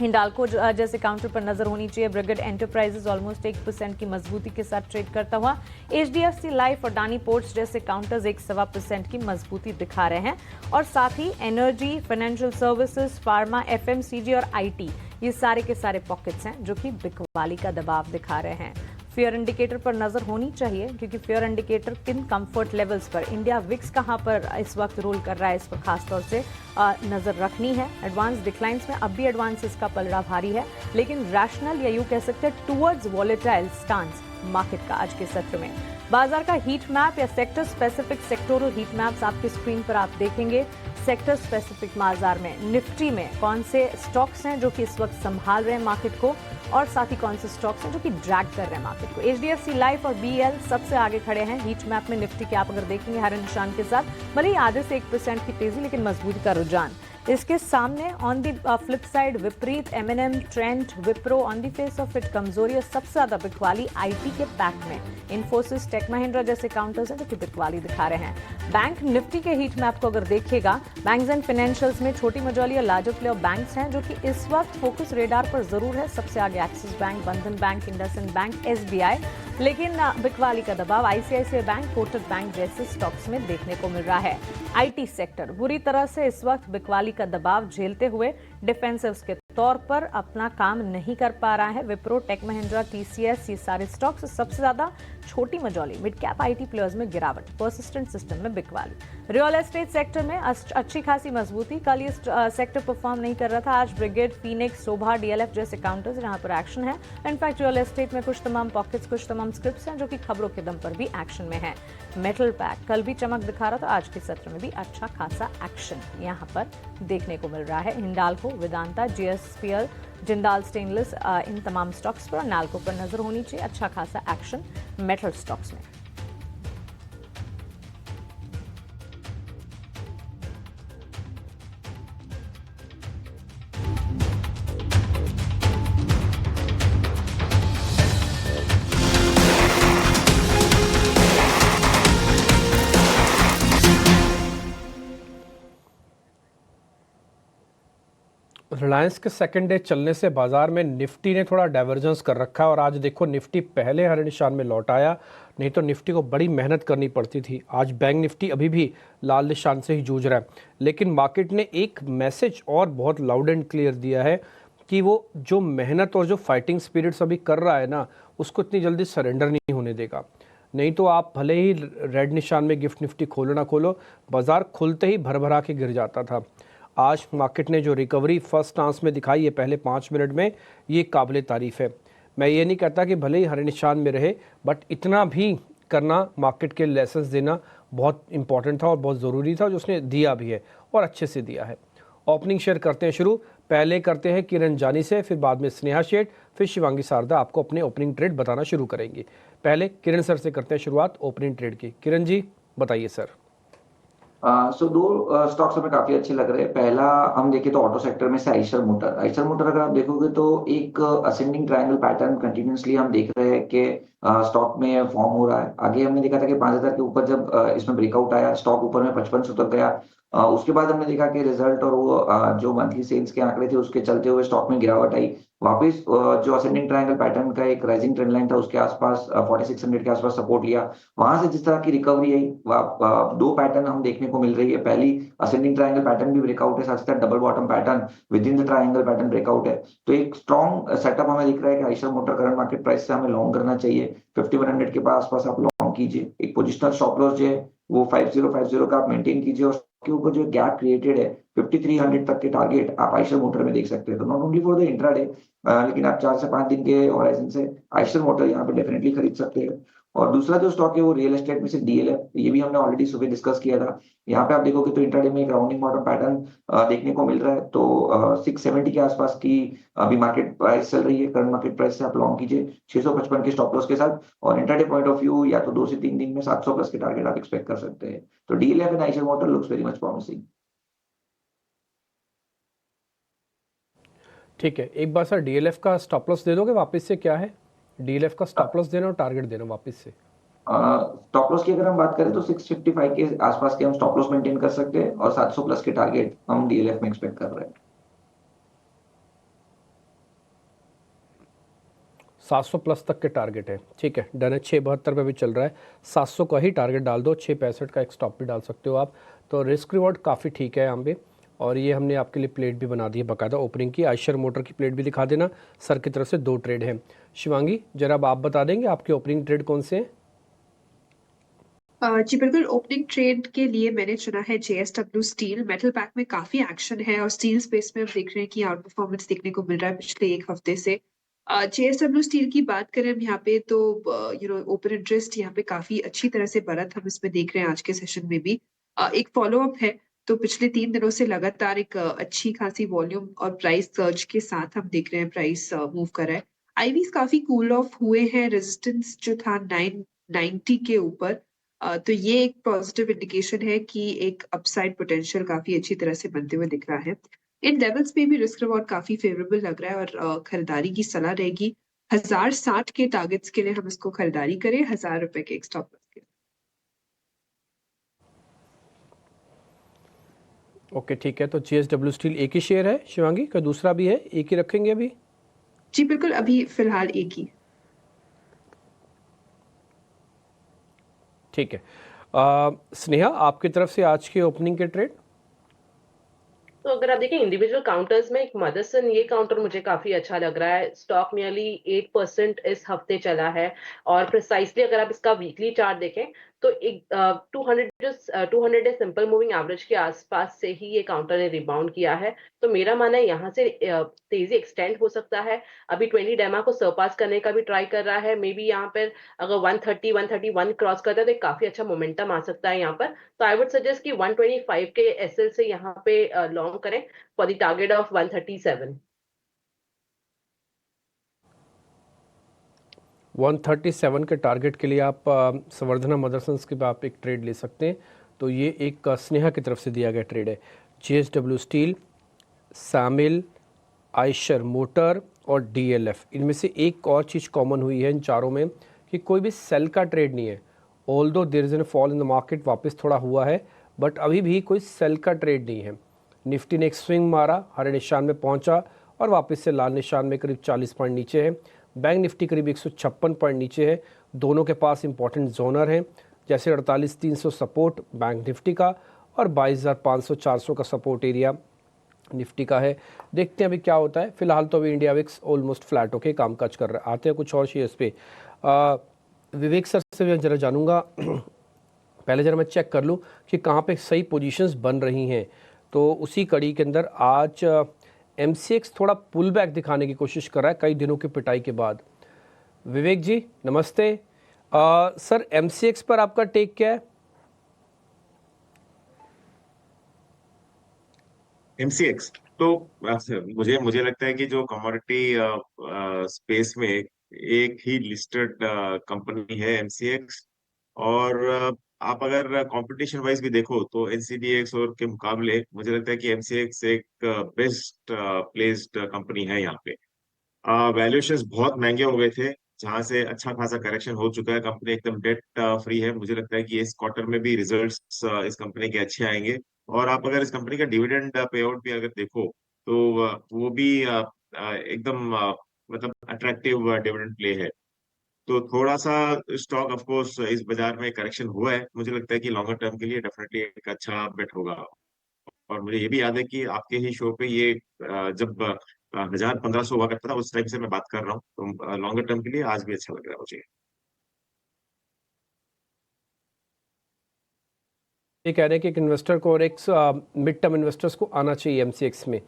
हिंडाल्को जैसे काउंटर पर नजर होनी चाहिए। ब्रिगेड एंटरप्राइजेज ऑलमोस्ट 1% की मजबूती के साथ ट्रेड करता हुआ। एचडीएफसी लाइफ और अडानी पोर्ट्स जैसे काउंटर्स 1.25% की मजबूती दिखा रहे हैं। और साथ ही energy, financial services, pharma, FMCG और आईटी, ये सारे के सारे पॉकेट्स हैं जो कि बिकवाली का दबाव दिखा रहे हैं। फेयर इंडिकेटर पर नजर होनी चाहिए, क्योंकि फेयर इंडिकेटर किन कंफर्ट लेवल्स पर, इंडिया विक्स कहां पर इस वक्त रोल कर रहा है, इस पर खासतौर से नजर रखनी है। एडवांस डिक्लाइंस में अब भी एडवांसेस का पलड़ा भारी है, लेकिन रैशनल या यूं कह सकते हैं टुवर्ड्स वॉलेटाइल स्टांस मार्केट का आज के सत्र में। बाजार का हीट मैप या sector specific sectoral heat maps आपके स्क्रीन पर आप देखेंगे। सेक्टर स्पेसिफिक बाजार में निफ्टी में कौन से स्टॉक्स हैं जो कि इस वक्त संभाल रहे हैं मार्केट को, और साथ ही कौन से स्टॉक्स हैं जो कि ड्रैग कर रहे हैं मार्केट को। एचडीएफसी लाइफ और बीएल सबसे आगे खड़े हैं हीट मैप में। निफ्टी के आप अगर देखेंगे हरे निशान के साथ, भले ही आधे से 1% की तेजी, लेकिन मजबूती का रुझान। इसके सामने ऑन दी फ्लिप साइड विपरीत MNM, Trent, Wipro on the face of it कमजोरी, और सबसे ज्यादा बिकवाली आईटी के पैक में। इन्फोसिस, टेक महिंद्रा जैसे काउंटर्स हैं जो कि बिकवाली दिखा रहे हैं। बैंक निफ्टी के हीट मैप को अगर देखिएगा, बैंक्स एंड फाइनेंशियल्स में छोटी मझोली और लार्जर प्लेयर बैंक्स हैं जो कि इस वक्त फोकस रेडार पर जरूर है। सबसे आगे एक्सिस बैंक, बंधन बैंक, इंडसइंड बैंक, एसबीआई, लेकिन बिकवाली का दबाव आईसीआईसीआई बैंक, कोटक बैंक जैसे स्टॉक्स में देखने को मिल रहा है। आईटी सेक्टर बुरी तरह से इस वक्त बिकवाली का दबाव झेलते हुए डिफेंसिव्स के तौर पर अपना काम नहीं कर पा रहा है। विप्रो, टेक महिंद्रा, टीसीएस, ये सारे स्टॉक्स सबसे ज्यादा छोटी Majhauli mid cap IT players में गिरावट, परसिस्टेंट सिस्टम में बिकवाली। रियल एस्टेट सेक्टर में अच्छी खासी मजबूती। कल ये सेक्टर परफॉर्म नहीं कर रहा था, आज ब्रिगेड, फीनिक्स, सोभा, डीएलएफ जैसे काउंटर्स जहां पर एक्शन है। इनफैक्ट रियल एस्टेट में कुछ तमाम पॉकेट्स, कुछ तमाम स्क्रिप्ट्स हैं जो कि खबरों के दम पर भी एक्शन में है। मेटल पैक कल भी चमक दिखा रहा था, आज के सत्र में भी अच्छा खासा एक्शन यहां पर देखने को मिल रहा है। हिंडाल्को, वेदांता, जीएसपीएल, जिंदाल स्टेनलेस, इन तमाम स्टॉक्स पर नाल्को पर नजर होनी चाहिए। अच्छा खासा एक्शन मेटल स्टॉक्स में। रिलायंस के सेकंड डे चलने से बाजार में निफ्टी ने थोड़ा डाइवर्जेंस कर रखा है और आज देखो निफ्टी पहले हरे निशान में लौट आया, नहीं तो निफ्टी को बड़ी मेहनत करनी पड़ती थी। आज बैंक निफ्टी अभी भी लाल निशान से ही जूझ रहा है, लेकिन मार्केट ने एक मैसेज और बहुत लाउड एंड क्लियर दिया है कि वो जो मेहनत और जो फाइटिंग स्पिरिट्स अभी कर रहा है ना, उसको इतनी जल्दी सरेंडर नहीं होने देगा। नहीं तो आप भले ही रेड निशान में गिफ्ट निफ्टी खोलो ना खोलो, बाजार खुलते ही भर के गिर जाता था। आज मार्केट ने जो रिकवरी फर्स्ट चांस में दिखाई है पहले 5 मिनट में, ये काबिल तारीफ है। मैं ये नहीं कहता कि भले ही हरे निशान में रहे, बट इतना भी करना, मार्केट के लेसन्स देना बहुत इंपॉर्टेंट था और बहुत ज़रूरी था, जो उसने दिया भी है और अच्छे से दिया है। ओपनिंग शेयर करते हैं शुरू। पहले करते हैं किरण जानी से, फिर बाद में स्नेहा शेठ, फिर शिवांगी शारदा आपको अपने ओपनिंग ट्रेड बताना शुरू करेंगी। पहले किरण सर से करते हैं शुरुआत ओपनिंग ट्रेड की। किरण जी बताइए सर। दो स्टॉक्स हमें काफी अच्छे लग रहे हैं। पहला हम देखें तो ऑटो सेक्टर में से आइशर मोटर अगर आप देखोगे तो एक असेंडिंग ट्रायंगल पैटर्न कंटिन्यूसली हम देख रहे हैं कि स्टॉक में फॉर्म हो रहा है। आगे हमने देखा था कि 5000 के ऊपर जब इसमें ब्रेकआउट आया, स्टॉक ऊपर में 55 से उतर गया। उसके बाद हमने देखा कि रिजल्ट और वो जो मंथली सेल्स के आंकड़े थे उसके चलते हुए स्टॉक में गिरावट आई। वापस जो असेंडिंग ट्रायंगल पैटर्न का एक राइजिंग ट्रेंड लाइन था उसके आसपास 4600 के आसपास सपोर्ट लिया। वहां से जिस तरह की रिकवरी आई, दो पैटर्न हम देखने को मिल रही है। पहली असेंडिंग ट्रायंगल पैटर्न भी ब्रेकआउट है, साथ ही साथ double bottom pattern with in the triangle pattern breakout है। तो एक स्ट्रॉन्ग सेटअप हमें दिख रहा है कि Eicher motor current market price से हमें लॉन्ग करना चाहिए। 5100 के आसपास आप लॉन्ग कीजिए। एक पोजिशनल स्टॉप लॉस जो है वो 5050 का आप मेंटेन कीजिए और के ऊपर जो गैप क्रिएटेड है 5300 तक के टारगेट आप आइशर मोटर में देख सकते हैं। तो not only for the intraday, लेकिन आप 4 से 5 दिन के होराइजन से आइशर मोटर यहाँ पे डेफिनेटली खरीद सकते हैं। और दूसरा जो स्टॉक है वो रियल एस्टेट में से डीएलएफ, ये भी हमने ऑलरेडी सुबह डिस्कस किया था। यहाँ पे आप देखोगे तो इंट्राडे में एक राउंडिंग बॉटम पैटर्न देखने को मिल रहा है। तो 670 के आसपास की अभी मार्केट प्राइस चल रही है। करंट मार्केट प्राइस से आप लॉन्ग कीजिए 655 के स्टॉप लॉस के साथ, और इंट्राडे पॉइंट ऑफ व्यू या तो 2 से 3 दिन में 700 प्लस के टारगेट आप एक्सपेक्ट कर सकते हैं। तो DLF and Eicher motor looks very much promising. ठीक है, एक बार सर डीएलएफ का स्टॉप लॉस दे दोगे वापस से, क्या है डीएलएफ का स्टॉप लॉस देना और टारगेट देना वापस से? स्टॉप लॉस की अगर हम बात करें तो 655 के आसपास के हम स्टॉप लॉस मेंटेन कर सकते हैं और 700 प्लस के टारगेट हम डीएलएफ में एक्सपेक्ट कर रहे हैं। 700 प्लस तक के टारगेट है, ठीक है, डन है। 672 पे भी चल रहा है, 700 का ही टारगेट डाल दो, 665 का एक स्टॉप भी डाल सकते हो आप। तो रिस्क रिवॉर्ड काफ़ी ठीक है यहाँ पे। और ये हमने आपके लिए प्लेट भी बना दी है बाकायदा ओपनिंग की। आइशर मोटर की प्लेट भी दिखा देना। सर की तरफ से 2 ट्रेड हैं। शिवांगी जरा आप बता देंगे आपके ओपनिंग ट्रेड कौन से हैं? जी बिल्कुल, ओपनिंग ट्रेड के लिए मैंने चुना है JSW स्टील। मेटल पैक में काफी एक्शन है और स्टील स्पेस में हम देख रहे हैं कि आउट परफॉर्मेंस देखने को मिल रहा है पिछले 1 हफ्ते से। JSW स्टील की बात करें हम यहाँ पे तो ओपन इंटरेस्ट यहाँ पे काफी अच्छी तरह से बढ़त हम इसमें देख रहे हैं। आज के सेशन में भी एक फॉलोअप है। तो पिछले 3 दिनों से लगातार एक अच्छी खासी वॉल्यूम और प्राइस सर्ज के साथ हम देख रहे हैं प्राइस मूव कर रहा है। आईवीज काफी कूल ऑफ हुए हैं। रेजिस्टेंस जो था 990 के ऊपर, तो ये एक पॉजिटिव इंडिकेशन है कि एक अपसाइड पोटेंशियल काफी अच्छी तरह से बनते हुए दिख रहा है। इन लेवल्स पे भी रिस्क रिवॉर्ड काफी फेवरेबल लग रहा है और खरीदारी की सलाह रहेगी 1060 के टारगेट्स के लिए हम इसको खरीदारी करें 1000 रुपए के एक स्टॉप लॉस के। ओके ठीक है, तो JSW स्टील एक ही शेयर है शिवांगी का, दूसरा भी है, एक ही रखेंगे अभी? जी बिल्कुल, अभी फिलहाल एक ही। ठीक है। स्नेहा आपकी तरफ से आज के ओपनिंग के ट्रेड? तो अगर आप देखें इंडिविजुअल काउंटर्स में एक मदरसन ये काउंटर मुझे काफी अच्छा लग रहा है। स्टॉक नियरली 8% इस हफ्ते चला है और प्रिसाइसली अगर आप इसका वीकली चार्ट देखें तो एक 200 डे सिंपल मूविंग एवरेज के आसपास से ही ये काउंटर ने रिबाउंड किया है। तो मेरा मानना है यहाँ से तेजी एक्सटेंड हो सकता है। अभी 20 डेमा को सरपास करने का भी ट्राई कर रहा है। मे बी यहाँ पर अगर 131 क्रॉस करता है तो एक काफी अच्छा मोमेंटम आ सकता है यहाँ पर। तो आई वुड सजेस्ट कि 125 के एसएल से यहाँ पे लॉन्ग करें फॉर द टारगेट ऑफ 137। 137 के टारगेट के लिए आप संवर्धना मदरसन्स के आप एक ट्रेड ले सकते हैं। तो ये एक स्नेहा की तरफ से दिया गया ट्रेड है। JSW स्टील, सामिल, आयशर मोटर और DLF, इनमें से एक और चीज़ कॉमन हुई है इन चारों में कि कोई भी सेल का ट्रेड नहीं है। Although there is an fall in the market, वापस थोड़ा हुआ है, बट अभी भी कोई सेल का ट्रेड नहीं है। निफ्टी ने एक स्विंग मारा, हरे निशान में पहुंचा और वापस से लाल निशान में करीब 40 पॉइंट नीचे है। बैंक निफ्टी करीब 156 पॉइंट नीचे है। दोनों के पास इंपॉर्टेंट जोनर हैं, जैसे 48,300 सपोर्ट बैंक निफ्टी का और 22,500-400 का सपोर्ट एरिया निफ्टी का है। देखते हैं अभी क्या होता है। फिलहाल तो अभी इंडिया विक्स ऑलमोस्ट फ्लैट होके कामकाज कर रहा है। आते हैं कुछ और शेयर्स पे। विवेक सर से मैं ज़रा जानूंगा, पहले ज़रा मैं चेक कर लूँ कि कहाँ पे सही पोजीशंस बन रही हैं। तो उसी कड़ी के अंदर आज MCX थोड़ा पुल बैक दिखाने की कोशिश कर रहा है कई दिनों की पिटाई के बाद। विवेक जी नमस्ते। सर MCX पर आपका टेक क्या है? MCX तो मुझे लगता है कि जो कमोडिटी स्पेस में एक ही लिस्टेड कंपनी है MCX। और आप अगर कंपटीशन वाइज भी देखो तो NCDX और के मुकाबले मुझे लगता है कि MCX एक बेस्ट प्लेस्ड कंपनी है यहाँ पे। वैल्यूएशंस बहुत महंगे हो गए थे, जहां से अच्छा खासा करेक्शन हो चुका है। कंपनी एकदम डेट फ्री है। मुझे लगता है कि इस क्वार्टर में भी रिजल्ट्स इस कंपनी के अच्छे आएंगे। और आप अगर इस कंपनी का डिविडेंड पे आउट भी अगर देखो तो वो भी एकदम मतलब अट्रैक्टिव डिविडेंड प्ले है। तो थोड़ा सा स्टॉक ऑफ कोर्स इस बाजार में करेक्शन हुआ है। मुझे लगता है कि लॉन्गर टर्म के लिए डेफिनेटली एक अच्छा बेट होगा। और मुझे ये भी याद है कि आपके ही शो पे ये जब 1,000-1,500 हुआ करता था, उस टाइम से मैं बात कर रहा हूँ। तो लॉन्गर टर्म के लिए आज भी अच्छा लग रहा है मुझे। ये कह रहे हैं कि एक इन्वेस्टर को और एक मिड टर्म इन्वेस्टर्स को आना चाहिए MCX में,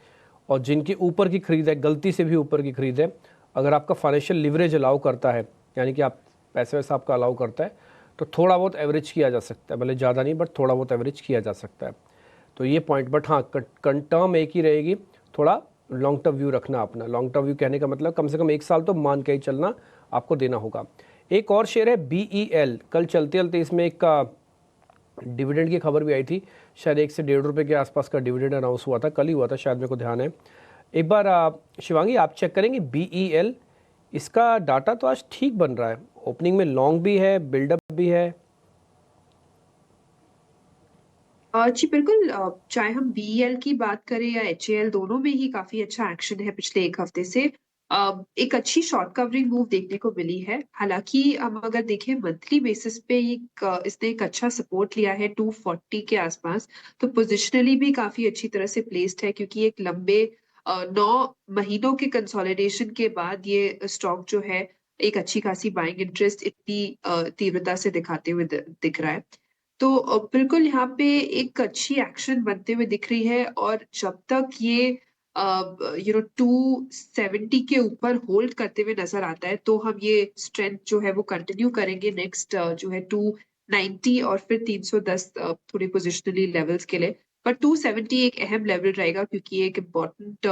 और जिनकी ऊपर की खरीद है, गलती से भी ऊपर की खरीद है, अगर आपका फाइनेंशियल लिवरेज अलाउ करता है, यानी कि आप पैसे वैसे आपका अलाउ करता है, तो थोड़ा बहुत एवरेज किया जा सकता है। भले ज़्यादा नहीं, बट थोड़ा बहुत एवरेज किया जा सकता है। तो ये पॉइंट, बट हाँ टर्म एक ही रहेगी, थोड़ा लॉन्ग टर्म व्यू रखना अपना। लॉन्ग टर्म व्यू कहने का मतलब कम से कम 1 साल तो मान के ही चलना आपको देना होगा। एक और शेयर है BEL। कल चलते चलते इसमें एक डिविडेंड की खबर भी आई थी, शायद 1 से 1.5 रुपये के आसपास का डिविडेंड अनाउंस हुआ था, कल ही हुआ था शायद, मेरे को ध्यान है। एक बार शिवांगी आप चेक करेंगे BEL, इसका डाटा तो आज ठीक बन रहा है, ओपनिंग में लॉन्ग भी है, बिल्डअप भी है। जी बिल्कुल। चाहे हम BEL की बात करें या HAL, दोनों में ही काफी अच्छा एक्शन है पिछले 1 हफ्ते से। एक अच्छी शॉर्ट कवरिंग मूव देखने को मिली है। हालांकि हम अगर देखें मंथली बेसिस पे इसने एक अच्छा सपोर्ट लिया है 240 के आसपास। तो पोजिशनली भी काफी अच्छी तरह से प्लेस्ड है, क्योंकि एक लंबे 9 महीनों के कंसोलिडेशन के बाद ये स्टॉक जो है एक अच्छी खासी बाइंग इंटरेस्ट इतनी तीव्रता से दिखाते हुए दिख रहा है। तो बिल्कुल यहाँ पे एक अच्छी एक्शन बनते हुए दिख रही है। और जब तक ये 270 के ऊपर होल्ड करते हुए नजर आता है, तो हम ये स्ट्रेंथ जो है वो कंटिन्यू करेंगे नेक्स्ट जो है 290 और फिर 310 थोड़ी पोजिशनली लेवल्स के लिए। पर 270 एक अहम लेवल रहेगा, क्योंकि एक इम्पोर्टेंट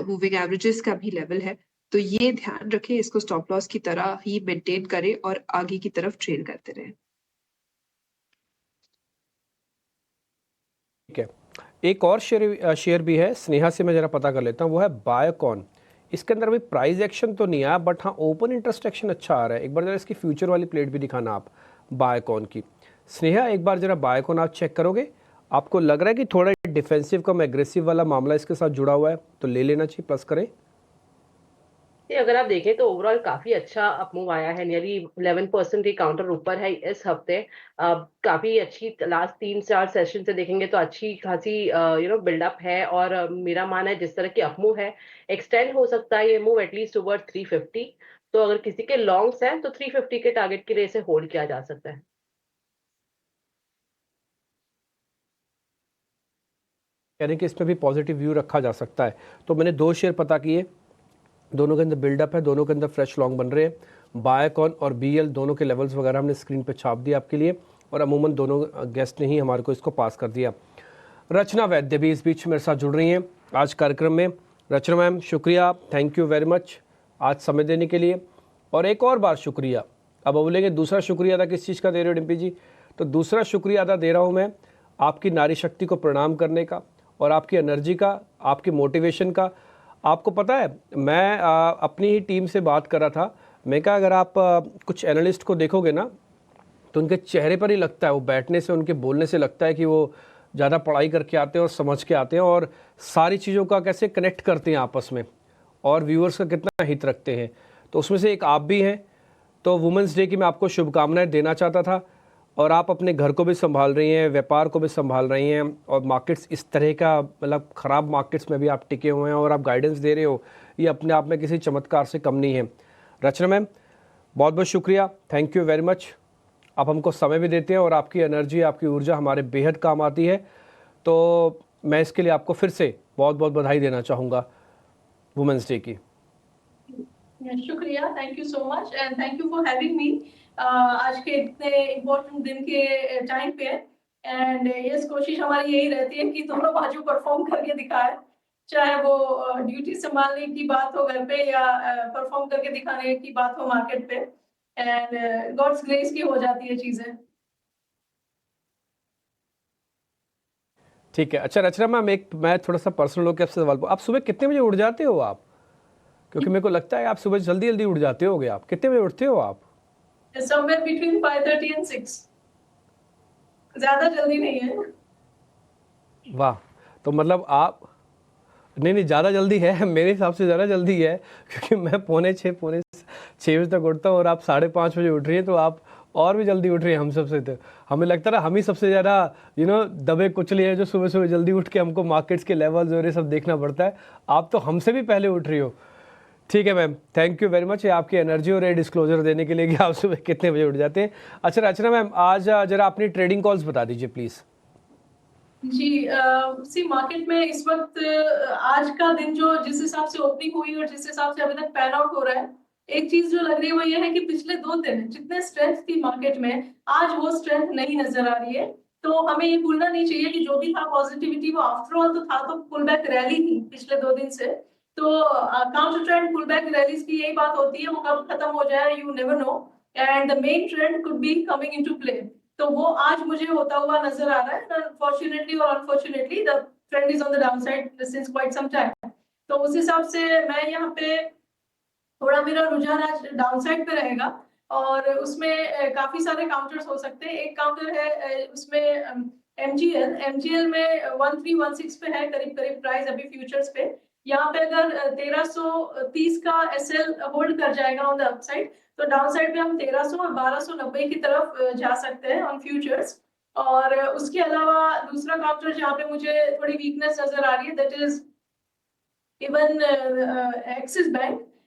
मूविंग एवरेजेस का भी लेवल है। तो ये ध्यान रखें, इसको स्टॉप लॉस की तरह ही मेंटेन करें और आगे की तरफ ट्रेल करते रहें। ठीक है, एक और शेयर भी है, स्नेहा से मैं ज़रा पता कर लेता हूँ, वो है बायोकॉन। इसके अंदर अभी प्राइस एक्शन तो नहीं आया, बट हाँ ओपन इंटरेस्ट एक्शन अच्छा आ रहा है। एक बार ज़रा इसकी फ्यूचर वाली प्लेट भी दिखाना आप बायोकॉन की। स्नेहा एक बार ज़रा बायोकॉन आप चेक करोगे, आपको लग रहा है कि थोड़ा डिफेंसिव कम एग्रेसिव वाला मामला इसके साथ जुड़ा हुआ है, तो ले लेना चाहिए, प्लस करें। मानसी अगर आप देखें तो ओवरऑल काफी अच्छा अपमूव आया है, नियरली 11% के काउंटर ऊपर है इस हफ्ते। काफी अच्छी लास्ट 3-4 सेशन से देखेंगे तो अच्छी खासी बिल्डअप है, और मेरा मानना है जिस तरह की अपमूव है एक्सटेंड हो सकता है ये मूव एटलीस्ट टुवर्ड 350। तो अगर किसी के लॉन्ग्स हैं तो 350 के टारगेट के लिए इसे होल्ड किया जा सकता है। कह रहे हैं कि इसमें भी पॉजिटिव व्यू रखा जा सकता है। तो मैंने 2 शेयर पता किए, दोनों के अंदर बिल्डअप है, दोनों के अंदर फ्रेश लॉन्ग बन रहे हैं। बायोकॉन और बीएल दोनों के लेवल्स वगैरह हमने स्क्रीन पे छाप दिया आपके लिए, और अमूमन दोनों गेस्ट ने ही हमारे को इसको पास कर दिया। रचना वैद्य भी इस बीच मेरे साथ जुड़ रही हैं आज कार्यक्रम में। रचना मैम शुक्रिया, थैंक यू वेरी मच आज समय देने के लिए। और एक और बार शुक्रिया, अब बोलेंगे दूसरा शुक्रिया अदा किस चीज़ का दे रहे हो डिम्पी जी, तो दूसरा शुक्रिया अदा दे रहा हूँ मैं आपकी नारी शक्ति को प्रणाम करने का, और आपकी एनर्जी का, आपकी मोटिवेशन का। आपको पता है मैं अपनी ही टीम से बात कर रहा था, मैं कहा अगर आप कुछ एनालिस्ट को देखोगे ना तो उनके चेहरे पर ही लगता है, वो बैठने से उनके बोलने से लगता है कि वो ज़्यादा पढ़ाई करके आते हैं और समझ के आते हैं, और सारी चीज़ों का कैसे कनेक्ट करते हैं आपस में, और व्यूअर्स का कितना हित रखते हैं। तो उसमें से एक आप भी हैं। तो वुमेंस डे की मैं आपको शुभकामनाएं देना चाहता था, और आप अपने घर को भी संभाल रही हैं, व्यापार को भी संभाल रही हैं, और मार्केट्स इस तरह का मतलब ख़राब मार्केट्स में भी आप टिके हुए हैं और आप गाइडेंस दे रहे हो, ये अपने आप में किसी चमत्कार से कम नहीं है। रचना मैम बहुत बहुत शुक्रिया, थैंक यू वेरी मच। आप हमको समय भी देते हैं और आपकी एनर्जी, आपकी ऊर्जा हमारे बेहद काम आती है, तो मैं इसके लिए आपको फिर से बहुत बहुत बधाई देना चाहूँगा वुमेंस डे की। शुक्रिया, thank you so much and thank you for having me आज के इतने इम्पोर्टेंट दिन के टाइम पे। एंड यस, कोशिश हमारी यही रहती है कि दोनों बाजू परफॉर्म करके दिखाए, चाहे वो ड्यूटी संभालने की बात हो घर पे या परफॉर्म करके दिखाने की बात हो मार्केट पे। एंड गॉड्स ग्रेस की हो जाती है चीजें। ठीक है, अच्छा रचना मैम मैं थोड़ा सा पर्सनल होकर आपसे सवाल, आप सुबह कितने बजे उठ जाते हो आप? क्योंकि मेरे को लगता है आप सुबह जल्दी जल्दी उठ जाते होगे। आप कितने बजे उठते हो आप? Somewhere between 5:30 and 6, ज्यादा जल्दी नहीं है। वाह, तो मतलब आप नहीं ज़्यादा जल्दी है, मेरे हिसाब से ज़्यादा जल्दी है, क्योंकि मैं पौने छः बजे तक उठता हूँ और आप 5:30 बजे उठ रही है, तो आप और भी जल्दी उठ रही है हम सबसे। तो हमें लगता है हम ही सबसे ज़्यादा दबे कुचले हैं जो सुबह सुबह जल्दी उठ के हमको मार्केट्स के लेवल्स और ये सब देखना पड़ता है। आप तो हमसे भी पहले उठ रही हो। ठीक है ma'am, thank you very much आपकी एनर्जी और ये डिस्क्लोजर देने के लिए कि आप सुबह कितने बजे उठ जाते हैं। अच्छा रचना मैम, आज जरा अपनी ट्रेडिंग कॉल्स बता दीजिए प्लीज़। जी, मार्केट में इस वक्त आज का दिन जो जिस हिसाब से ओपनिंग हुई और जिस हिसाब से अभी तक पैन आउट हो रहा है, एक चीज जो लग रही है वो ये है कि पिछले 2 दिन जितने स्ट्रेंथ थी मार्केट में, आज वो स्ट्रेंथ नहीं नजर आ रही है। तो हमें ये भूलना नहीं चाहिए कि जो भी था पॉजिटिविटी वो आफ्टर ऑल तो था, तो पुल बैक रैली थी पिछले 2 दिन से। तो counter trend pull back rallies की यही बात होती है, वो कब खत्म हो जाए you never know, and the main trend could be coming into play. तो वो आज मुझे होता हुआ नजर आ रहा है। अनफॉर्चुनेटली और unfortunately the trend is on the down side since quite some time. तो उस हिसाब से मैं यहाँ पे थोड़ा मेरा रुझान आज डाउन साइड पे रहेगा, और उसमें काफी सारे काउंटर्स हो सकते हैं। एक काउंटर है उसमें एमजीएल में 1316 पे है करीब करीब प्राइस अभी फ्यूचर्स पे। यहाँ पे अगर 1330 का एसएल होल्ड कर जाएगा ऑन द अपसाइड, तो डाउन साइड पे हम 1300 और 1290 की तरफ जा सकते हैं ऑन फ्यूचर्स। और उसके अलावा दूसरा काउंटर जहाँ पे मुझे थोड़ी वीकनेस नजर आ रही है, that is even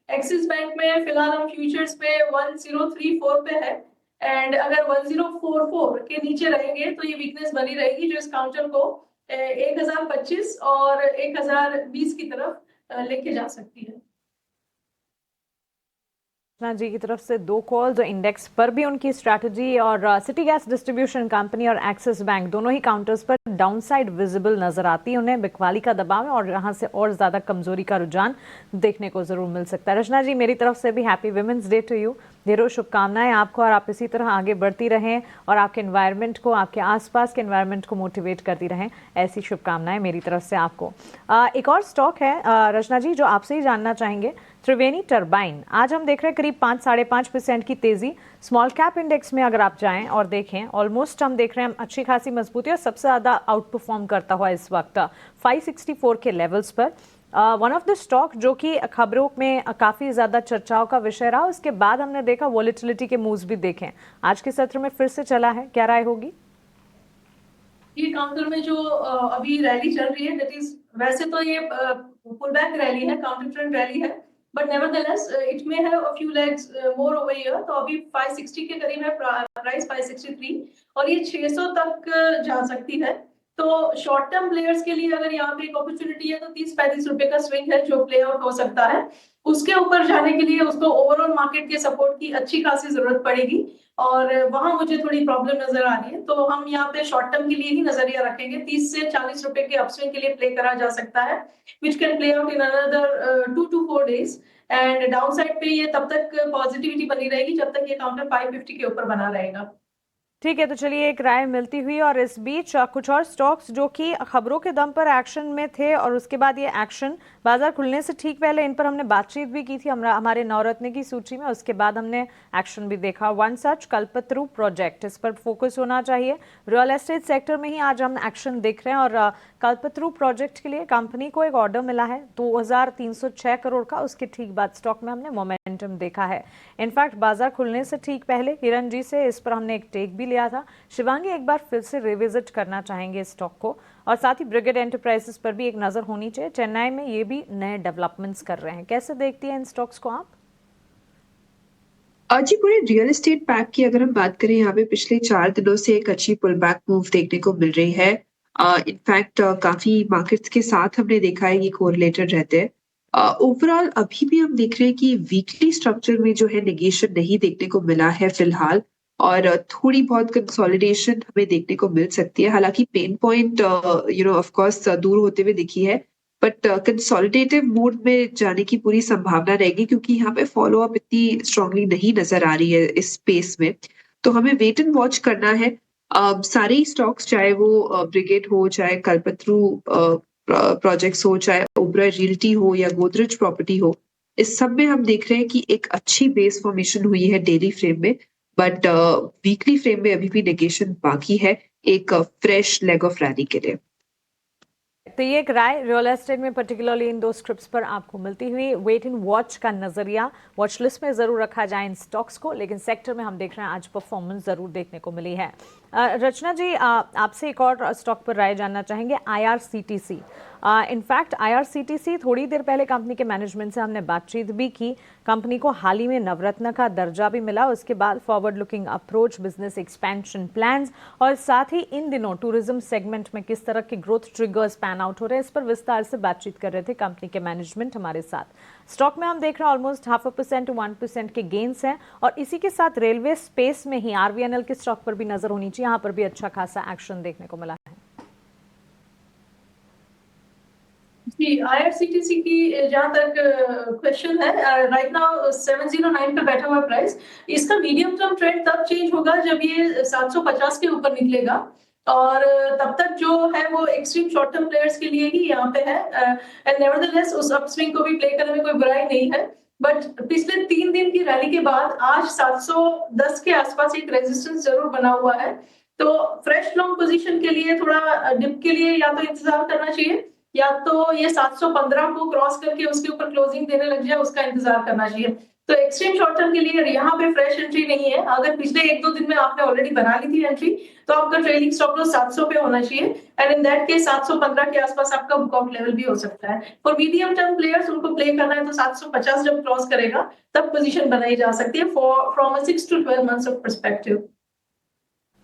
axis bank में फिलहाल हम फ्यूचर्स पे 1034 पे है, एंड अगर 1044 के नीचे रहेंगे तो ये वीकनेस बनी रहेगी जो इस काउंटर को 1025 और 1020 की तरफ लेके जा सकती है। रचना जी की तरफ से 2 कॉल जो इंडेक्स पर भी उनकी स्ट्रैटेजी, और सिटी गैस डिस्ट्रीब्यूशन कंपनी और एक्सिस बैंक दोनों ही काउंटर्स पर डाउनसाइड विजिबल नजर आती है। उन्हें बिकवाली का दबाव है और यहाँ से और ज़्यादा कमजोरी का रुझान देखने को ज़रूर मिल सकता है। रचना जी, मेरी तरफ से भी happy women's day to you. ढेरों शुभकामनाएं आपको, और आप इसी तरह आगे बढ़ती रहें और आपके एनवायरनमेंट को, आपके आसपास के एनवायरनमेंट को मोटिवेट करती रहें। ऐसी शुभकामनाएं मेरी तरफ से आपको। एक और स्टॉक है रचना जी जो आपसे ही जानना चाहेंगे, त्रिवेणी टरबाइन। आज हम देख रहे हैं करीब 5-5.5% की तेजी। स्मॉल कैप इंडेक्स में अगर आप जाएं और देखें, ऑलमोस्ट हम देख रहे हैं अच्छी खासी मजबूती, और सबसे ज़्यादा आउट परफॉर्म करता हुआ इस वक्त 564 के लेवल्स पर। वन ऑफ द स्टॉक जो कि खबरों में काफ़ी ज़्यादा चर्चाओं का विषय रहा, उसके बाद हमने देखा वॉलेटिलिटी के मूव्स भी देखे, आज के सत्र में फिर से चला है, क्या राय होगी? ये काउंटर में जो अभी रैली चल रही है, दैट इज वैसे तो ये पुल बैक रैली है, काउंटर ट्रेंड रैली है, but nevertheless it may have a few legs more over here. तो अभी 560 के करीब है प्राइस, 563, और ये 600 तक जा सकती है। तो शॉर्ट टर्म प्लेयर्स के लिए अगर यहाँ पे एक अपॉर्चुनिटी है तो 30-35 रुपए का स्विंग है जो प्ले आउट हो सकता है। उसके ऊपर जाने के लिए उसको ओवरऑल मार्केट के सपोर्ट की अच्छी खासी जरूरत पड़ेगी, और वहां मुझे थोड़ी प्रॉब्लम नजर आ रही है। तो हम यहाँ पे शॉर्ट टर्म के लिए ही नजरिया रखेंगे। 30 से 40 रुपए के अपस्विंग के लिए प्ले करा जा सकता है, which can play out in another 2 to 4 days। And down side पे ये तब तक पॉजिटिविटी बनी रहेगी जब तक ये काउंटर 550 के ऊपर बना रहेगा। ठीक है, तो चलिए एक राय मिलती हुई, और इस बीच कुछ और स्टॉक्स जो कि खबरों के दम पर एक्शन में थे और उसके बाद ये एक्शन बाजार खुलने से ठीक पहले इन पर हमने बातचीत भी की थी हमारे नवरत्न की सूची में, उसके बाद हमने एक्शन भी देखा। वन सच कल्पतरू प्रोजेक्ट, इस पर फोकस होना चाहिए। रियल एस्टेट सेक्टर में ही आज हम एक्शन देख रहे हैं, और कल्पतरू प्रोजेक्ट के लिए कंपनी को एक ऑर्डर मिला है 2306 करोड़ का, उसके ठीक बाद स्टॉक में हमने मोमेंटम देखा है। इनफैक्ट बाजार खुलने से ठीक पहले किरण जी से इस पर हमने एक टेक भी लिया था। शिवांगी एक बार फिर से रिविजिट करना चाहेंगे इस स्टॉक को, और साथ ही ब्रिगेड एंटरप्राइजेस पर भी एक नजर होनी चाहिए। चेन्नई में ये भी नए डेवलपमेंट्स कर रहे हैं, कैसे देखती हैं इन स्टॉक्स को आप? जी, पूरे रियल एस्टेट पैक की अगर हम बात करें, यहाँ पे पिछले 4 दिनों से एक अच्छी पुल बैक मूव देखने को मिल रही है। इनफैक्ट काफी मार्केट्स के साथ हमने देखा है ये कोरिलेटेड रहते हैं। ओवरऑल अभी भी हम देख रहे हैं कि वीकली स्ट्रक्चर में जो है नेगेशन नहीं देखने को मिला है फिलहाल, और थोड़ी बहुत कंसोलिडेशन हमें देखने को मिल सकती है। हालांकि पेन पॉइंट ऑफ कोर्स दूर होते हुए दिखी है, बट कंसोलिडेटिव मोड में जाने की पूरी संभावना रहेगी, क्योंकि यहाँ पे फॉलो अप इतनी स्ट्रांगली नहीं नजर आ रही है इस स्पेस में। तो हमें वेट एंड वॉच करना है। सारे ही स्टॉक्स, चाहे वो ब्रिगेड हो, चाहे कल्पतरू प्रोजेक्ट्स हो, चाहे ओबराय रियल्टी हो या गोदरेज प्रॉपर्टी हो, इस सब में हम देख रहे हैं कि एक अच्छी बेस फॉर्मेशन हुई है डेली फ्रेम में, बट वीकली फ्रेम में अभी भी नेगेशन बाकी है एक फ्रेश लेग ऑफ रैली के लिए। तो ये एक राय रियल एस्टेट में पर्टिकुलरली इन दो स्क्रिप्ट्स पर आपको मिलती हुई। वेट एंड वॉच का नजरिया वॉच लिस्ट में जरूर रखा जाए इन स्टॉक्स को, लेकिन सेक्टर में हम देख रहे हैं आज परफॉर्मेंस जरूर देखने को मिली है। रचना जी, आपसे एक और स्टॉक पर राय जानना चाहेंगे, IRCTC। इनफैक्ट IRCTC थोड़ी देर पहले कंपनी के मैनेजमेंट से हमने बातचीत भी की। कंपनी को हाल ही में नवरत्न का दर्जा भी मिला, उसके बाद forward looking approach, business expansion plans, और साथ ही इन दिनों टूरिज्म सेगमेंट में किस तरह के ग्रोथ ट्रिगर्स पैन आउट हो रहे हैं, इस पर विस्तार से बातचीत कर रहे थे कंपनी के मैनेजमेंट हमारे साथ। स्टॉक में हम देख रहे हैं ऑलमोस्ट 0.5% to 1% के गेन्स हैं, और इसी के साथ रेलवे स्पेस में ही RVNL के स्टॉक पर भी नजर होनी चाहिए, यहाँ पर भी अच्छा खासा एक्शन देखने को मिला है। जी, IRCTC की जहाँ तक क्वेश्चन है, राइट नाउ 709 पे बैठा हुआ प्राइस। इसका मीडियम टर्म ट्रेंड तब चेंज होगा जब ये 750 के ऊपर निकलेगा, और तब तक जो है वो एक्सट्रीम शॉर्ट टर्म प्लेयर्स के लिए ही यहाँ पे है। एंड नेवरदलेस उस अपस्विंग को भी प्ले करने में कोई बुराई नहीं है, बट पिछले 3 दिन की रैली के बाद आज 710 के आसपास एक रेजिस्टेंस जरूर बना हुआ है। तो फ्रेश लॉन्ग पोजीशन के लिए थोड़ा डिप के लिए या तो इंतजार करना चाहिए, या तो ये 715 को क्रॉस करके उसके ऊपर क्लोजिंग देने लग जाए, उसका इंतजार करना चाहिए। तो एक्सट्रीम शॉर्ट टर्म के लिए यहाँ पे फ्रेश एंट्री नहीं है। अगर पिछले 1-2 दिन में आपने ऑलरेडी बना ली थी एंट्री, तो आपका ट्रेलिंग स्टॉप लॉस 700 पे होना चाहिए, एंड इन दैट केस 715 के आसपास आपका बुकआउट लेवल भी हो सकता है। फॉर मीडियम टर्म प्लेयर्स, उनको प्ले करना है तो 750 जब क्रॉस करेगा तब पोजीशन बनाई जा सकती है from a 6 to 12 months of perspective.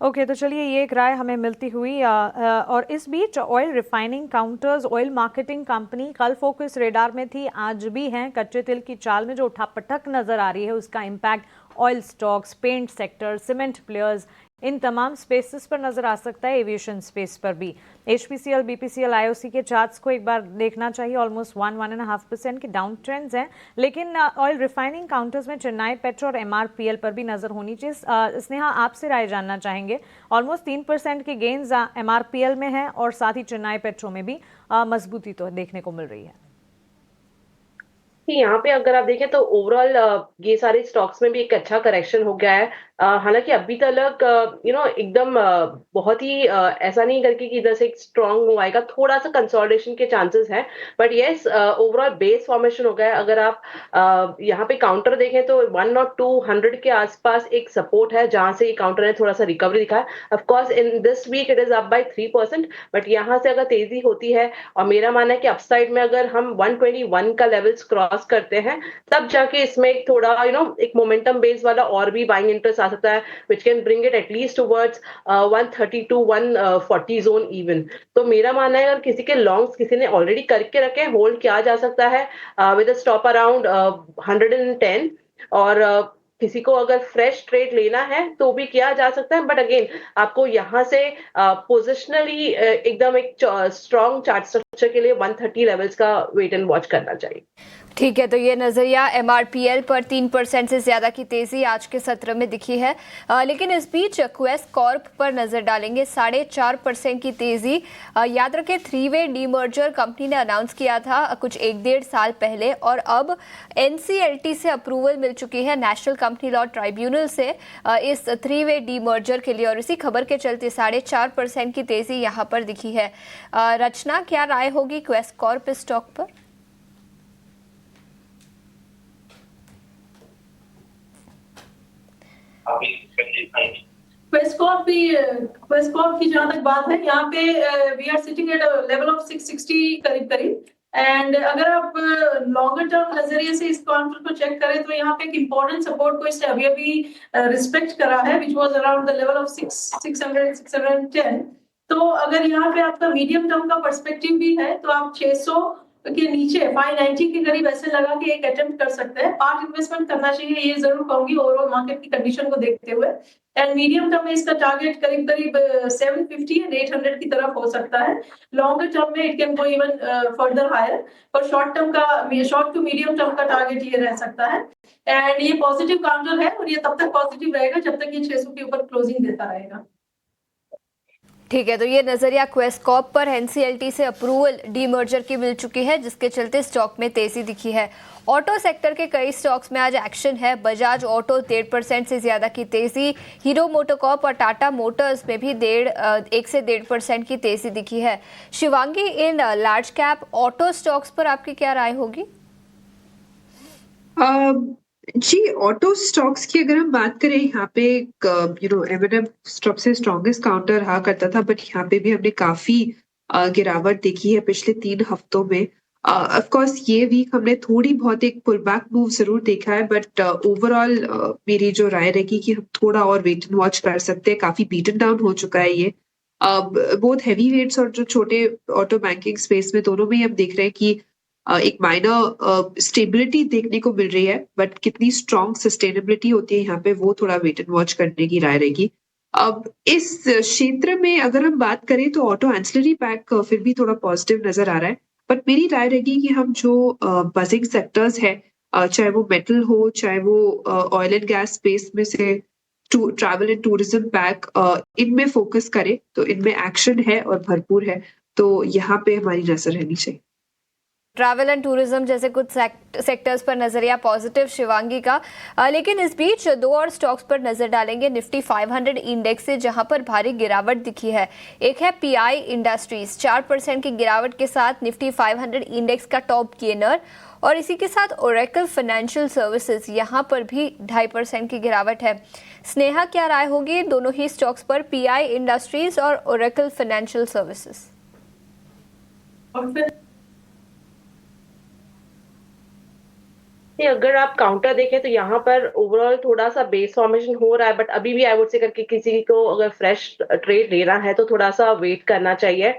Okay, तो चलिए ये एक राय हमें मिलती हुई। और इस बीच oil refining counters, oil marketing company कल फोकस रेडार में थी, आज भी हैं। कच्चे तेल की चाल में जो उठापटक नजर आ रही है, उसका impact oil stocks, paint sector, cement players, इन तमाम स्पेसेस पर नजर आ सकता है, एविएशन स्पेस पर भी। HPCL, BPCL, IOC के चार्ट्स को एक बार देखना चाहिए, ऑलमोस्ट 1-1.5% के डाउन ट्रेंड्स हैं, लेकिन ऑयल रिफाइनिंग काउंटर्स में चेन्नई पेट्रो और MRPL पर भी नजर होनी चाहिए। स्नेहा, आपसे राय जानना चाहेंगे, ऑलमोस्ट 3% के गेन्स MRPL में है, और साथ ही चेन्नई पेट्रो में भी मजबूती तो देखने को मिल रही है। कि यहाँ पे अगर आप देखें तो ओवरऑल ये सारे स्टॉक्स में भी एक अच्छा करेक्शन हो गया है। हालाँकि अभी तक एकदम बहुत ही ऐसा नहीं करके कि इधर से एक स्ट्रॉन्ग मूव आएगा, थोड़ा-सा कंसोलिडेशन के चांसेस हैं। But yes overall base formation हो गया है। अगर आप यहाँ पे काउंटर देखें तो 1 और 200 के आसपास एक सपोर्ट है, जहाँ से ये काउंटर ने थोड़ा-सा रिकवरी दिखाया है। Of course in this week it is up by 3%, but यहाँ से अगर तेज़ी होती है और मेरा मानना है कि अपसाइड में अगर हम 121 का लेवल्स क्रॉस करते हैं, तब जाके इसमें एक थोड़ा एक मोमेंटम बेस वाला और भी बाइंग इंटरेस्ट आ सकता है, which can bring it at least towards 130 to 140 zone even. तो मेरा मानना है अगर किसी के लॉन्ग्स किसी ने ऑलरेडी करके रखे हैं, होल्ड किया जा सकता है विद अ स्टॉप अराउंड 110, और किसी को अगर फ्रेश ट्रेड लेना है तो भी किया जा सकता है। बट अगेन आपको यहाँ से पोजिशनली एकदम एक स्ट्रॉन्ग चार्ट स्ट्रक्चर के लिए 130 लेवल्स का वेट एंड वॉच करना चाहिए। ठीक है, तो ये नज़रिया एमआरपीएल पर 3% से ज़्यादा की तेज़ी आज के सत्र में दिखी है। लेकिन इस बीच क्वेस कॉर्प पर नज़र डालेंगे, 4.5% की तेज़ी। याद रखें, 3-वे डीमर्जर कंपनी ने अनाउंस किया था कुछ 1-1.5 साल पहले, और अब एनसीएलटी से अप्रूवल मिल चुकी है, नेशनल कंपनी लॉ ट्राइब्यूनल से, इस 3-वे डीमर्जर के लिए। और इसी खबर के चलते 4.5% की तेज़ी यहाँ पर दिखी है। रचना, क्या राय होगी क्वेस कॉर्प स्टॉक पर? क्वेस्कॉर्प की जहां तक बात है, यहाँ पे we are sitting at level of 660 करीब। एंड अगर आप लॉन्गर टर्म नजरिए से इस काउंटर को चेक करें तो यहाँ पे एक इम्पोर्टेंट सपोर्ट को इसने अभी रिस्पेक्ट करा है, which was around the level of 610। तो अगर यहाँ पे आपका मीडियम टर्म का पर्सपेक्टिव भी है तो आप 600 के नीचे 590 के करीब ऐसे लगा के एक अटेम्प्ट कर सकते हैं। पार्ट इन्वेस्टमेंट करना चाहिए, ये जरूर कहूंगी ओवरऑल मार्केट की कंडीशन को देखते हुए। एंड मीडियम टर्म में इसका टारगेट करीब 750 एंड 800 की तरफ हो सकता है। लॉन्गर टर्म में it can go even further higher, और शॉर्ट टू मीडियम टर्म का टारगेट ये रह सकता है। एंड ये पॉजिटिव काउंटर है, और ये तब तक पॉजिटिव रहेगा जब तक ये 600 के ऊपर क्लोजिंग देता रहेगा। ठीक है, तो ये नजरिया क्वेस कॉर्प पर एनसीएलटी से अप्रूवल डीमर्जर की मिल चुकी है, जिसके चलते स्टॉक में तेजी दिखी है। ऑटो सेक्टर के कई स्टॉक्स में आज एक्शन है। बजाज ऑटो 1.5% से ज्यादा की तेजी, हीरो मोटोकॉर्प और टाटा मोटर्स में भी 1 से 1.5% की तेजी दिखी है। Shivangi, in large cap auto stocks पर आपकी क्या राय होगी? जी, ऑटो स्टॉक्स की अगर हम बात करें, यहाँ पे एम&एम सबसे स्ट्रॉन्गेस्ट काउंटर रहा करता था, बट यहाँ पे भी हमने काफी गिरावट देखी है पिछले 3 हफ्तों में। ऑफ कोर्स ये वीक हमने थोड़ी बहुत एक पुल बैक मूव जरूर देखा है, बट ओवरऑल मेरी जो राय रहेगी कि हम थोड़ा और वेट एंड वॉच कर सकते हैं। काफी बीटन डाउन हो चुका है ये। बहुत हैवी वेट्स और जो छोटे ऑटो बैंकिंग स्पेस में, दोनों में हम देख रहे हैं कि एक माइनर स्टेबिलिटी देखने को मिल रही है, बट कितनी स्ट्रॉन्ग सस्टेनेबिलिटी होती है यहाँ पे, वो थोड़ा वेट एंड वॉच करने की राय रहेगी। अब इस क्षेत्र में अगर हम बात करें तो ऑटो एंसिलरी पैक फिर भी थोड़ा पॉजिटिव नजर आ रहा है, बट मेरी राय रहेगी कि हम जो बजिंग सेक्टर्स है, चाहे वो मेटल हो, चाहे वो ऑयल एंड गैस स्पेस में से ट्रैवल एंड टूरिज्म पैक, इनमें फोकस करें तो इनमें एक्शन है और भरपूर है, तो यहाँ पे हमारी नजर रहनी चाहिए। ट्रैवल एंड टूरिज्म जैसे कुछ सेक्टर्स पर नजरिया पॉजिटिव शिवांगी का। लेकिन इस बीच 2 और स्टॉक्स पर नजर डालेंगे निफ्टी 500 इंडेक्स से, जहां पर भारी गिरावट दिखी है। एक है पीआई इंडस्ट्रीज, 4% की गिरावट के साथ निफ्टी 500 इंडेक्स का टॉप गेनर, और इसी के साथ ओरेकल फाइनेंशियल सर्विसेज, यहां पर भी 2.5% की गिरावट है। स्नेहा, क्या राय होगी दोनों ही स्टॉक्स पर, पीआई इंडस्ट्रीज और ओरेकल फाइनेंशियल सर्विसेज? अगर आप काउंटर देखें तो यहाँ पर ओवरऑल थोड़ा सा बेस फॉर्मेशन हो रहा है, बट अभी भी आई वुड से करके किसी को अगर फ्रेश ट्रेड लेना है तो थोड़ा सा वेट करना चाहिए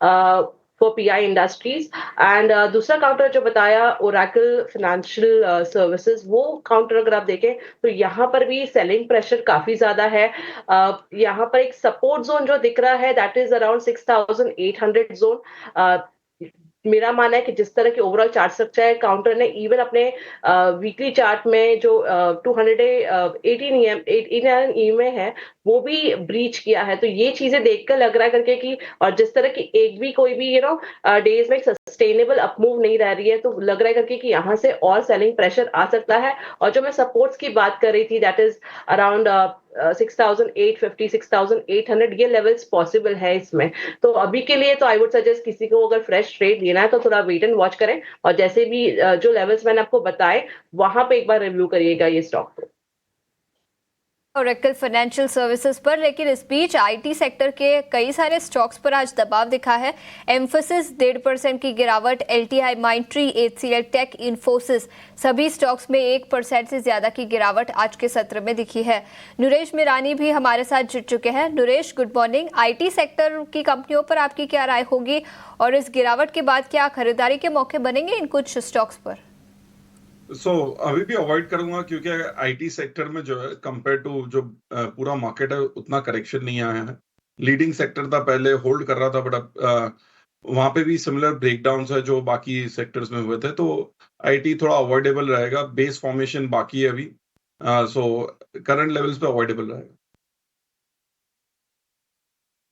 फॉर पीआई इंडस्ट्रीज। एंड दूसरा काउंटर जो बताया ओरेकल फाइनेंशियल सर्विसेज, वो काउंटर अगर आप देखें तो यहाँ पर भी सेलिंग प्रेशर काफी ज्यादा है। यहाँ पर एक सपोर्ट जोन जो दिख रहा है, दैट इज अराउंड 6,800 जोन। मेरा मानना है कि जिस तरह की ओवरऑल चार्ट स्ट्रक्चर है, काउंटर ने इवन अपने वीकली चार्ट में जो 18 EMA है वो भी ब्रीच किया है। तो ये चीजें देखकर लग रहा है करके कि और जिस तरह की एक भी कोई भी डेज में सस्टेनेबल अपमूव नहीं रह रही है, तो लग रहा है करके कि यहाँ से और सेलिंग प्रेशर आ सकता है। और जो मैं सपोर्ट्स की बात कर रही थी, दैट इज अराउंड 6,850 6,800 ये लेवल्स पॉसिबल है इसमें। तो अभी के लिए तो आई वुड सजेस्ट किसी को अगर फ्रेश ट्रेड लेना है तो थोड़ा वेट एंड वॉच करें, और जैसे भी जो लेवल्स मैंने आपको बताए वहां पे एक बार रिव्यू करिएगा ये स्टॉक को। ओरेकल फाइनेंशियल सर्विसेज पर, लेकिन इस बीच आईटी सेक्टर के कई सारे स्टॉक्स पर आज दबाव दिखा है। एम्फोसिस 1.5% की गिरावट, LTI, Mindtree, HCL Tech, Infosys सभी स्टॉक्स में 1% से ज्यादा की गिरावट आज के सत्र में दिखी है। नरेश मिरानी भी हमारे साथ जुड़ चुके हैं। Naresh, good morning. IT sector की कंपनियों पर आपकी क्या राय होगी और इस गिरावट के बाद क्या खरीदारी के मौके बनेंगे इन कुछ स्टॉक्स पर? अभी भी अवॉइड करूंगा क्योंकि आईटी सेक्टर में जो है कंपेयर टू जो पूरा मार्केट है उतना करेक्शन नहीं आया है। लीडिंग सेक्टर था, पहले होल्ड कर रहा था, बट अब वहां पे भी सिमिलर ब्रेकडाउन्स है जो बाकी सेक्टर्स में हुए थे। तो आईटी थोड़ा अवॉइडेबल रहेगा, बेस फॉर्मेशन बाकी है अभी, करंट लेवल्स पे अवॉइडेबल रहेगा।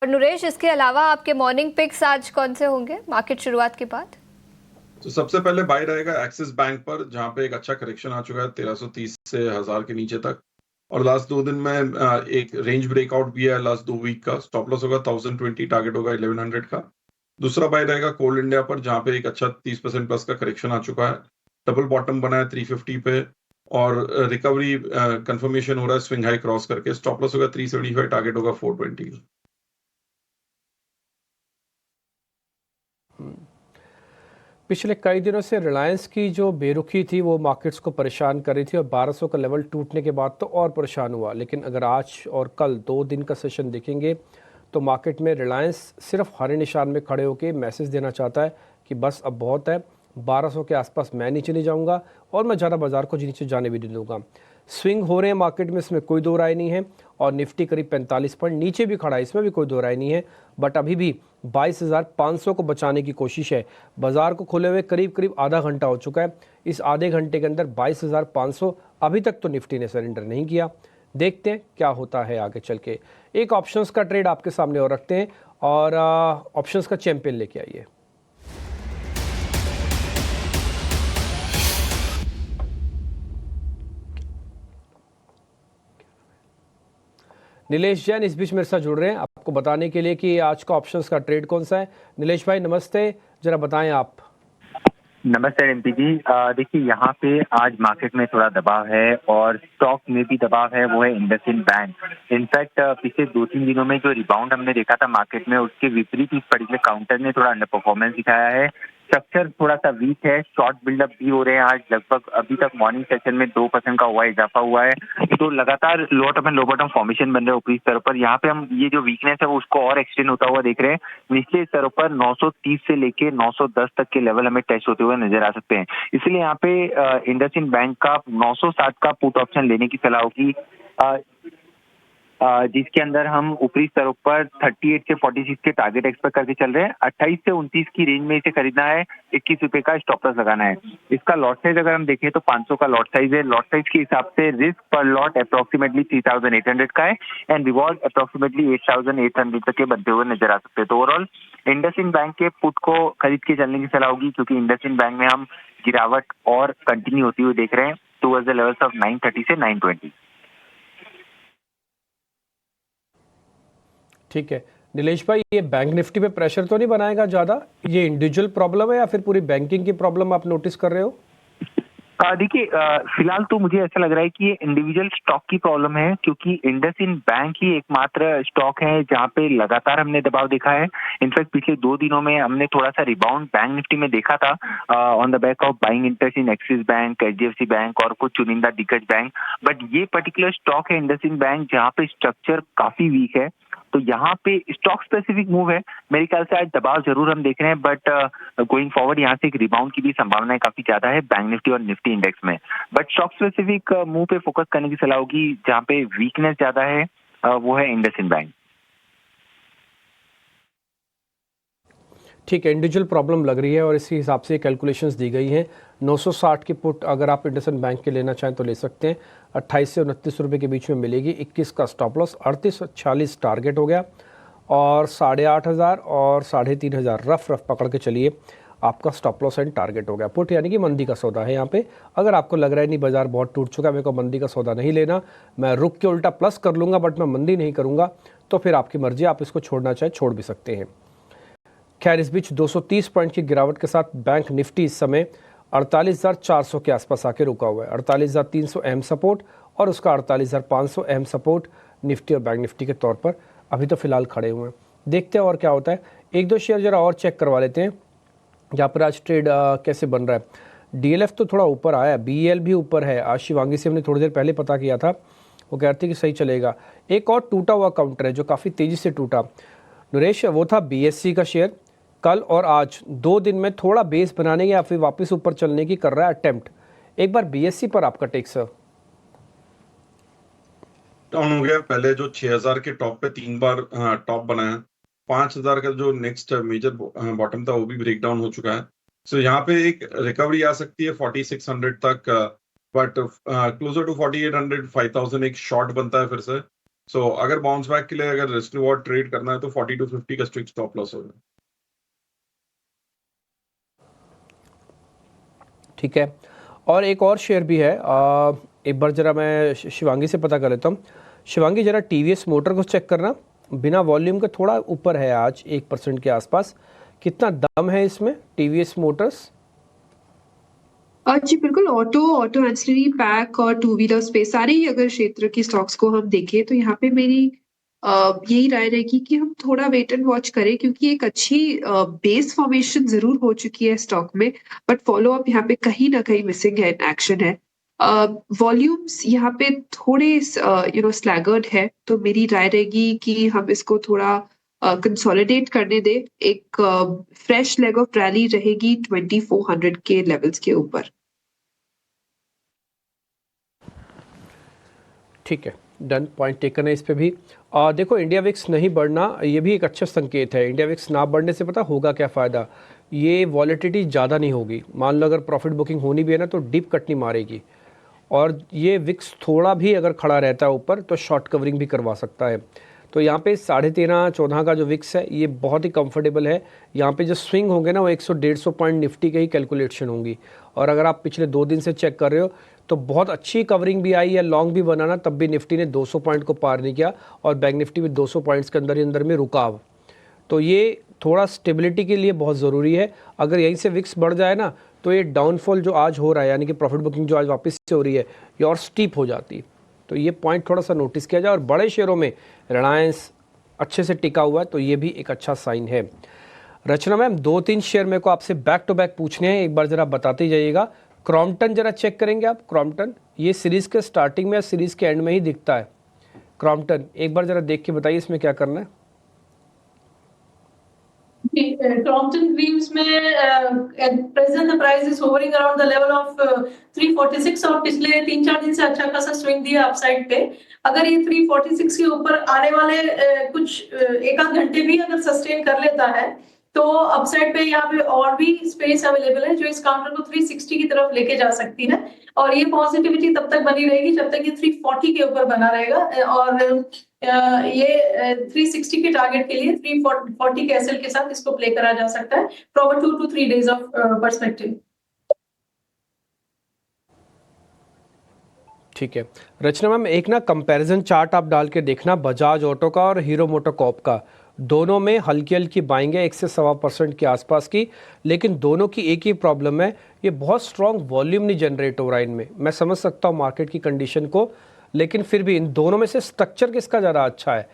और नरेश, इसके अलावा आपके मॉर्निंग पिक्स आज कौन से होंगे मार्केट शुरुआत के बाद? तो सबसे पहले बाय रहेगा एक्सिस बैंक पर, जहां पे एक अच्छा करेक्शन आ चुका है 1330 से 1000 के नीचे तक, और लास्ट 2 दिन में एक रेंज ब्रेकआउट भी है लास्ट 2 वीक का। स्टॉप लॉस होगा 1020, टारगेट होगा 1100 का। दूसरा बाय रहेगा कोल इंडिया पर, जहां पे एक अच्छा 30% प्लस का करेक्शन आ चुका है, डबल बॉटम बना है 350 पे, और रिकवरी कंफर्मेशन हो रहा है स्विंग हाई क्रॉस करके। स्टॉप लॉस होगा 375, टारगेट होगा 420। पिछले कई दिनों से रिलायंस की जो बेरुखी थी वो मार्केट्स को परेशान कर रही थी, और 1200 का लेवल टूटने के बाद तो और परेशान हुआ। लेकिन अगर आज और कल 2 दिन का सेशन देखेंगे तो मार्केट में रिलायंस सिर्फ हरे निशान में खड़े होकर मैसेज देना चाहता है कि बस अब बहुत है, 1200 के आसपास मैं नीचे नहीं जाऊंगा और मैं ज़्यादा बाजार को नीचे जाने भी नहीं दूंगा। स्विंग हो रहे हैं मार्केट में, इसमें कोई दो राय नहीं है, और निफ्टी करीब 45 पॉइंट नीचे भी खड़ा है, इसमें भी कोई दो राय नहीं है। बट अभी भी 22,500 को बचाने की कोशिश है। बाजार को खोले हुए करीब करीब आधा घंटा हो चुका है। इस आधे घंटे के अंदर 22,500 अभी तक तो निफ्टी ने सरेंडर नहीं किया। देखते हैं क्या होता है आगे चल के। एक ऑप्शंस का ट्रेड आपके सामने और रखते हैं, और ऑप्शंस का चैंपियन लेके आइए। नीलेश जैन इस बीच मेरे साथ जुड़ रहे हैं आपको बताने के लिए कि आज का ऑप्शंस का ट्रेड कौन सा है। नीलेश भाई नमस्ते, जरा बताएं आप। नमस्ते एमपी जी। देखिए यहाँ पे आज मार्केट में थोड़ा दबाव है और स्टॉक में भी दबाव है, वो है इंडसइंड बैंक। इनफैक्ट पिछले 2-3 दिनों में जो रिबाउंड हमने देखा था मार्केट में, उसके विपरीत इस पर्टिकुलर काउंटर ने थोड़ा अंडर परफॉर्मेंस दिखाया है। स्ट्रक्चर थोड़ा सा वीक है, शॉर्ट बिल्डअप भी हो रहे हैं। आज लगभग अभी तक मॉर्निंग सेशन में 2% का हुआ इजाफा हुआ है, तो लगातार low top and low bottom formation बन रहे हैं ऊपरी स्तरों पर। यहाँ पे हम ये जो वीकनेस है वो उसको और एक्सटेंड होता हुआ देख रहे हैं। निचले स्तरों पर 930 से लेके 910 तक के लेवल हमें टेस्ट होते हुए नजर आ सकते हैं। इसलिए यहाँ पे इंडसइंड बैंक का 960 का पुट ऑप्शन लेने की सलाह होगी, जिसके अंदर हम ऊपरी स्तरों पर 38 से 46 के टारगेट एक्सपेक्ट करके चल रहे हैं। 28 से 29 की रेंज में इसे खरीदना है, 21 रुपए का स्टॉप लॉस लगाना है। इसका लॉट साइज अगर हम देखें तो 500 का लॉट साइज है। लॉट साइज के हिसाब से रिस्क पर लॉट अप्रोक्सीमेटली 3800 का है, एंड रिवॉर्ड अप्रोक्सीमेटली 8800 तक के बनते हुए नजर आ सकते हैं। तो ओवरऑल इंडसइंड बैंक के पुट को खरीद के चलने की सलाह होगी, क्योंकि इंडसइंड बैंक में हम गिरावट और कंटिन्यू होती हुई देख रहे हैं टुवर्ड्स द लेवल्स ऑफ 930 से 920। ठीक है नीलेश भाई, ये बैंक निफ्टी पे प्रेशर तो नहीं बनाएगा ज़्यादा? ये इंडिविजुअल प्रॉब्लम है या फिर पूरी बैंकिंग की प्रॉब्लम आप नोटिस कर रहे हो? देखिए फिलहाल तो मुझे ऐसा लग रहा है कि ये इंडिविजुअल स्टॉक की प्रॉब्लम है, क्योंकि इंडसइंड बैंक ही एकमात्र स्टॉक है जहां पे लगातार हमने दबाव देखा है। इनफैक्ट पिछले 2 दिनों में हमने थोड़ा सा रिबाउंड बैंक निफ्टी में देखा था on the back of buying interest in axis bank, HDFC bank और कुछ चुनिंदा दिग्गज बैंक। बट ये पर्टिकुलर स्टॉक है इंडसइंड बैंक जहाँ पे स्ट्रक्चर काफी वीक है, तो यहाँ पे स्टॉक स्पेसिफिक मूव है। मेरे ख्याल से आज दबाव जरूर हम देख रहे हैं, बट गोइंग फॉरवर्ड यहाँ से एक रिबाउंड की भी संभावनाएं काफी ज्यादा है बैंक निफ्टी और निफ्टी इंडेक्स में। बट स्टॉक स्पेसिफिक मूव पे फोकस करने की सलाह होगी, जहाँ पे वीकनेस ज्यादा है वो है इंडसइंड बैंक। ठीक है, इंडिविजुअल प्रॉब्लम लग रही है और इसी हिसाब से कैलकुलेशंस दी गई हैं। 960 की पुट अगर आप इंडसइंड बैंक के लेना चाहें तो ले सकते हैं। 28 से 29 रुपये के बीच में मिलेगी। 21 का स्टॉप लॉस, 38 और 40 टारगेट हो गया और 8,500 और 3,500 रफ पकड़ के चलिए, आपका स्टॉप लॉस एंड टारगेट हो गया। पुट यानी कि मंदी का सौदा है यहाँ पे। अगर आपको लग रहा है नहीं बाजार बहुत टूट चुका है, मेरे को मंदी का सौदा नहीं लेना, मैं रुक के उल्टा प्लस कर लूँगा बट मैं मंदी नहीं करूँगा, तो फिर आपकी मर्जी, आप इसको छोड़ना चाहें छोड़ भी सकते हैं। खैर, इस बीच 230 पॉइंट की गिरावट के साथ बैंक निफ्टी इस समय 48,400 के आसपास आके रुका हुआ है। 48,300 अहम सपोर्ट और उसका 48,500 अहम सपोर्ट निफ्टी और बैंक निफ्टी के तौर पर अभी तो फिलहाल खड़े हुए हैं। देखते हैं और क्या होता है। एक दो शेयर जरा और चेक करवा लेते हैं जहाँ पर आज ट्रेड कैसे बन रहा है। DLF तो थोड़ा ऊपर आया, BEL भी ऊपर है। आज शिवांगी से हमने थोड़ी देर पहले पता किया था, वो कह रहे थे कि सही चलेगा। एक और टूटा हुआ काउंटर है जो काफ़ी तेज़ी से टूटा, नरेश, वो था BSC का शेयर। कल और आज 2 दिन में थोड़ा बेस बनाने या फिर वापस ऊपर चलने की कर रहा है अटेम्प्ट। एक बार BSC पर आपका टेक सर। डाउन हो गया। पहले जो 6,000 के टॉप पे 3 बार टॉप बनाया, 5,000 का जो नेक्स्ट मेजर बॉटम था वो भी ब्रेक डाउन हो चुका है। सो यहाँ पे एक रिकवरी आ सकती है 4600 तक, बट क्लोजर टू 4800 5000 एक शॉर्ट बनता है फिर से। सो अगर बाउंस बैक के लिए अगर रिस्क रिवॉर्ड ट्रेड करना है तो 40 to 50 का स्ट्रिक्ट स्टॉप लॉस होगा। ठीक है, और एक और शेयर भी है, एक बार जरा मैं शिवांगी से पता कर लेता हूँ। शिवांगी, जरा TVS मोटर को चेक करना, बिना वॉल्यूम के थोड़ा ऊपर है आज 1% के आसपास। कितना दम है इसमें TVS मोटर्स? जी बिल्कुल, ऑटो एंसिलरी पैक और टू व्हीलर स्पेस सारे ही अगर क्षेत्र की स्टॉक्स को हम देखें तो यहाँ पे मेरी यही राय रहेगी कि हम थोड़ा वेट एंड वॉच करें, क्योंकि एक अच्छी बेस फॉर्मेशन जरूर हो चुकी है स्टॉक में, बट फॉलो अप यहाँ पे कहीं ना कहीं मिसिंग है, एक्शन है। वॉल्यूम्स यहाँ पे थोड़े स्लैगर्ड है, तो मेरी राय रहेगी कि हम इसको थोड़ा कंसोलिडेट करने दे। एक फ्रेश लेग ऑफ रैली रहेगी 2400 के लेवल्स के ऊपर। ठीक है, डन, पॉइंट टेकन है इस पे भी। देखो, इंडिया विक्स नहीं बढ़ना ये भी एक अच्छा संकेत है। इंडिया विक्स ना बढ़ने से पता होगा क्या फ़ायदा, ये वॉलेटिलिटी ज़्यादा नहीं होगी। मान लो अगर प्रॉफिट बुकिंग होनी भी है ना तो डीप कट नहीं मारेगी, और ये विक्स थोड़ा भी अगर खड़ा रहता है ऊपर तो शॉर्ट कवरिंग भी करवा सकता है। तो यहाँ पे 13.5-14 का जो विक्स है ये बहुत ही कंफर्टेबल है। यहाँ पे जो स्विंग होंगे ना वो 100-150 पॉइंट निफ्टी के ही कैलकुलेशन होंगी, और अगर आप पिछले 2 दिन से चेक कर रहे हो तो बहुत अच्छी कवरिंग भी आई है, लॉन्ग भी बनाना, तब भी निफ्टी ने 200 पॉइंट को पार नहीं किया और बैंक निफ्टी भी 200 पॉइंट्स के अंदर ही अंदर में रुकाव। तो ये थोड़ा स्टेबिलिटी के लिए बहुत ज़रूरी है। अगर यहीं से विक्स बढ़ जाए ना तो ये डाउनफॉल जो आज हो रहा है, यानी कि प्रॉफिट बुकिंग जो आज वापस से हो रही है, ये और स्टीप हो जाती है। तो ये पॉइंट थोड़ा सा नोटिस किया जाए। और बड़े शेयरों में रिलायंस अच्छे से टिका हुआ है, तो ये भी एक अच्छा साइन है। रचना मैम, 2-3 शेयर मेरे को आपसे बैक टू बैक पूछने हैं, एक बार ज़रा बताते जाइएगा। क्रॉम्पटन जरा चेक करेंगे आप। क्रॉम्पटन ये सीरीज़ के स्टार्टिंग में या सीरीज़ के एंड में ही दिखता है। क्रॉम्पटन एक बार ज़रा देख के बताइए इसमें क्या करना है। क्रॉम्पटन ग्रीव्स में at present the price is hovering around the level of 346 और पिछले 3-4 दिन से अच्छा खासा स्विंग दिया अपसाइड पे। अगर ये 346 के ऊपर आने वाले कुछ एक आध घंटे भी अगर सस्टेन कर लेता है तो अपसाइड पे यहाँ पे और भी स्पेस अवेलेबल है जो इस काउंटर को 360 की तरफ लेके जा सकती है, और ये पॉजिटिविटी तब तक बनी रहेगी जब तक ये 340 के ऊपर बना रहेगा। और ये 360 के टारगेट के लिए 340 के एसएल के साथ इसको प्ले करा जा सकता है from 2 to 3 days of perspective. ठीक है रचना मैम, एक ना कंपैरिजन चार्ट आप डाल के देखना बजाज ऑटो का और हीरो मोटोकॉर्प का। दोनों में हल्की हल्की बाइंग है 1 से 1.25% के आसपास की, लेकिन दोनों की एक ही प्रॉब्लम है, ये बहुत स्ट्रॉन्ग वॉल्यूम नहीं जनरेट हो रहा है इनमें। मैं समझ सकता हूँ मार्केट की कंडीशन को, लेकिन फिर भी इन दोनों में से स्ट्रक्चर किसका ज़्यादा अच्छा है,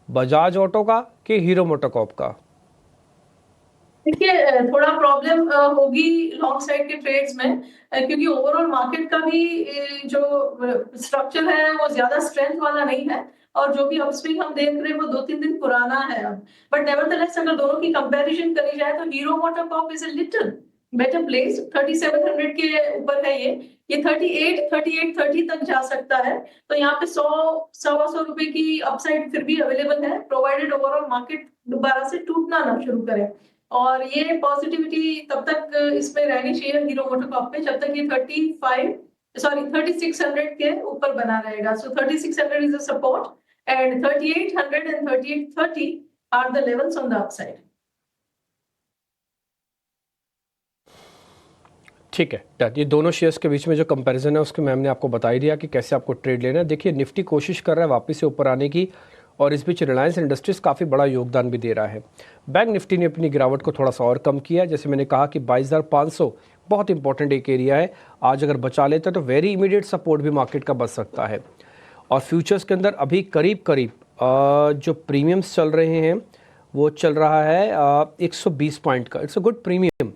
बजाज ऑटो का कि हीरो मोटोकॉर्प का? देखिए थोड़ा प्रॉब्लम होगी लॉन्ग साइड के ट्रेड्स में, क्योंकि ओवरऑल मार्केट का भी जो स्ट्रक्चर है वो ज्यादा स्ट्रेंथ वाला नहीं है, और जो भी अपस्विंग हम देख रहे हैं वो 2-3 दिन पुराना है अब। बट नेवरदलेस अगर दोनों की कंपैरिजन करी जाए तो hero MotoCorp is a little better place. 3700 के ऊपर है ये 38-30 तक जा सकता है। तो यहाँ पे 100-125 रुपए की अपसाइड फिर भी अवेलेबल है, प्रोवाइडेड ओवरऑल मार्केट दोबारा से टूटना ना शुरू करे। और ये पॉजिटिविटी तब तक इसमें रहनी चाहिए हीरो मोटोकॉर्प पे जब तक ये 3600 के ऊपर बना रहेगा. So 3600 is a support and 3800 and 3830 are the levels on the upside. ठीक है डन. ये दोनों शेयर्स के बीच में जो कंपैरिजन है उसके मैम ने आपको बता ही दिया कि कैसे आपको ट्रेड लेना है. देखिए निफ्टी कोशिश कर रहा है वापस से ऊपर आने की और इस बीच रिलायंस इंडस्ट्रीज काफ़ी बड़ा योगदान भी दे रहा है. बैंक निफ्टी ने अपनी गिरावट को थोड़ा सा और कम किया. जैसे मैंने कहा कि 22,500 बहुत इंपॉर्टेंट एक एरिया है. आज अगर बचा लेता है तो वेरी इमीडिएट सपोर्ट भी मार्केट का बच सकता है. और फ्यूचर्स के अंदर अभी करीब करीब जो प्रीमियम्स चल रहे हैं वो चल रहा है 120 पॉइंट का. इट्स अ गुड प्रीमियम,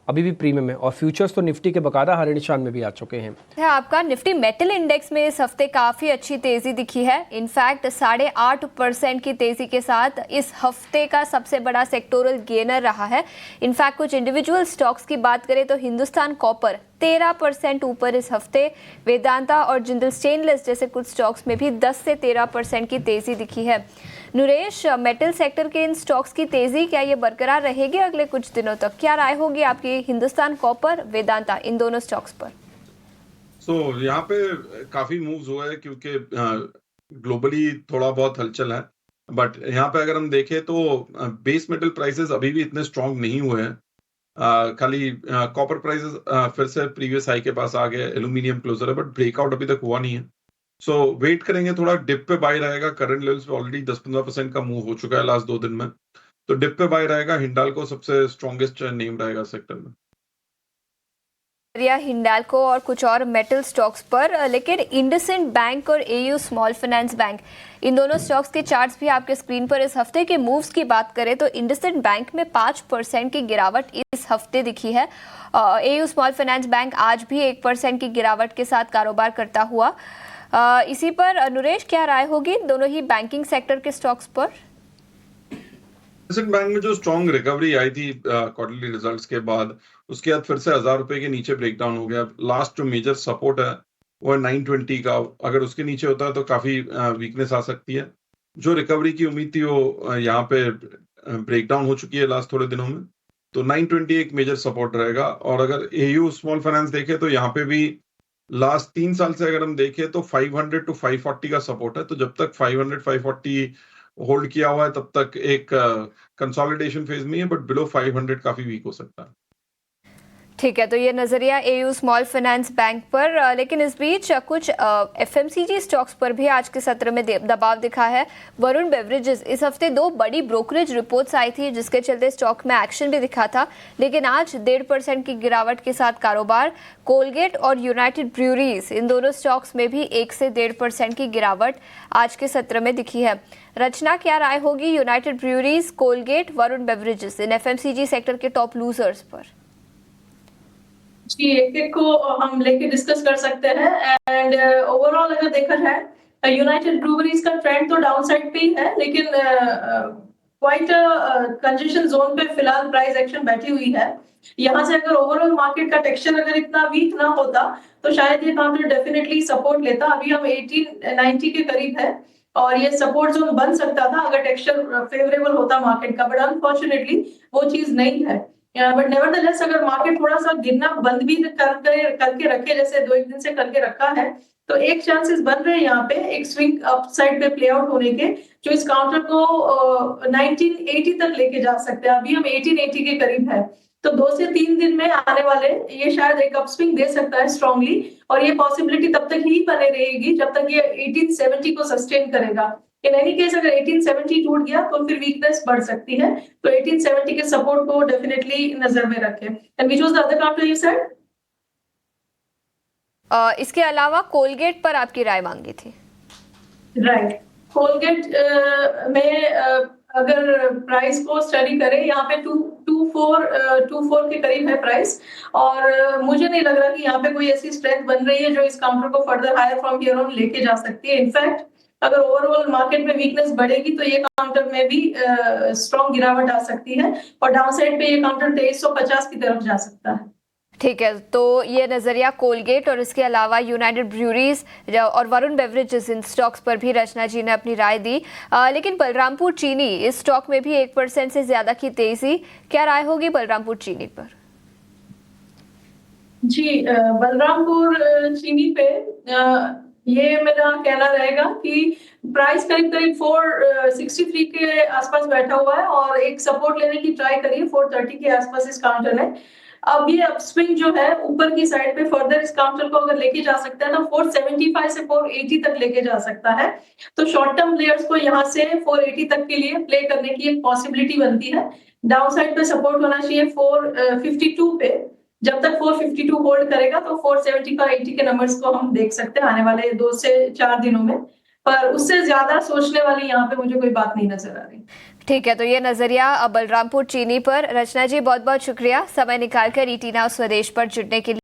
अभी भी प्रीमियम है. और फ्यूचर्स तो निफ्टी के बकायदा हरे निशान में भी आ चुके हैं. आपका निफ्टी मेटल इंडेक्स में इस हफ्ते काफी अच्छी तेजी दिखी है. इनफैक्ट 8.5% की तेजी के साथ इस हफ्ते का सबसे बड़ा सेक्टोरल गेनर रहा है. इनफैक्ट कुछ इंडिविजुअल स्टॉक्स की बात करें तो हिंदुस्तान कॉपर 13% ऊपर इस हफ्ते. वेदांता और जिंदल स्टेनलेस जैसे कुछ स्टॉक्स में भी 10 से 13% की तेजी दिखी है. नरेश, मेटल सेक्टर के इन स्टॉक्स की तेजी क्या ये बरकरार रहेगी अगले कुछ दिनों तक? क्या राय होगी आपकी हिंदुस्तान कॉपर, वेदांता, इन दोनों स्टॉक्स पर? यहाँ पे काफी मूव्स हुए हैं क्योंकि ग्लोबली थोड़ा बहुत हलचल है. बट यहाँ पे अगर हम देखें तो बेस मेटल प्राइसेस अभी भी इतने स्ट्रांग नहीं हुए हैं. खाली कॉपर प्राइसेस फिर से प्रीवियस हाई के पास आ गए. एल्यूमिनियम क्लोजर है बट ब्रेकआउट अभी तक हुआ नहीं है. सो वेट करेंगे, थोड़ा डिप पे बाय रहेगा. करंट लेवल्स पे ऑलरेडी 10-15% का मूव हो चुका है लास्ट 2 दिन में. तो डिप पे बाय रहेगा. हिंडाल्को सबसे स्ट्रॉन्गेस्ट नेम रहेगा सेक्टर में. हिंडाल्को और कुछ और मेटल स्टॉक्स पर, लेकिन इंडसइंड बैंक और एयू स्मॉल फाइनेंस बैंक, इन दोनों स्टॉक्स के चार्ट्स भी आपके स्क्रीन पर. इस हफ्ते के मूव्स की बात करें तो इंडसइंड बैंक में 5% की गिरावट इस हफ्ते दिखी है. एयू स्मॉल फाइनेंस बैंक आज भी 1% की गिरावट के साथ कारोबार करता हुआ. इसी पर नरेश क्या राय होगी दोनों ही बैंकिंग सेक्टर के स्टॉक्स पर? इंडसइंड बैंक में जो स्ट्रॉन्ग रिकवरी आई थी क्वार्टरली रिजल्ट्स के बाद, उसके बाद फिर से 1000 रुपए के नीचे ब्रेकडाउन हो गया. लास्ट जो मेजर सपोर्ट है वो है 920 का. अगर उसके नीचे होता है तो काफी वीकनेस आ सकती है. जो रिकवरी की उम्मीद थी वो यहाँ पे ब्रेकडाउन हो चुकी है लास्ट थोड़े दिनों में. तो 920 एक मेजर सपोर्ट रहेगा. और अगर एयू स्मॉल फाइनेंस देखे तो यहाँ पे भी लास्ट 3 साल से अगर हम देखें तो 500 to 540 का सपोर्ट है. तो जब तक 500-540 होल्ड किया हुआ है तब तक एक कंसोलिडेशन फेज में है. बट बिलो 500 काफी वीक हो सकता है. ठीक है, तो ये नजरिया एयू स्मॉल फाइनेंस बैंक पर. लेकिन इस बीच कुछ एफएमसीजी स्टॉक्स पर भी आज के सत्र में दबाव दिखा है. वरुण बेवरेजेस, इस हफ्ते 2 बड़ी ब्रोकरेज रिपोर्ट्स आई थी जिसके चलते स्टॉक में एक्शन भी दिखा था, लेकिन आज 1.5% की गिरावट के साथ कारोबार. कोलगेट और यूनाइटेड ब्रूअरीज, इन दोनों स्टॉक्स में भी 1 से 1.5% की गिरावट आज के सत्र में दिखी है. रचना, क्या राय होगी United Breweries, Colgate, Varun beverages, इन एफएमसीजी सेक्टर के टॉप लूजर्स पर? जी, एक को हम लेके डिस्कस कर सकते हैं. एंड ओवरऑल अगर देखा जाए यूनाइटेड ब्रूअरीज का ट्रेंड तो डाउनसाइड पे ही है, लेकिन क्वाइट कंजेशन जोन पे फिलहाल प्राइस एक्शन बैठी हुई है. यहाँ से अगर ओवरऑल मार्केट का टेक्सचर अगर इतना वीक ना होता तो शायद ये काउंटर डेफिनेटली सपोर्ट लेता. अभी हम 1890 के करीब है और ये सपोर्ट जोन बन सकता था अगर टेक्सचर फेवरेबल होता मार्केट का. बट अनफॉर्चुनेटली वो चीज नहीं है. बट नेवरदलेस अगर मार्केट थोड़ा सा गिरना बंद भी करके रखे, जैसे 2-1 दिन से करके रखा है, तो एक चांसेस बन रहे हैं यहाँ पे एक स्विंग अपसाइड पे प्ले आउट होने के, जो इस काउंटर को 1980 तक लेके जा सकते हैं. अभी हम 1880 के करीब है. तो 2 से 3 दिन में आने वाले ये शायद एक अपस्विंग दे सकता है स्ट्रांगली. और ये पॉसिबिलिटी तब तक ही बने रहेगी जब तक ये 1870 को सस्टेन करेगा. इन एनी केस अगर 1870 टूट गया तो फिर वीकनेस बढ़ सकती है. तो 1870 के सपोर्ट को डेफिनेटली नजर में रखें. And which was the other counter you said? इसके अलावा कोलगेट पर आपकी राय मांगी थी. राइट, कोलगेट में अगर प्राइस को स्टडी करें, यहाँ पे 24 के करीब है प्राइस. और मुझे नहीं लग रहा कि यहाँ पे कोई ऐसी स्ट्रेंथ बन रही है जो इस काउंटर को further higher from here on लेके जा सकती है. इनफैक्ट अगर ओवरऑल मार्केट में वीकनेस बढ़ेगी तो ये काउंटर में भी स्ट्रॉन्ग गिरावट आ सकती है और डाउनसाइड पे ये काउंटर 2350 की तरफ जा सकता है. ठीक है, तो ये नज़रिया कोलगेट और इसके अलावा यूनाइटेड ब्रूरीज और वरुण बेवरेजेस इन स्टॉक्स पर भी रचना जी ने अपनी राय दी। लेकिन बलरामपुर चीनी इस स्टॉक में भी 1% से ज़्यादा की तेज़ी, क्या राय होगी बलरामपुर चीनी पर? जी, बलरामपुर चीनी पे ये मेरा कहना रहेगा कि प्राइस करीब करीब 463 के आसपास बैठा हुआ है और एक सपोर्ट लेने की ट्राई करिए 430 के आसपास इस काउंटर ने। अब ये अपस्विंग जो है ऊपर की साइड पे फर्दर इस काउंटर को अगर लेके जा सकता है तो 475 से 480 तक लेके जा सकता है। तो शॉर्ट टर्म प्लेयर्स को यहाँ से 480 तक के लिए प्ले करने की एक पॉसिबिलिटी बनती है। डाउन साइड पे सपोर्ट होना चाहिए 452 पे। जब तक 452 होल्ड करेगा तो 475 80 के नंबर्स को हम देख सकते हैं आने वाले 2 से 4 दिनों में, पर उससे ज्यादा सोचने वाली यहाँ पे मुझे कोई बात नहीं नजर आ रही। ठीक है, तो ये नजरिया बलरामपुर चीनी पर। रचना जी बहुत बहुत शुक्रिया समय निकालकर ईटी नाउ स्वदेश पर जुड़ने के लिए।